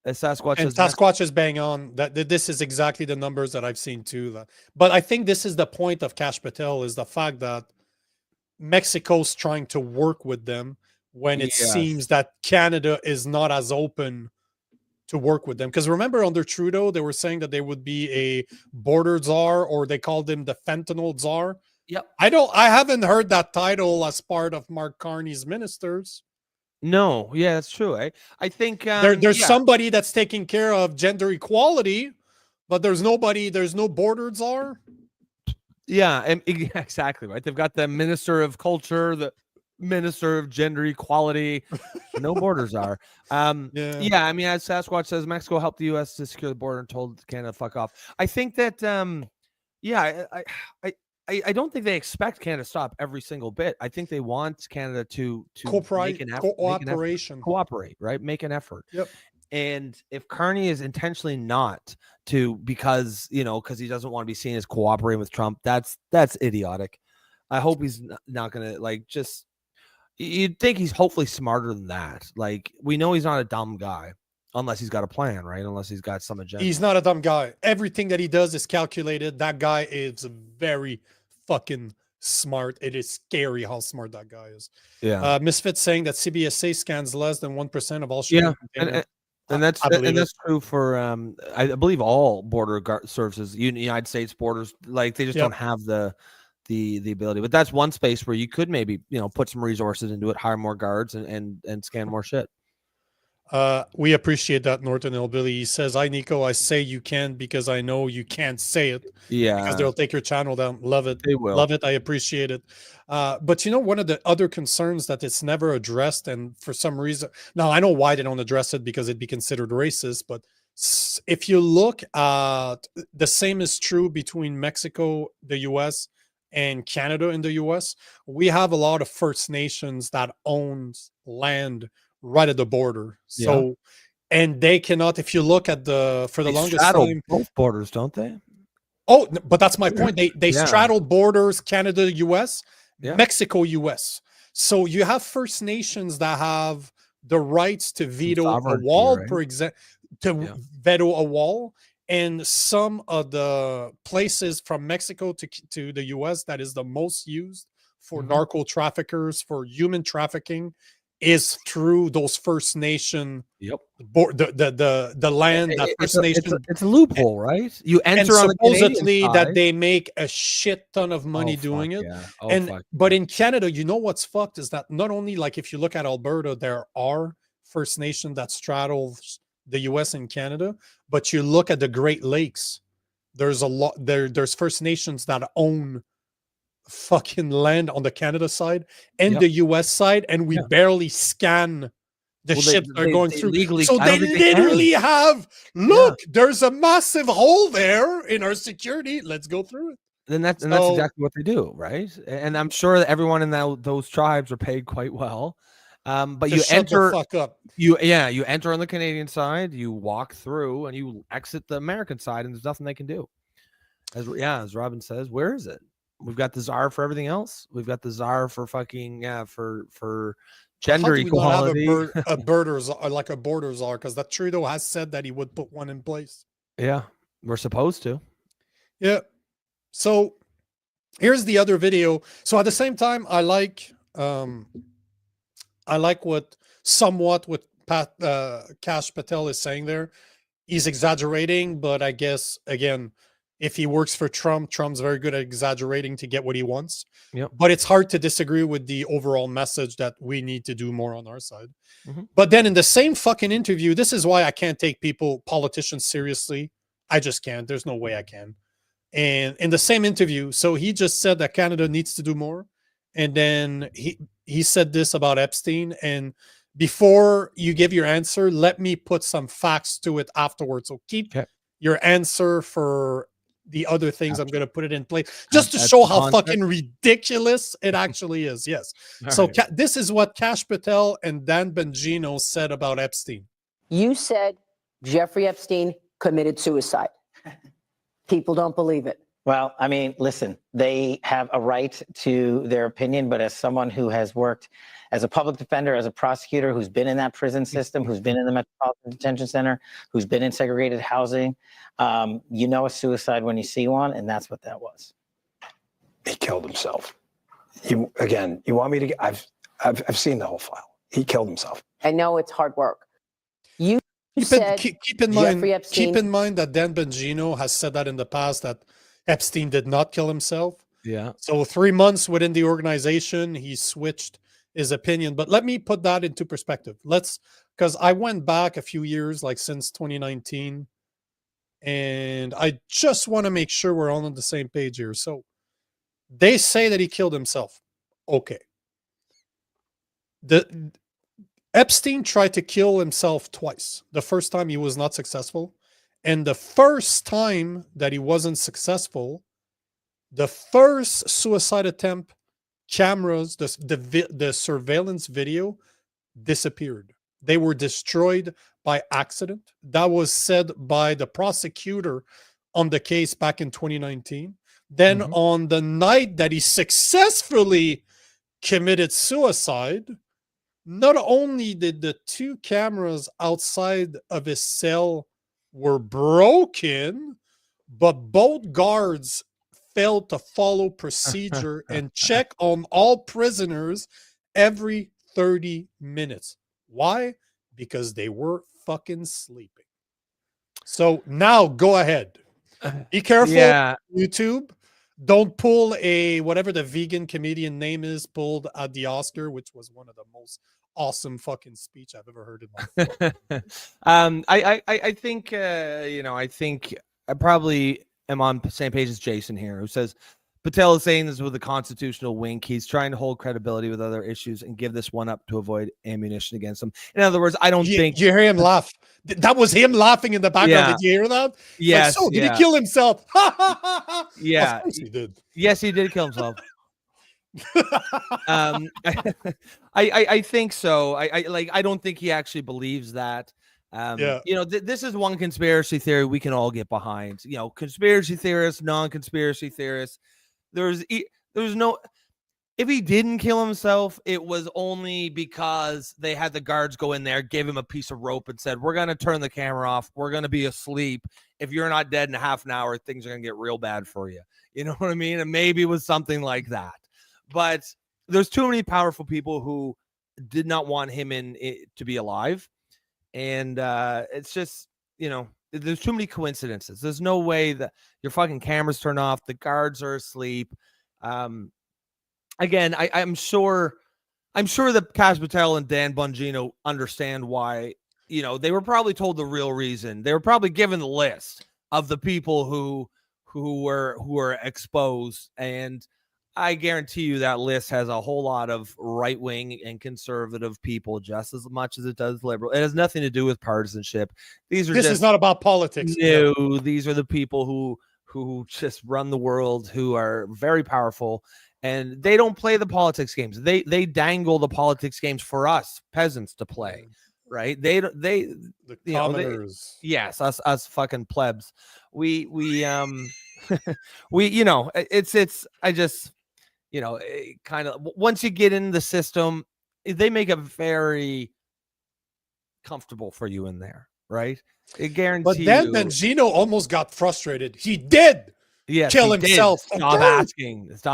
Sasquatch is bang on that. This is exactly the numbers that I've seen too. But I think this is the point of Kash Patel, is the fact that Mexico's trying to work with them when it seems that Canada is not as open to work with them. Because remember, under Trudeau, they were saying that there would be a border czar, or they called him the fentanyl czar. Yep. I haven't heard that title as part of Mark Carney's ministers. No, yeah, that's true. I think there's somebody that's taking care of gender equality, but there's no border czar. Yeah, and exactly right. They've got the Minister of Culture, the Minister of Gender Equality, no border czar. I mean, as Sasquatch says, Mexico helped the U.S. to secure the border and told Canada to fuck off. I think that I don't think they expect Canada to stop every single bit. I think they want Canada to cooperate, cooperate, right? Make an effort. Yep. And if Carney is intentionally not to, because he doesn't want to be seen as cooperating with Trump, that's idiotic. I hope he's not going to you'd think he's hopefully smarter than that. Like, we know he's not a dumb guy. Unless he's got a plan, right? Unless he's got some agenda. He's not a dumb guy. Everything that he does is calculated. That guy is very fucking smart. It is scary how smart that guy is. Yeah. Misfit saying that CBSA scans less than 1% of all shipping. And that's true for I believe all border services, United States borders. Like, they just don't have the ability. But that's one space where you could maybe put some resources into it, hire more guards, and scan more shit. We appreciate that, Norton Hillbilly. He says, "Hi, Nico. I say you can because I know you can't say it because Yeah, they'll take your channel down." Love it. they will. Love it. I appreciate it. But you know, one of the other concerns that it's never addressed, and for some reason, now I know why they don't address it because it'd be considered racist. But if you look at the same is true between Mexico, the U.S., and Canada and the U.S., we have a lot of First Nations that owns land right at the border. Yeah. So, and they cannot, if you look at for the They longest straddle time, both borders, don't they? oh, but that's my point. They Yeah. straddle borders, Canada, US, Yeah. Mexico, US. So you have First Nations that have the rights to veto a sovereignty, wall, right? for example, to Yeah. veto a wall. And some of the places from Mexico to the US that is the most used for Mhm. narco traffickers, for human trafficking, is through those First Nation Yep. the land that First Nation, It's a loophole, right? You and enter on the Canadian supposedly that side. they make a shit ton of money Oh, fuck doing it. yeah. Oh, And fuck but yeah. in Canada, you know what's fucked is that not only, like, if you look at Alberta, there are First Nation that straddles the US and Canada, but you look at the Great Lakes, there's a lot there's First Nations that own fucking land on the Canada side and Yep. the US side, and we Yeah. barely scan the Well, ships they're going they through. legally, So I they don't think they can. literally have, look, there's a massive hole there in our security. Let's go through it. Then that's So exactly what they do, right? And I'm sure that everyone in those tribes are paid quite well. But you just shut the enter, fuck up. you enter on the Canadian side, you walk through, and you exit the American side, and there's nothing they can do. As Robin says, where is it? We've got the czar for everything else. We've got the czar for fucking for gender How do we not have equality. a border czar, like a border czar? Because that Trudeau has said that he would put one in place. Yeah, we're supposed to. Yeah. So here's the other video. So at the same time, I like what Kash Patel is saying there. He's exaggerating, but I guess, again, if he works for Trump, Trump's very good at exaggerating to get what he wants. Yep. But it's hard to disagree with the overall message that we need to do more on our side. Mhm. But then in the same fucking interview, this is why I can't take politicians seriously. I just can't. There's no way I can. And in the same interview, so he just said that Canada needs to do more. And then he said this about Epstein. And before you give your answer, let me put some facts to it afterwards. So keep your answer for the other things. I'm going to put it in place just to show how fucking ridiculous it actually is. Yes. So this is what Kash Patel and Dan Bongino said about Epstein. You said Jeffrey Epstein committed suicide. People don't believe it. Well, I mean, listen, they have a right to their opinion, but as someone who has worked as a public defender, as a prosecutor, who's been in that prison system, who's been in the Metropolitan Detention Center, who's been in segregated housing, you know a suicide when you see one, and that's what that was. He killed himself. You want me to? I've seen the whole file. He killed himself. I know it's hard work. You Keep in mind that Dan Bongino has said that in the past, that Epstein did not kill himself. Yeah. So 3 months within the organization, he switched his opinion. But let me put that into perspective. Because I went back a few years, like since 2019, and I just want to make sure we're all on the same page here. So they say that he killed himself. Okay. Epstein tried to kill himself twice. The first time he was not successful. And the first time that he wasn't successful, the first suicide attempt cameras, the surveillance video disappeared. They were destroyed by accident. That was said by the prosecutor on the case back in 2019. Then on the night that he successfully committed suicide, not only did the 2 cameras outside of his cell were broken, but both guards failed to follow procedure and check on all prisoners every 30 minutes. Why? Because they were fucking sleeping. So now go ahead. Be careful, YouTube. Don't pull a whatever the vegan comedian name is pulled at the Oscar, which was one of the most awesome fucking speech I've ever heard in my life. I think I think I probably am on the same page as Jason here, who says Patel is saying this with a constitutional wink. He's trying to hold credibility with other issues and give this one up to avoid ammunition against him. In other words, I don't think you hear him laugh. That was him laughing in the background. Did you hear that? Yes. Like, so did he kill himself? Yeah. Of course he did. Yes, he did kill himself. I think so. I don't think he actually believes that. This is one conspiracy theory we can all get behind. Conspiracy theorists, non-conspiracy theorists. There's no. If he didn't kill himself, it was only because they had the guards go in there, gave him a piece of rope, and said, "We're going to turn the camera off. We're going to be asleep. If you're not dead in a half an hour, things are going to get real bad for you." You know what I mean? And maybe it was something like that. But there's too many powerful people who did not want him to be alive. And it's just, there's too many coincidences. There's no way that your fucking cameras turn off. The guards are asleep. Again, I'm sure that Kash Patel and Dan Bongino understand why, they were probably told the real reason. They were probably given the list of the people who were exposed, and I guarantee you that list has a whole lot of right-wing and conservative people just as much as it does liberal. It has nothing to do with partisanship. This is not about politics. No, these are the people who just run the world, who are very powerful, and they don't play the politics games. They dangle the politics games for us peasants to play, right? The commoners. Yes, us fucking plebs. We kind of, once you get in the system, they make it very comfortable for you in there, right? It guarantees. But then Bongino almost got frustrated. He did kill himself. Stop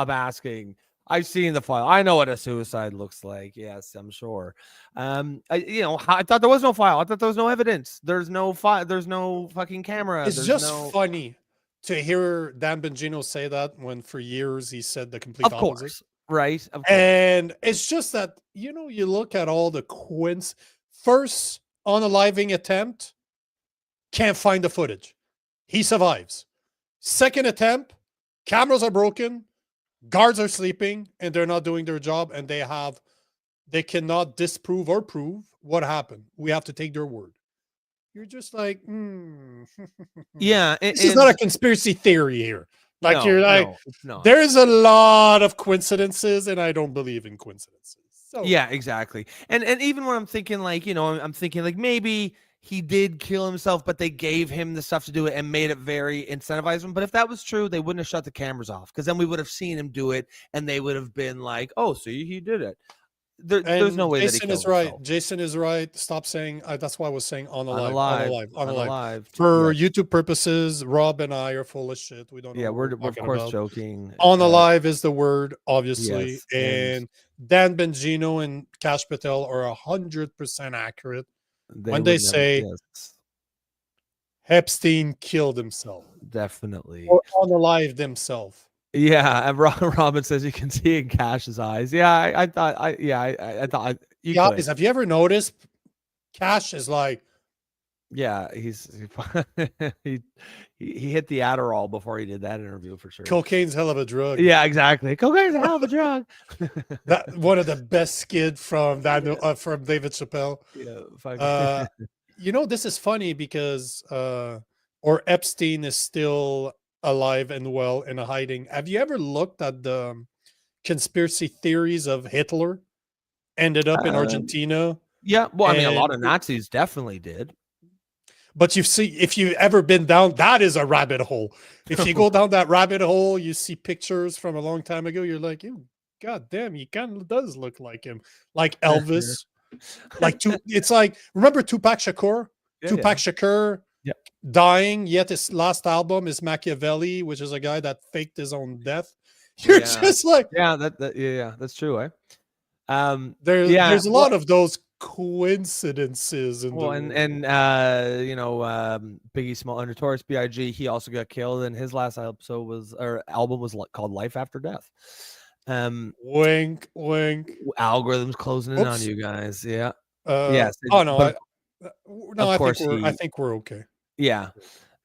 asking. I've seen the file. I know what a suicide looks like. Yes, I'm sure. I thought there was no file. I thought there was no evidence. There's no file. There's no fucking camera. It's funny to hear Dan Bongino say that when for years he said the complete opposite. Right. And it's just that, you look at all the first unaliving attempt, can't find the footage. He survives. Second attempt, cameras are broken, guards are sleeping, and they're not doing their job, and they cannot disprove or prove what happened. We have to take their word. You're just like, yeah. This is not a conspiracy theory here. Like, no. There's a lot of coincidences, and I don't believe in coincidences. So. Yeah, exactly. And even when I'm thinking I'm thinking maybe he did kill himself, but they gave him the stuff to do it and made it very incentivized him. But if that was true, they wouldn't have shut the cameras off, because then we would have seen him do it, and they would have been like, "Oh, see, he did it." There's no way Jason that he is right. Jason is right. Stop saying. That's why I was saying on the live. For YouTube purposes, Rob and I are full of shit. We don't know. Yeah, we're of course joking. On the live is the word, obviously, yes, and Dan Bongino and Kash Patel are 100% accurate when they say Epstein killed himself. Definitely. Or on the live themselves. Yeah, and Robin says you can see in Cash's eyes. Yeah, I thought. Guys, have you ever noticed Kash is like, yeah, he hit the Adderall before he did that interview for sure. Cocaine's hell of a drug. Yeah, exactly. Cocaine's a hell of a drug. That one of the best skit from David Chappelle. Yeah, this is funny because or Epstein is still alive and well and hiding. Have you ever looked at the conspiracy theories of Hitler ended up in Argentina? Yeah, well, I mean, a lot of Nazis definitely did. But if you've ever been down, that is a rabbit hole. If you go down that rabbit hole, you see pictures from a long time ago. You're like, God damn, he kind of does look like him, like Elvis. It's like, remember Tupac Shakur? Tupac Shakur dying, yet his last album is Machiavelli, which is a guy that faked his own death. You're just like, that's true, eh? There's a lot of those coincidences in Well, the and world. you know, Biggie Small, Notorious B.I.G. He also got killed, and his last episode was or album was called Life After Death. Wink, wink. Algorithms closing in on Oops. you guys. Yeah. Oh no, but no, of I course think we're okay. yeah.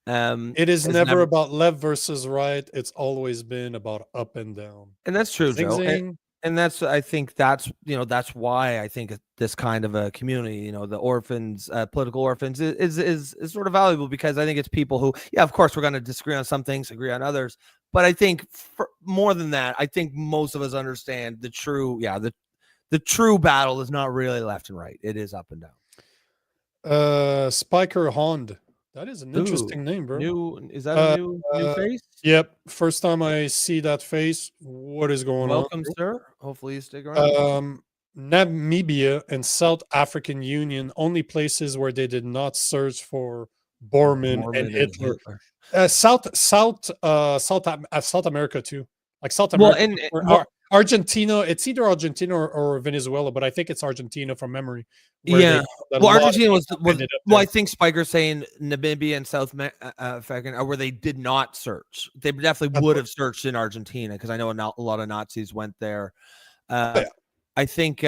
It is never about left versus right. It's always been about up and down. And that's true, Zing, Joe. zing. And that's, I think that's, you know, that's why I think this kind of a community, you know, the orphans, political orphans is sort of valuable, because I think it's people who, yeah, of course, we're going to disagree on some things, agree on others. But I think more than that, I think most of us understand the true, the true battle is not really left and right. It is up and down. Spiker Hond. That is an interesting name, bro. Is that a new face? Yep. First time I see that face. What is going Welcome, on? sir. Hopefully you stick around. Namibia and South African Union, only places where they did not search for Bormann and Hitler. South America too. Like South America. Argentina, it's either Argentina or Venezuela, but I think it's Argentina from memory. Yeah. Well, Argentina was well, I think Spiker's saying Namibia and South Africa, where they did not search. They definitely would have searched in Argentina, because I know a lot of Nazis went there. I think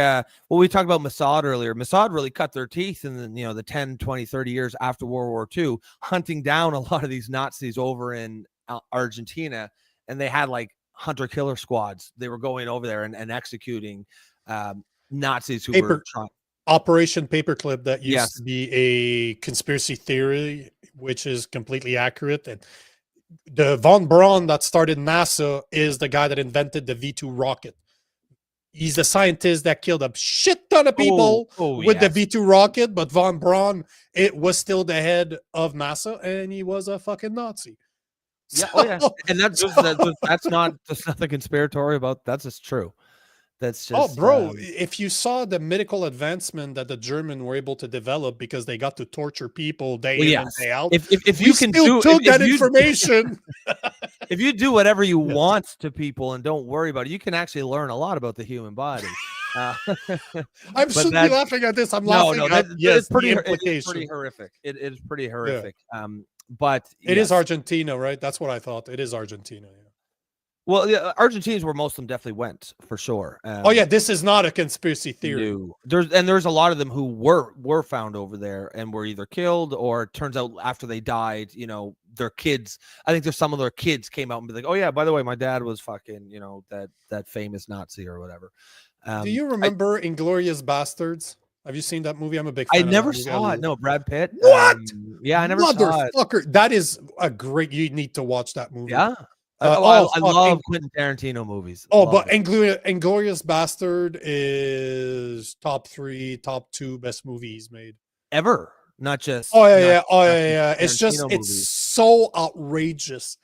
we talked about Mossad earlier. Mossad really cut their teeth in the 10, 20, 30 years after World War II, hunting down a lot of these Nazis over in Argentina, and they had like hunter-killer squads. They were going over there and executing Nazis who were trying. Operation Paperclip, that used to be a conspiracy theory, which is completely accurate. And the von Braun that started NASA is the guy that invented the V2 rocket. He's the scientist that killed a shit ton of people with the V2 rocket, but von Braun, it was still the head of NASA, and he was a fucking Nazi. Yeah, and that's nothing conspiratorial about. That's just true. That's just if you saw the medical advancement that the Germans were able to develop because they got to torture people day in and day out. If you can took that information, if you do whatever you want to people and don't worry about it, you can actually learn a lot about the human body. I'm shouldn't be laughing at this. I'm laughing at it's pretty horrific. It is pretty horrific. But it is Argentina, right? That's what I thought. It is Argentina. Yeah. Well, yeah, Argentina is where most of them definitely went, for sure. This is not a conspiracy theory. No. There's a lot of them who were found over there and were either killed, or it turns out after they died, their kids. I think there's some of their kids came out and be like, "Oh yeah, by the way, my dad was fucking, that famous Nazi or whatever." Do you remember Inglorious Bastards? Have you seen that movie? I'm a big fan. I never saw it. No, Brad Pitt. What? Yeah, I never saw it. That is a great. You need to watch that movie. Yeah. I love Quentin Tarantino movies. But Inglourious Bastard is top 3, top 2 best movies made ever. Not just. It's so outrageous.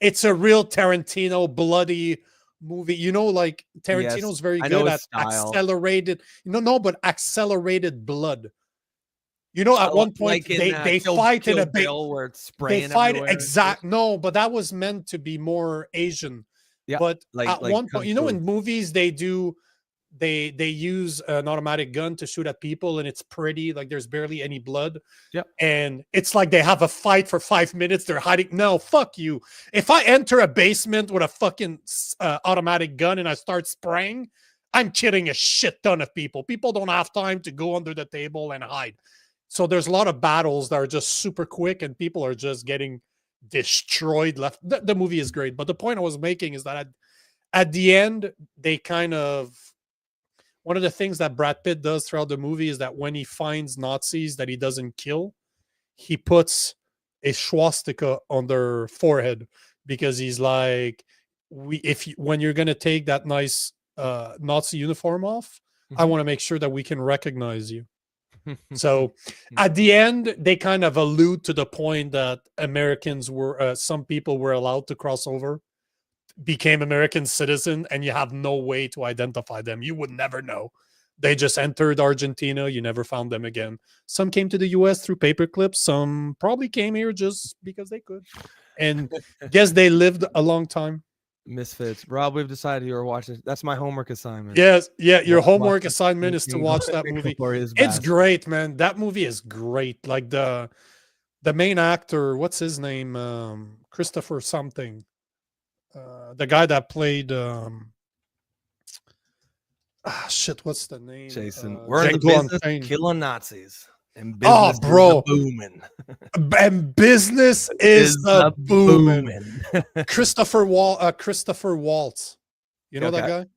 It's a real Tarantino bloody movie. Like Tarantino's very good at accelerated. But accelerated blood. At one point they fight in a big. Where it's spraying No, but that was meant to be more Asian. Yeah, but at one point, in movies they use an automatic gun to shoot at people, and it's pretty. Like there's barely any blood. Yeah, and it's like they have a fight for 5 minutes. They're hiding. No, fuck you. If I enter a basement with a fucking automatic gun and I start spraying, I'm killing a shit ton of people. People don't have time to go under the table and hide. So there's a lot of battles that are just super quick, and people are just getting destroyed. The movie is great, but the point I was making is that at the end, they kind of, one of the things that Brad Pitt does throughout the movie is that when he finds Nazis that he doesn't kill, he puts a swastika on their forehead, because he's like, when you're gonna take that nice Nazi uniform off, I want to make sure that we can recognize you. So at the end, they kind of allude to the point that Americans were, some people were allowed to cross over, became American citizen, and you have no way to identify them. You would never know. They just entered Argentina. You never found them again. Some came to the US through paperclips. Some probably came here just because they could. And guess they lived a long time. Misfits. Rob, we've decided you are watching. That's my homework assignment. Yes, yeah. Your Watch homework it. assignment is to watch that movie. Glorious It's Bastard. great, man. That movie is great. Like the main actor, what's his name? Christopher something. The guy that played shit, what's the name? Jason, we're in the Django business Unchained. of killing Nazis. And Oh, business is bro. booming. And business is the booming. Christopher Waltz. You know that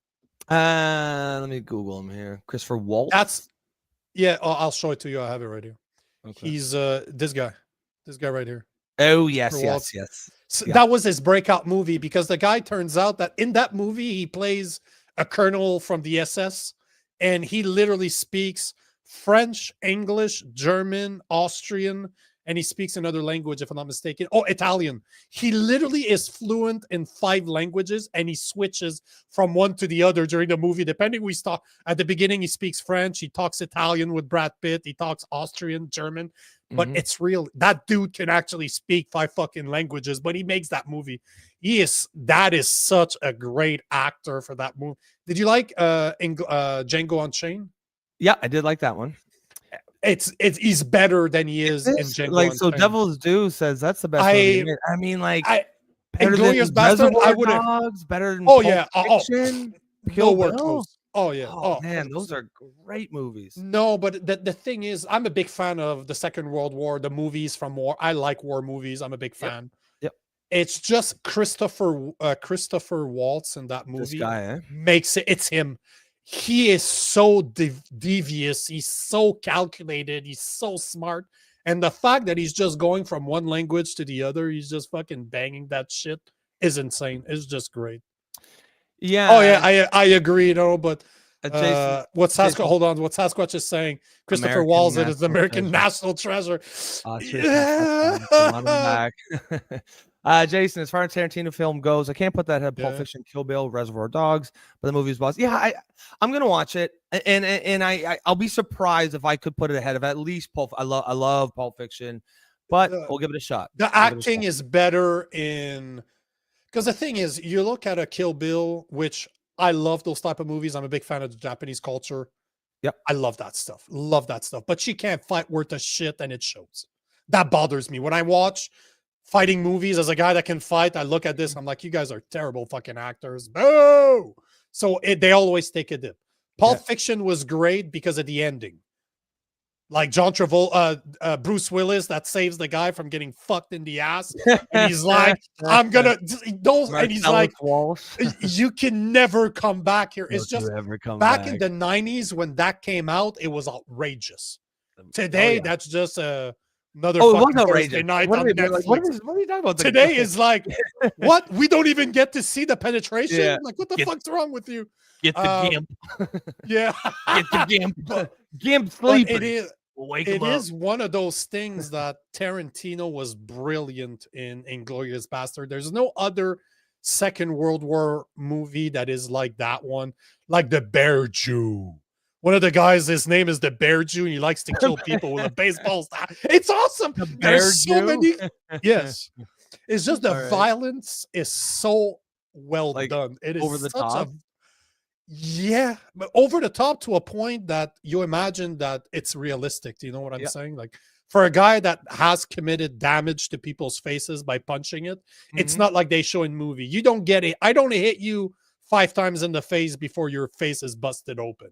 guy? Let me Google him here. Christopher Waltz. That's I'll show it to you. I have it right here. Okay. He's this guy right here. Oh yes, Christopher Waltz. yes. So Yeah. that was his breakout movie because the guy turns out that in that movie he plays a colonel from the SS, and he literally speaks French, English, German, Austrian, and he speaks another language, if I'm not mistaken. Oh, Italian. He literally is fluent in 5 languages, and he switches from one to the other during the movie, depending who he's talking. At the beginning, he speaks French. He talks Italian with Brad Pitt. He talks Austrian, German. But it's real. That dude can actually speak 5 fucking languages, but he makes that movie. That is such a great actor for that movie. Did you like Django Unchained? Yeah, I did like that one. He's better than he is in Django like so. Unchained. Devil's Due says that's the best movie. I mean, like better Inglourious than Bastard. Reservoir I would have. Dogs, better than Oh Pulp yeah. Fiction, Kill Nowhere Bill. close. Oh yeah. Oh man, those are great movies. No, but the thing is, I'm a big fan of the Second World War, the movies from war. I like war movies. I'm a big fan. Yep. It's just Christopher Waltz in that movie. This guy, eh? Makes it. It's him. He is so devious. He's so calculated. He's so smart. And the fact that he's just going from one language to the other, he's just fucking banging that shit, is insane. It's just great. Yeah. Oh yeah, I agree. But Jason, what Sasquatch? Hold on. What Sasquatch is saying? Christopher Waltz is the American national treasure. Yeah. Jason, as far as Tarantino film goes, I can't put that ahead of Pulp Fiction, Kill Bill, Reservoir Dogs, but the movie's boss. Yeah, I'm gonna watch it, and I'll be surprised if I could put it ahead of at least Pulp. I love Pulp Fiction, but we'll give it a shot. The acting is better in, because the thing is, you look at a Kill Bill, which I love those type of movies. I'm a big fan of the Japanese culture. Yep, I love that stuff. Love that stuff. But she can't fight worth a shit, and it shows. That bothers me when I watch fighting movies. As a guy that can fight, I look at this, I'm like, you guys are terrible fucking actors. Boo! So they always take a dip. Pulp Fiction was great because of the ending. Like John Travolta, Bruce Willis, that saves the guy from getting fucked in the ass. And he's like, I'm gonna those, and he's like, you can never come back here. It's just back in the 90s when that came out, it was outrageous. Today, that's just another fucking Thursday night on Netflix. What are you talking about? Today is like, what? We don't even get to see the penetration? Yeah. Like, what the fuck's wrong with you? Get the gimp. Yeah. Get the gimp. Gimp sleeping. It is one of those things that Tarantino was brilliant in Inglourious Bastard. There's no other Second World War movie that is like that one. Like the Bear Jew. One of the guys, his name is the Bear Jew, and he likes to kill people with a baseball staff. It's awesome. There's so many. Yes. It's just the violence is so well done. It is over the top. Yeah, but over the top to a point that you imagine that it's realistic. Do you know what I'm saying? Like, for a guy that has committed damage to people's faces by punching it, it's not like they show in movie. You don't get it. I don't hit you 5 times in the face before your face is busted open.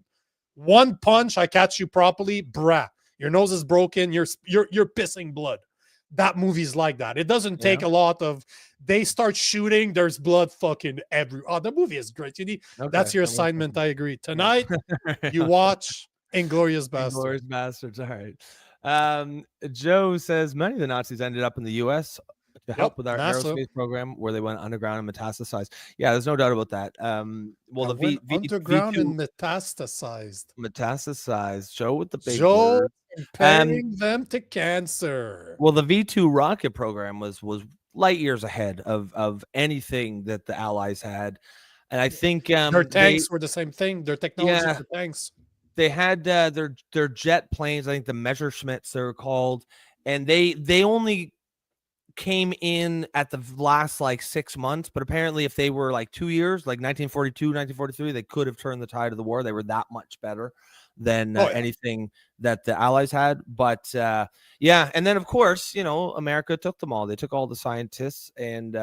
One punch, I catch you properly, brah. Your nose is broken. You're pissing blood. That movie's like that. It doesn't take a lot of. They start shooting. There's blood fucking everywhere. Oh, the movie is great. You need. That's your assignment. I agree. Tonight, you watch Inglourious Basterds. Inglourious Basterds. All right. Joe says many of the Nazis ended up in the U.S. to help with our aerospace program, where they went underground and metastasized. Yeah, there's no doubt about that. Well, the underground and metastasized. Metastasized. Joe with the big Joe word. comparing them to cancer. Well, the V2 rocket program was light years ahead of anything that the Allies had, and I think their tanks were the same thing. Their technology for tanks. They had their jet planes. I think the Messerschmitts they're called, and they only came in at the last like 6 months, but apparently if they were like 2 years, like 1942, 1943, they could have turned the tide of the war. They were that much better than anything that the Allies had. But yeah, and then of course, America took them all. They took all the scientists and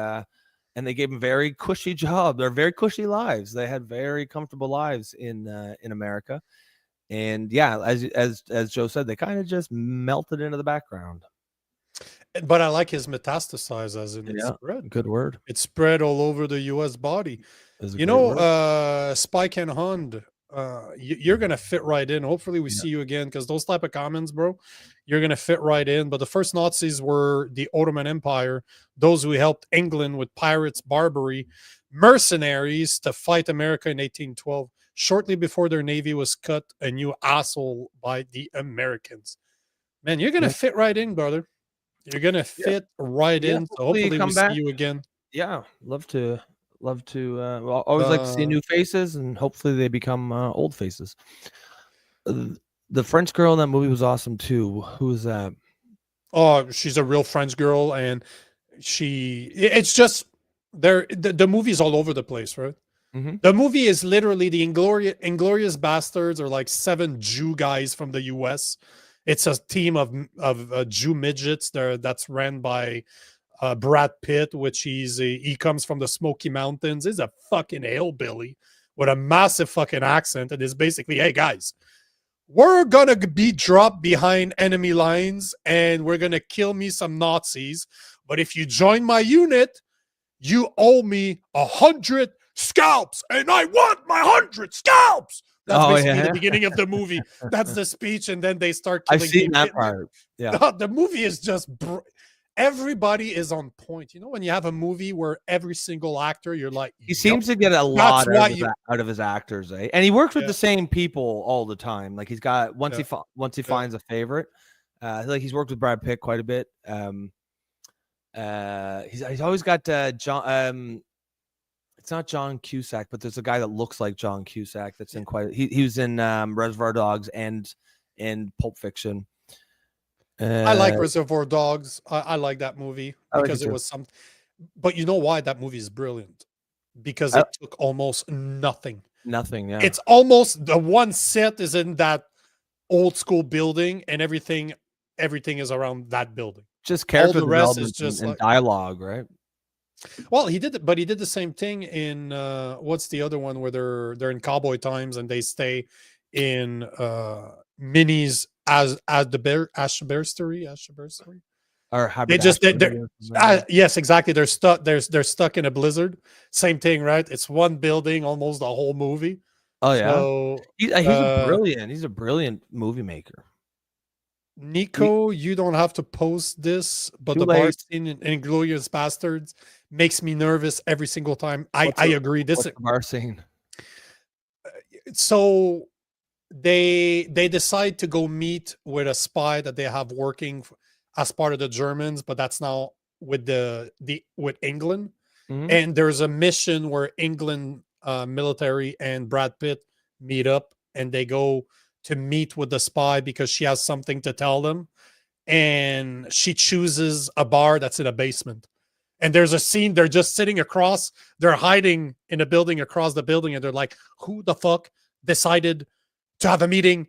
they gave them very cushy jobs. They're very cushy lives. They had very comfortable lives in America. And yeah, as Joe said, they kind of just melted into the background. But I like his metastasize as in it's spread. Good word. It's spread all over the U.S. body. Spike and Hund, you're gonna fit right in. Hopefully, we see you again because those type of comments, bro, you're gonna fit right in. But the first Nazis were the Ottoman Empire, those who helped England with pirates, Barbary, mercenaries to fight America in 1812. Shortly before their navy was cut a new asshole by the Americans. Man, you're gonna fit right in, brother. You're gonna fit right in. So hopefully we see you again. Yeah, love to. Always like to see new faces, and hopefully they become old faces. The French girl in that movie was awesome too. Who is that? Oh, she's a real French girl, and it's just the movie's all over the place, right? Mm-hmm. The movie is literally the Inglorious Bastards are like 7 Jew guys from the U.S. It's a team of Jew midgets that's ran by Brad Pitt, which he comes from the Smoky Mountains. He's a fucking hillbilly with a massive fucking accent, and is basically, hey guys, we're gonna be dropped behind enemy lines, and we're gonna kill me some Nazis. But if you join my unit, you owe me 100 scalps, and I want my 100 scalps. That's basically the beginning of the movie. That's the speech, and then they start killing. I've seen that part. Yeah, the movie is just everybody is on point. When you have a movie where every single actor, you're like, he seems to get a lot out of his actors, eh? And he works with the same people all the time. Like he's got once he finds a favorite. Like he's worked with Brad Pitt quite a bit. He's always got John. It's not John Cusack, but there's a guy that looks like John Cusack that's in quite. He was in Reservoir Dogs and in Pulp Fiction. I like Reservoir Dogs. I like that movie because it was something. But you know why that movie is brilliant? Because it took almost nothing. Nothing. Yeah. It's almost the one set is in that old school building, and everything is around that building. Just character the rest development is just and like dialogue, right? Well, he did the same thing in what's the other one where they're in cowboy times and they stay in minis as the Ashbury. Or yes, exactly. They're stuck in a blizzard. Same thing, right? It's one building, almost the whole movie. Oh yeah, so, he's a brilliant movie maker. Nico, you don't have to post this, but the bar scene in Inglourious Bastards makes me nervous every single time. I agree. This is the bar scene. So they decide to go meet with a spy that they have working as part of the Germans, but that's now with with England. Mm-hmm. And there's a mission where England military and Brad Pitt meet up, and they go to meet with the spy because she has something to tell them. And she chooses a bar that's in a basement. And there's a scene, they're just sitting across, they're hiding in a building across the building, and they're like, who the fuck decided to have a meeting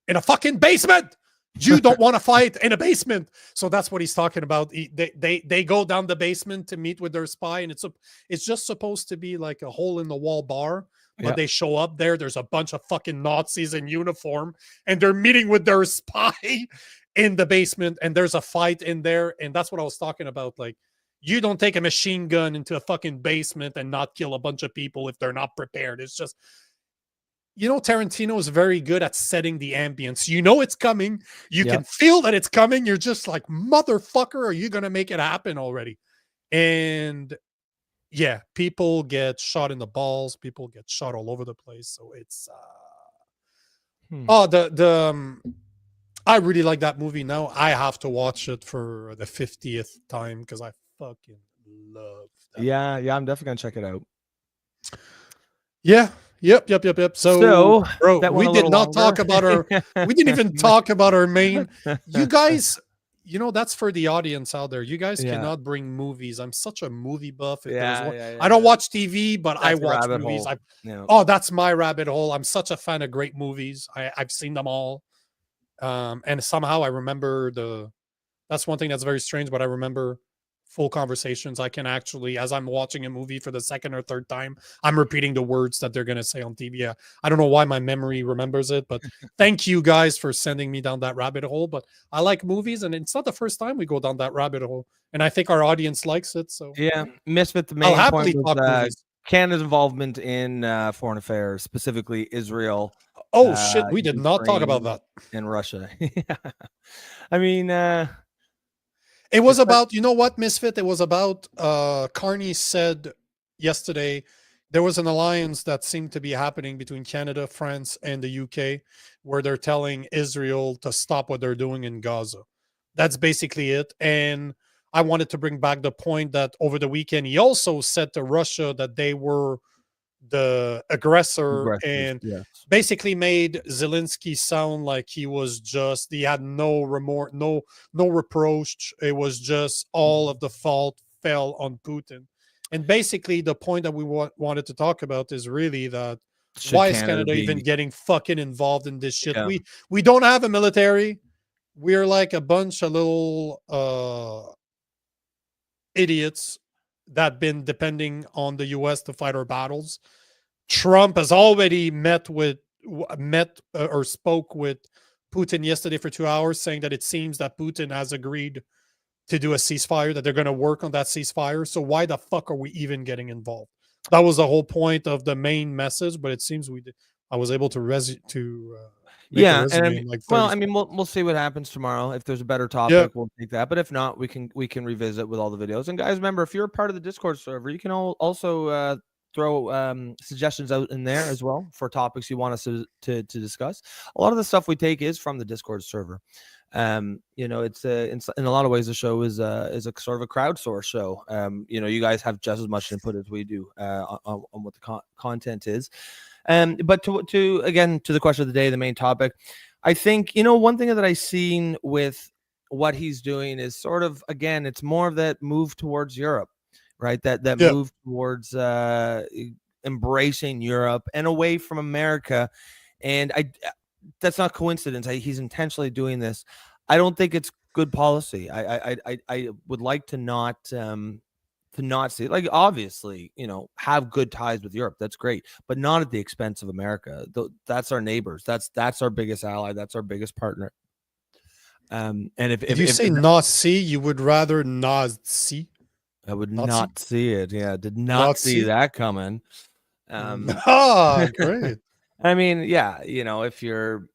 in a fucking basement? You don't want to fight in a basement. So that's what he's talking about. They go down the basement to meet with their spy, and it's just supposed to be like a hole in the wall bar. But they show up there. There's a bunch of fucking Nazis in uniform, and they're meeting with their spy in the basement, and there's a fight in there. And that's what I was talking about. Like, you don't take a machine gun into a fucking basement and not kill a bunch of people if they're not prepared. It's just, Tarantino is very good at setting the ambience. You know it's coming. You can feel that it's coming. You're just like, motherfucker, are you going to make it happen already? And yeah, people get shot in the balls. People get shot all over the place. So it's I really like that movie. Now I have to watch it for the 50th time because I fucking love that. Yeah, I'm definitely gonna check it out. Yeah. Yep. So bro, we did not talk about we didn't even talk about our main. You guys that's for the audience out there. You guys Yeah. cannot bring movies. I'm such a movie buff. If Yeah, there's one, yeah, I don't yeah. watch TV, but I That's a watch rabbit movies. hole. Yeah. Oh, that's my rabbit hole. I'm such a fan of great movies. I've seen them all. And somehow I remember that's one thing that's very strange, but I remember full conversations. I can actually, as I'm watching a movie for the second or third time, I'm repeating the words that they're going to say on TV. I don't know why my memory remembers it, but thank you guys for sending me down that rabbit hole. But I like movies, and it's not the first time we go down that rabbit hole. And I think our audience likes it. So Yeah, Misfit, the I'll main happily point talk was movies. Canada's involvement in foreign affairs, specifically Israel. Oh, shit. We did not talk about Ukraine, that. and Russia. Yeah. I mean, It was about, you know what, Misfit? It was about, Carney said yesterday there was an alliance that seemed to be happening between Canada, France, and the UK, where they're telling Israel to stop what they're doing in Gaza. That's basically it. And I wanted to bring back the point that over the weekend, he also said to Russia that they were the aggressor, and yes. basically made Zelensky sound like he had no remorse, no reproach. It was just all of the fault fell on Putin. And basically the point that we wanted to talk about is really that Should why is Canada Canada be- even getting fucking involved in this shit? Yeah. We don't have a military. We're like a bunch of little idiots that been depending on the US to fight our battles. Trump has already or spoke with Putin yesterday for 2 hours, saying that it seems that Putin has agreed to do a ceasefire, that they're going to work on that ceasefire. So why the fuck are we even getting involved? That was the whole point of the main message, but it seems I was able to make a resume and in like 30 well, I seconds. mean, we'll see what happens tomorrow. If there's a better topic, we'll take that. But if not, we can revisit with all the videos. And guys, remember, if you're a part of the Discord server, you can also throw suggestions out in there as well for topics you want us to discuss. A lot of the stuff we take is from the Discord server. It's in a lot of ways the show is a sort of a crowdsourced show. You guys have just as much input as we do on what the content is. But to the question of the day, the main topic, I think, one thing that I've seen with what he's doing is sort of, again, it's more of that move towards Europe, right? That move towards embracing Europe and away from America. And that's not coincidence. He's intentionally doing this. I don't think it's good policy. I would like to not see it. Like, obviously, have good ties with Europe. That's great, but not at the expense of America. That's our neighbors. That's our biggest ally. That's our biggest partner. And if you say not see, you would rather not see. I would not see it. Yeah, did not see that coming. Great. I mean, yeah, if you're,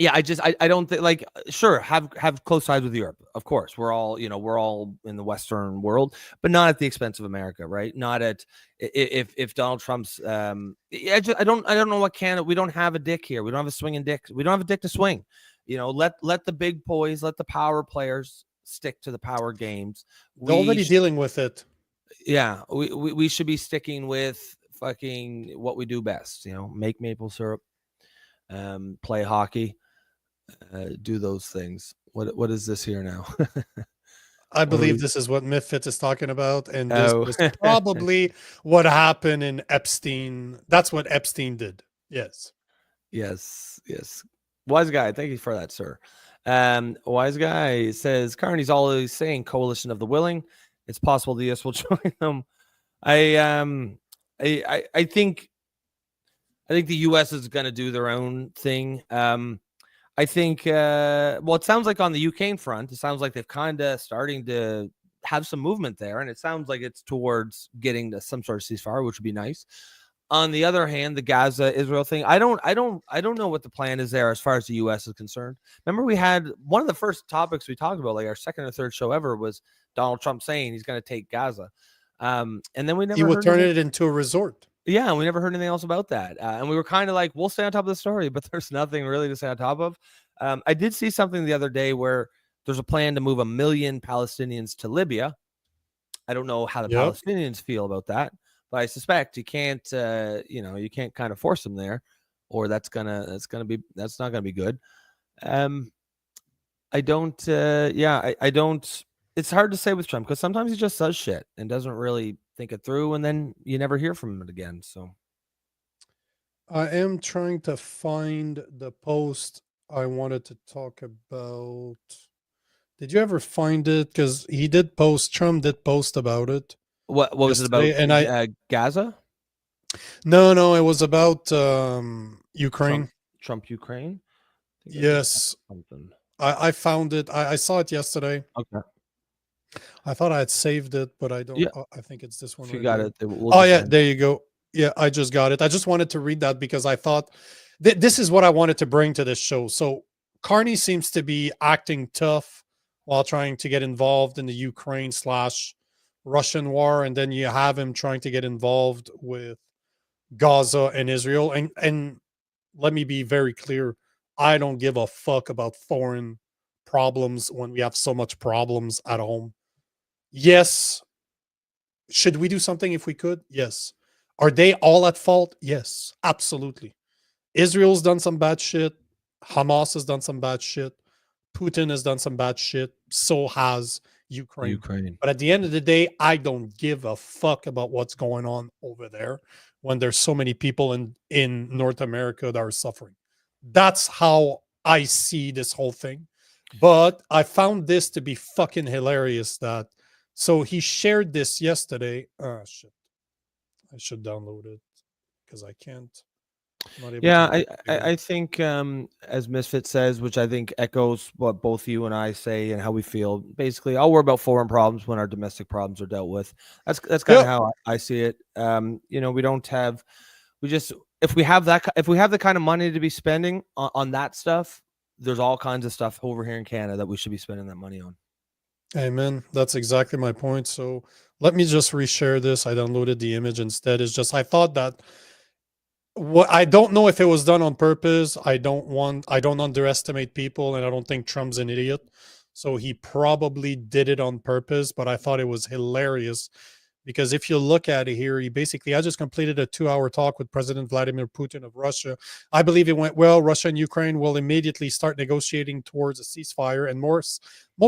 I don't think, like, sure, have close ties with Europe. Of course, we're all in the Western world, but not at the expense of America, right? Not at if Donald Trump's, I don't know what Canada. We don't have a dick here. We don't have a swinging dick. We don't have a dick to swing. Let the big boys, let the power players stick to the power games. They're already dealing with it. Yeah, we should be sticking with fucking what we do best. Make maple syrup, play hockey, do those things. What is this here now? I believe this is what Misfit is talking about, and this was probably what happened in Epstein. That's what Epstein did. Yes. Wise guy, thank you for that, sir. Wise guy says Carney's always saying coalition of the willing. It's possible the US will join them. I think the US is going to do their own thing. I think, it sounds like on the UK front, it sounds like they've kind of starting to have some movement there, and it sounds like it's towards getting to some sort of ceasefire, which would be nice. On the other hand, the Gaza Israel thing, I don't know what the plan is there as far as the US is concerned. Remember, we had one of the first topics we talked about, like our second or third show ever, was Donald Trump saying he's going to take Gaza. And then we never he would turn it into a resort. Yeah, and we never heard anything else about that. And we were kind of like, we'll stay on top of the story, but there's nothing really to stay on top of. I did see something the other day where there's a plan to move 1 million Palestinians to Libya. I don't know how the Palestinians feel about that, but I suspect you can't, you can't kind of force them there, or that's not gonna be good. I don't. I don't. It's hard to say with Trump because sometimes he just says shit and doesn't really think it through, and then you never hear from him again. So I am trying to find the post I wanted to talk about. Did you ever find it? Because he did post. Trump did post about it. what was it about? yesterday, and Gaza, no, it was about Ukraine. Trump, Ukraine. I think I Yes, something. I found it. I saw it yesterday. Okay. I thought I had saved it, but I don't. Yeah. I think it's this one. If you right got here. it, we'll Oh just yeah, end. there you go. Yeah, I just got it. I just wanted to read that because I thought this is what I wanted to bring to this show. So Carney seems to be acting tough while trying to get involved in the Ukraine/Russian war, and then you have him trying to get involved with Gaza and Israel. And let me be very clear: I don't give a fuck about foreign problems when we have so much problems at home. Yes. Should we do something if we could? Yes. Are they all at fault? Yes, absolutely. Israel's done some bad shit. Hamas has done some bad shit. Putin has done some bad shit. So has Ukraine. But at the end of the day, I don't give a fuck about what's going on over there when there's so many people in North America that are suffering. That's how I see this whole thing. But I found this to be fucking hilarious that so he shared this yesterday. Oh shit. I should download it because I can't. I'm not able Yeah, to I think as Misfit says, which I think echoes what both you and I say and how we feel. Basically, I'll worry about foreign problems when our domestic problems are dealt with. That's kind of how I see it. We don't have. We just if we have the kind of money to be spending on that stuff, there's all kinds of stuff over here in Canada that we should be spending that money on. Amen. That's exactly my point. So let me just reshare this. I downloaded the image instead. It's just I thought that what I don't know if it was done on purpose. I don't underestimate people, and I don't think Trump's an idiot. So he probably did it on purpose, but I thought it was hilarious because if you look at it here, I just completed a 2-hour talk with President Vladimir Putin of Russia. I believe it went well. Russia and Ukraine will immediately start negotiating towards a ceasefire and most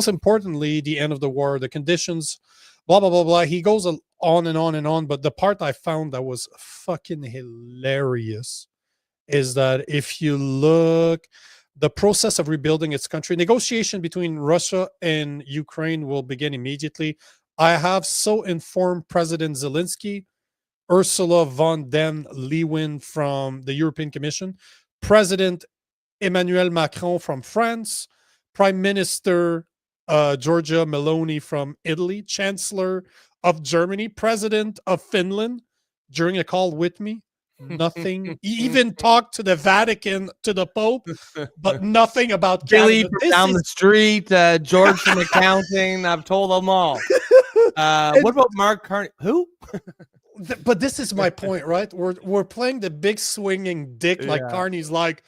importantly, the end of the war, the conditions, blah, blah, blah, blah. He goes on and on and on. But the part I found that was fucking hilarious is that if you look, the process of rebuilding its country, negotiation between Russia and Ukraine will begin immediately. I have so informed President Zelensky, Ursula von der Leyen from the European Commission, President Emmanuel Macron from France, Prime Minister Giorgia Meloni from Italy, Chancellor of Germany, President of Finland, during a call with me. Nothing. He even talked to the Vatican, to the Pope, but nothing about Billy Canada. from down the street, George from accounting. I've told them all. What about Mark Carney? Who? But this is my point, right? We're playing the big swinging dick like Carney's like,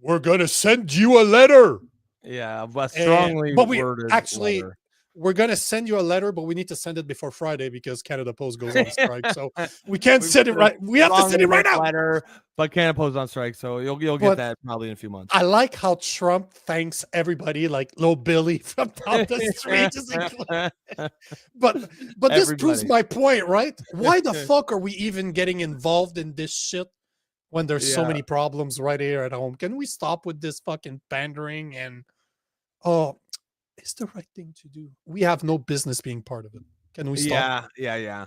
we're gonna send you a letter. Yeah, but strongly worded letter. We're gonna send you a letter, but we need to send it before Friday because Canada Post goes on strike. So we can't send it right. We have to send it right now. Letter, but Canada Post on strike, so you'll get that probably in a few months. I like how Trump thanks everybody, like little Billy from down the street. But this proves my point, right? Why the fuck are we even getting involved in this shit when there's so many problems right here at home? Can we stop with this fucking pandering and it's the right thing to do. We have no business being part of it. Can we stop? Yeah.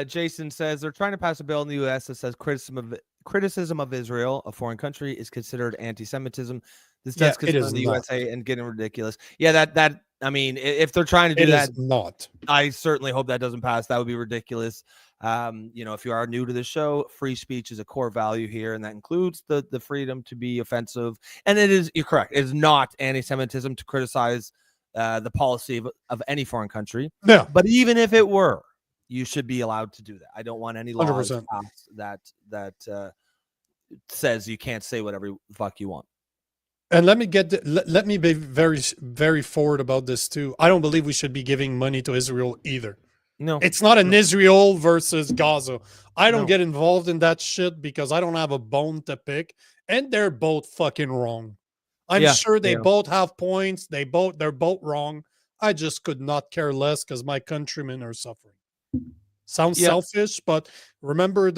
Jason says they're trying to pass a bill in the U.S. that says criticism of Israel, a foreign country, is considered anti-Semitism. This does concern the USA and getting ridiculous. Yeah, that I mean, if they're trying to do that, not. I certainly hope that doesn't pass. That would be ridiculous. If you are new to the show, free speech is a core value here, and that includes the freedom to be offensive. And it is, you're correct, it is not anti-Semitism to criticize the policy of any foreign country. No. But even if it were, you should be allowed to do that. I don't want any laws 100%. passed that says you can't say whatever the fuck you want. And let me be very, very forward about this too. I don't believe we should be giving money to Israel either. No, it's not an Israel versus Gaza. I don't get involved in that shit because I don't have a bone to pick, and they're both fucking wrong. I'm Yeah, sure they yeah. both have points. They're both wrong. I just could not care less because my countrymen are suffering. Sounds Yeah. selfish, but remember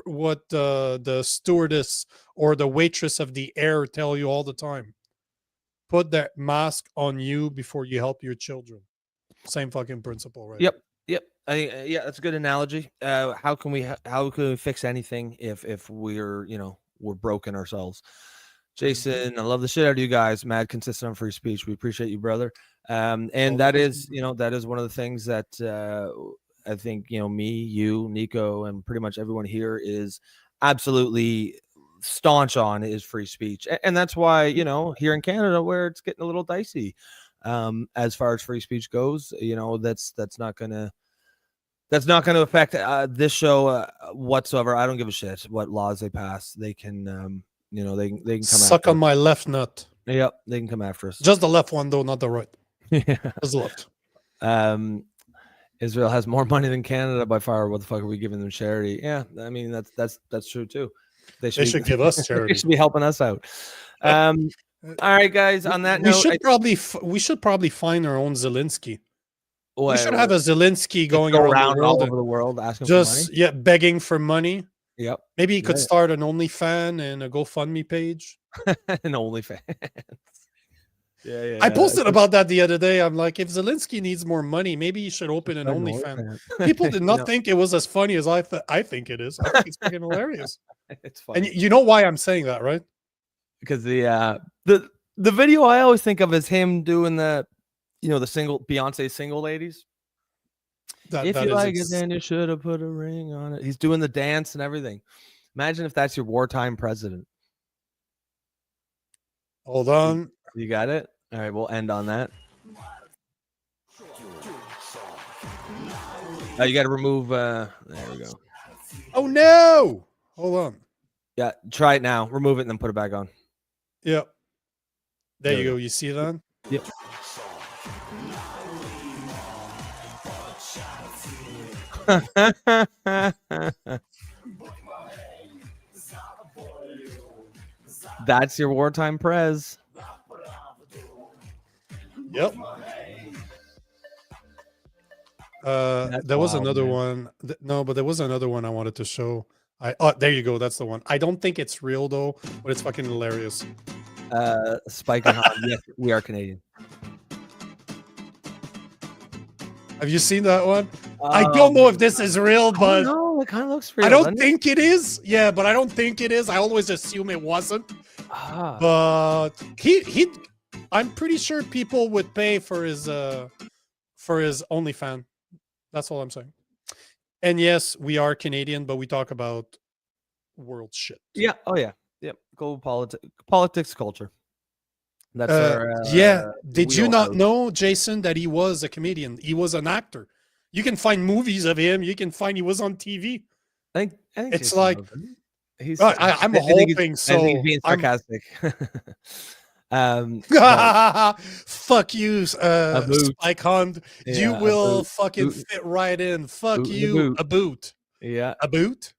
what the stewardess or the waitress of the air tell you all the time. Put that mask on you before you help your children. Same fucking principle, right? Yep. Yep. Yeah, that's a good analogy. How can we fix anything if we're we're broken ourselves? Jason, I love the shit out of you guys. Mad consistent on free speech. We appreciate you, brother. And that is that is one of the things that I think me, you, Nico, and pretty much everyone here is absolutely staunch on is free speech, and that's why here in Canada where it's getting a little dicey as far as free speech goes, that's not gonna affect this show whatsoever. I don't give a shit what laws they pass. They can they can come Suck after on my left nut. Yep, they can come after us. Just the left one though, not the right. Yeah. Just the left. Israel has more money than Canada by far. What the fuck are we giving them charity? Yeah, I mean that's true too. They should give us charity. They should be helping us out. All right, guys. On that note, we should probably find our own Zelensky. Well, we should have a Zelensky going go around all over the world asking for money. Begging for money. Yep. Maybe he could start an OnlyFans and a GoFundMe page. An OnlyFans. Yeah. I posted about that the other day. I'm like, if Zelensky needs more money, maybe he should open an OnlyFans. People did not think it was as funny as I think it is. I think it's fucking hilarious. It's funny. And you know why I'm saying that, right? Because the video I always think of is him doing the the single Beyonce single ladies. If you like it, then you should have put a ring on it. He's doing the dance and everything. Imagine if that's your wartime president. Hold on. You got it? All right, we'll end on that. You got to remove. There we go. Oh, no. Hold on. Yeah, try it now. Remove it and then put it back on. Yep. There you go. You see that? Yep. That's your wartime prez. Yep. There was another one. No, but there was another one I wanted to show. There you go. That's the one. I don't think it's real though, but it's fucking hilarious. Spike and Han. Yes, we are Canadian. Have you seen that one? I don't know if this is real, but no, it kind of looks real. I don't think it is. Yeah, but I don't think it is. I always assume it wasn't. But he I'm pretty sure people would pay for his OnlyFans. That's all I'm saying. And yes, we are Canadian, but we talk about world shit. Yeah. Oh yeah. Yep. Global politics, culture. That's Did you not know, Jason, that he was a comedian? He was an actor. You can find movies of him. You can find he was on TV. I think it's Jason like he's. I'm hoping so. I think he's being sarcastic. Fuck you, Spike Hunt. You will fucking fit right in. Fuck you, a boot. Yeah, a boot.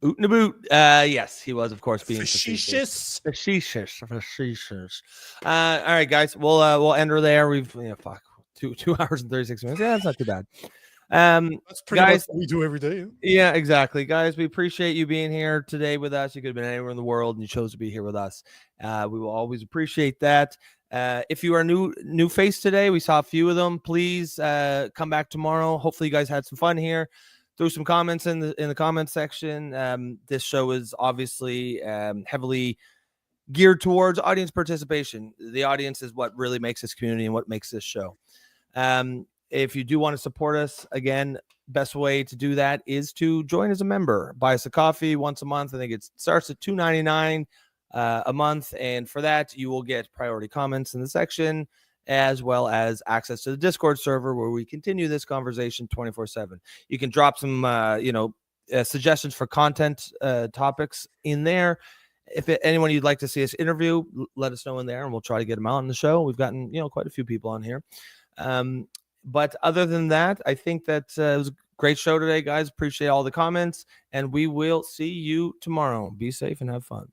Oot and a boot. Yes, he was, of course, being facetious. Facetious. All right, guys, we'll end her there. We've 2 hours and 36 minutes. Yeah, that's not too bad. That's pretty guys, much what we do every day. Yeah, exactly, guys. We appreciate you being here today with us. You could have been anywhere in the world, and you chose to be here with us. We will always appreciate that. If you are new face today, we saw a few of them. Please come back tomorrow. Hopefully, you guys had some fun here. Throw some comments in the comment section. This show is obviously heavily geared towards audience participation. The audience is what really makes this community and what makes this show. If you do want to support us, again, best way to do that is to join as a member. Buy us a coffee once a month. I think it starts at $2.99 a month, and for that you will get priority comments in the section, as well as access to the Discord server where we continue this conversation 24/7. You can drop some, suggestions for content topics in there. If anyone you'd like to see us interview, let us know in there, and we'll try to get them out on the show. We've gotten, quite a few people on here. But other than that, I think that it was a great show today, guys. Appreciate all the comments, and we will see you tomorrow. Be safe and have fun.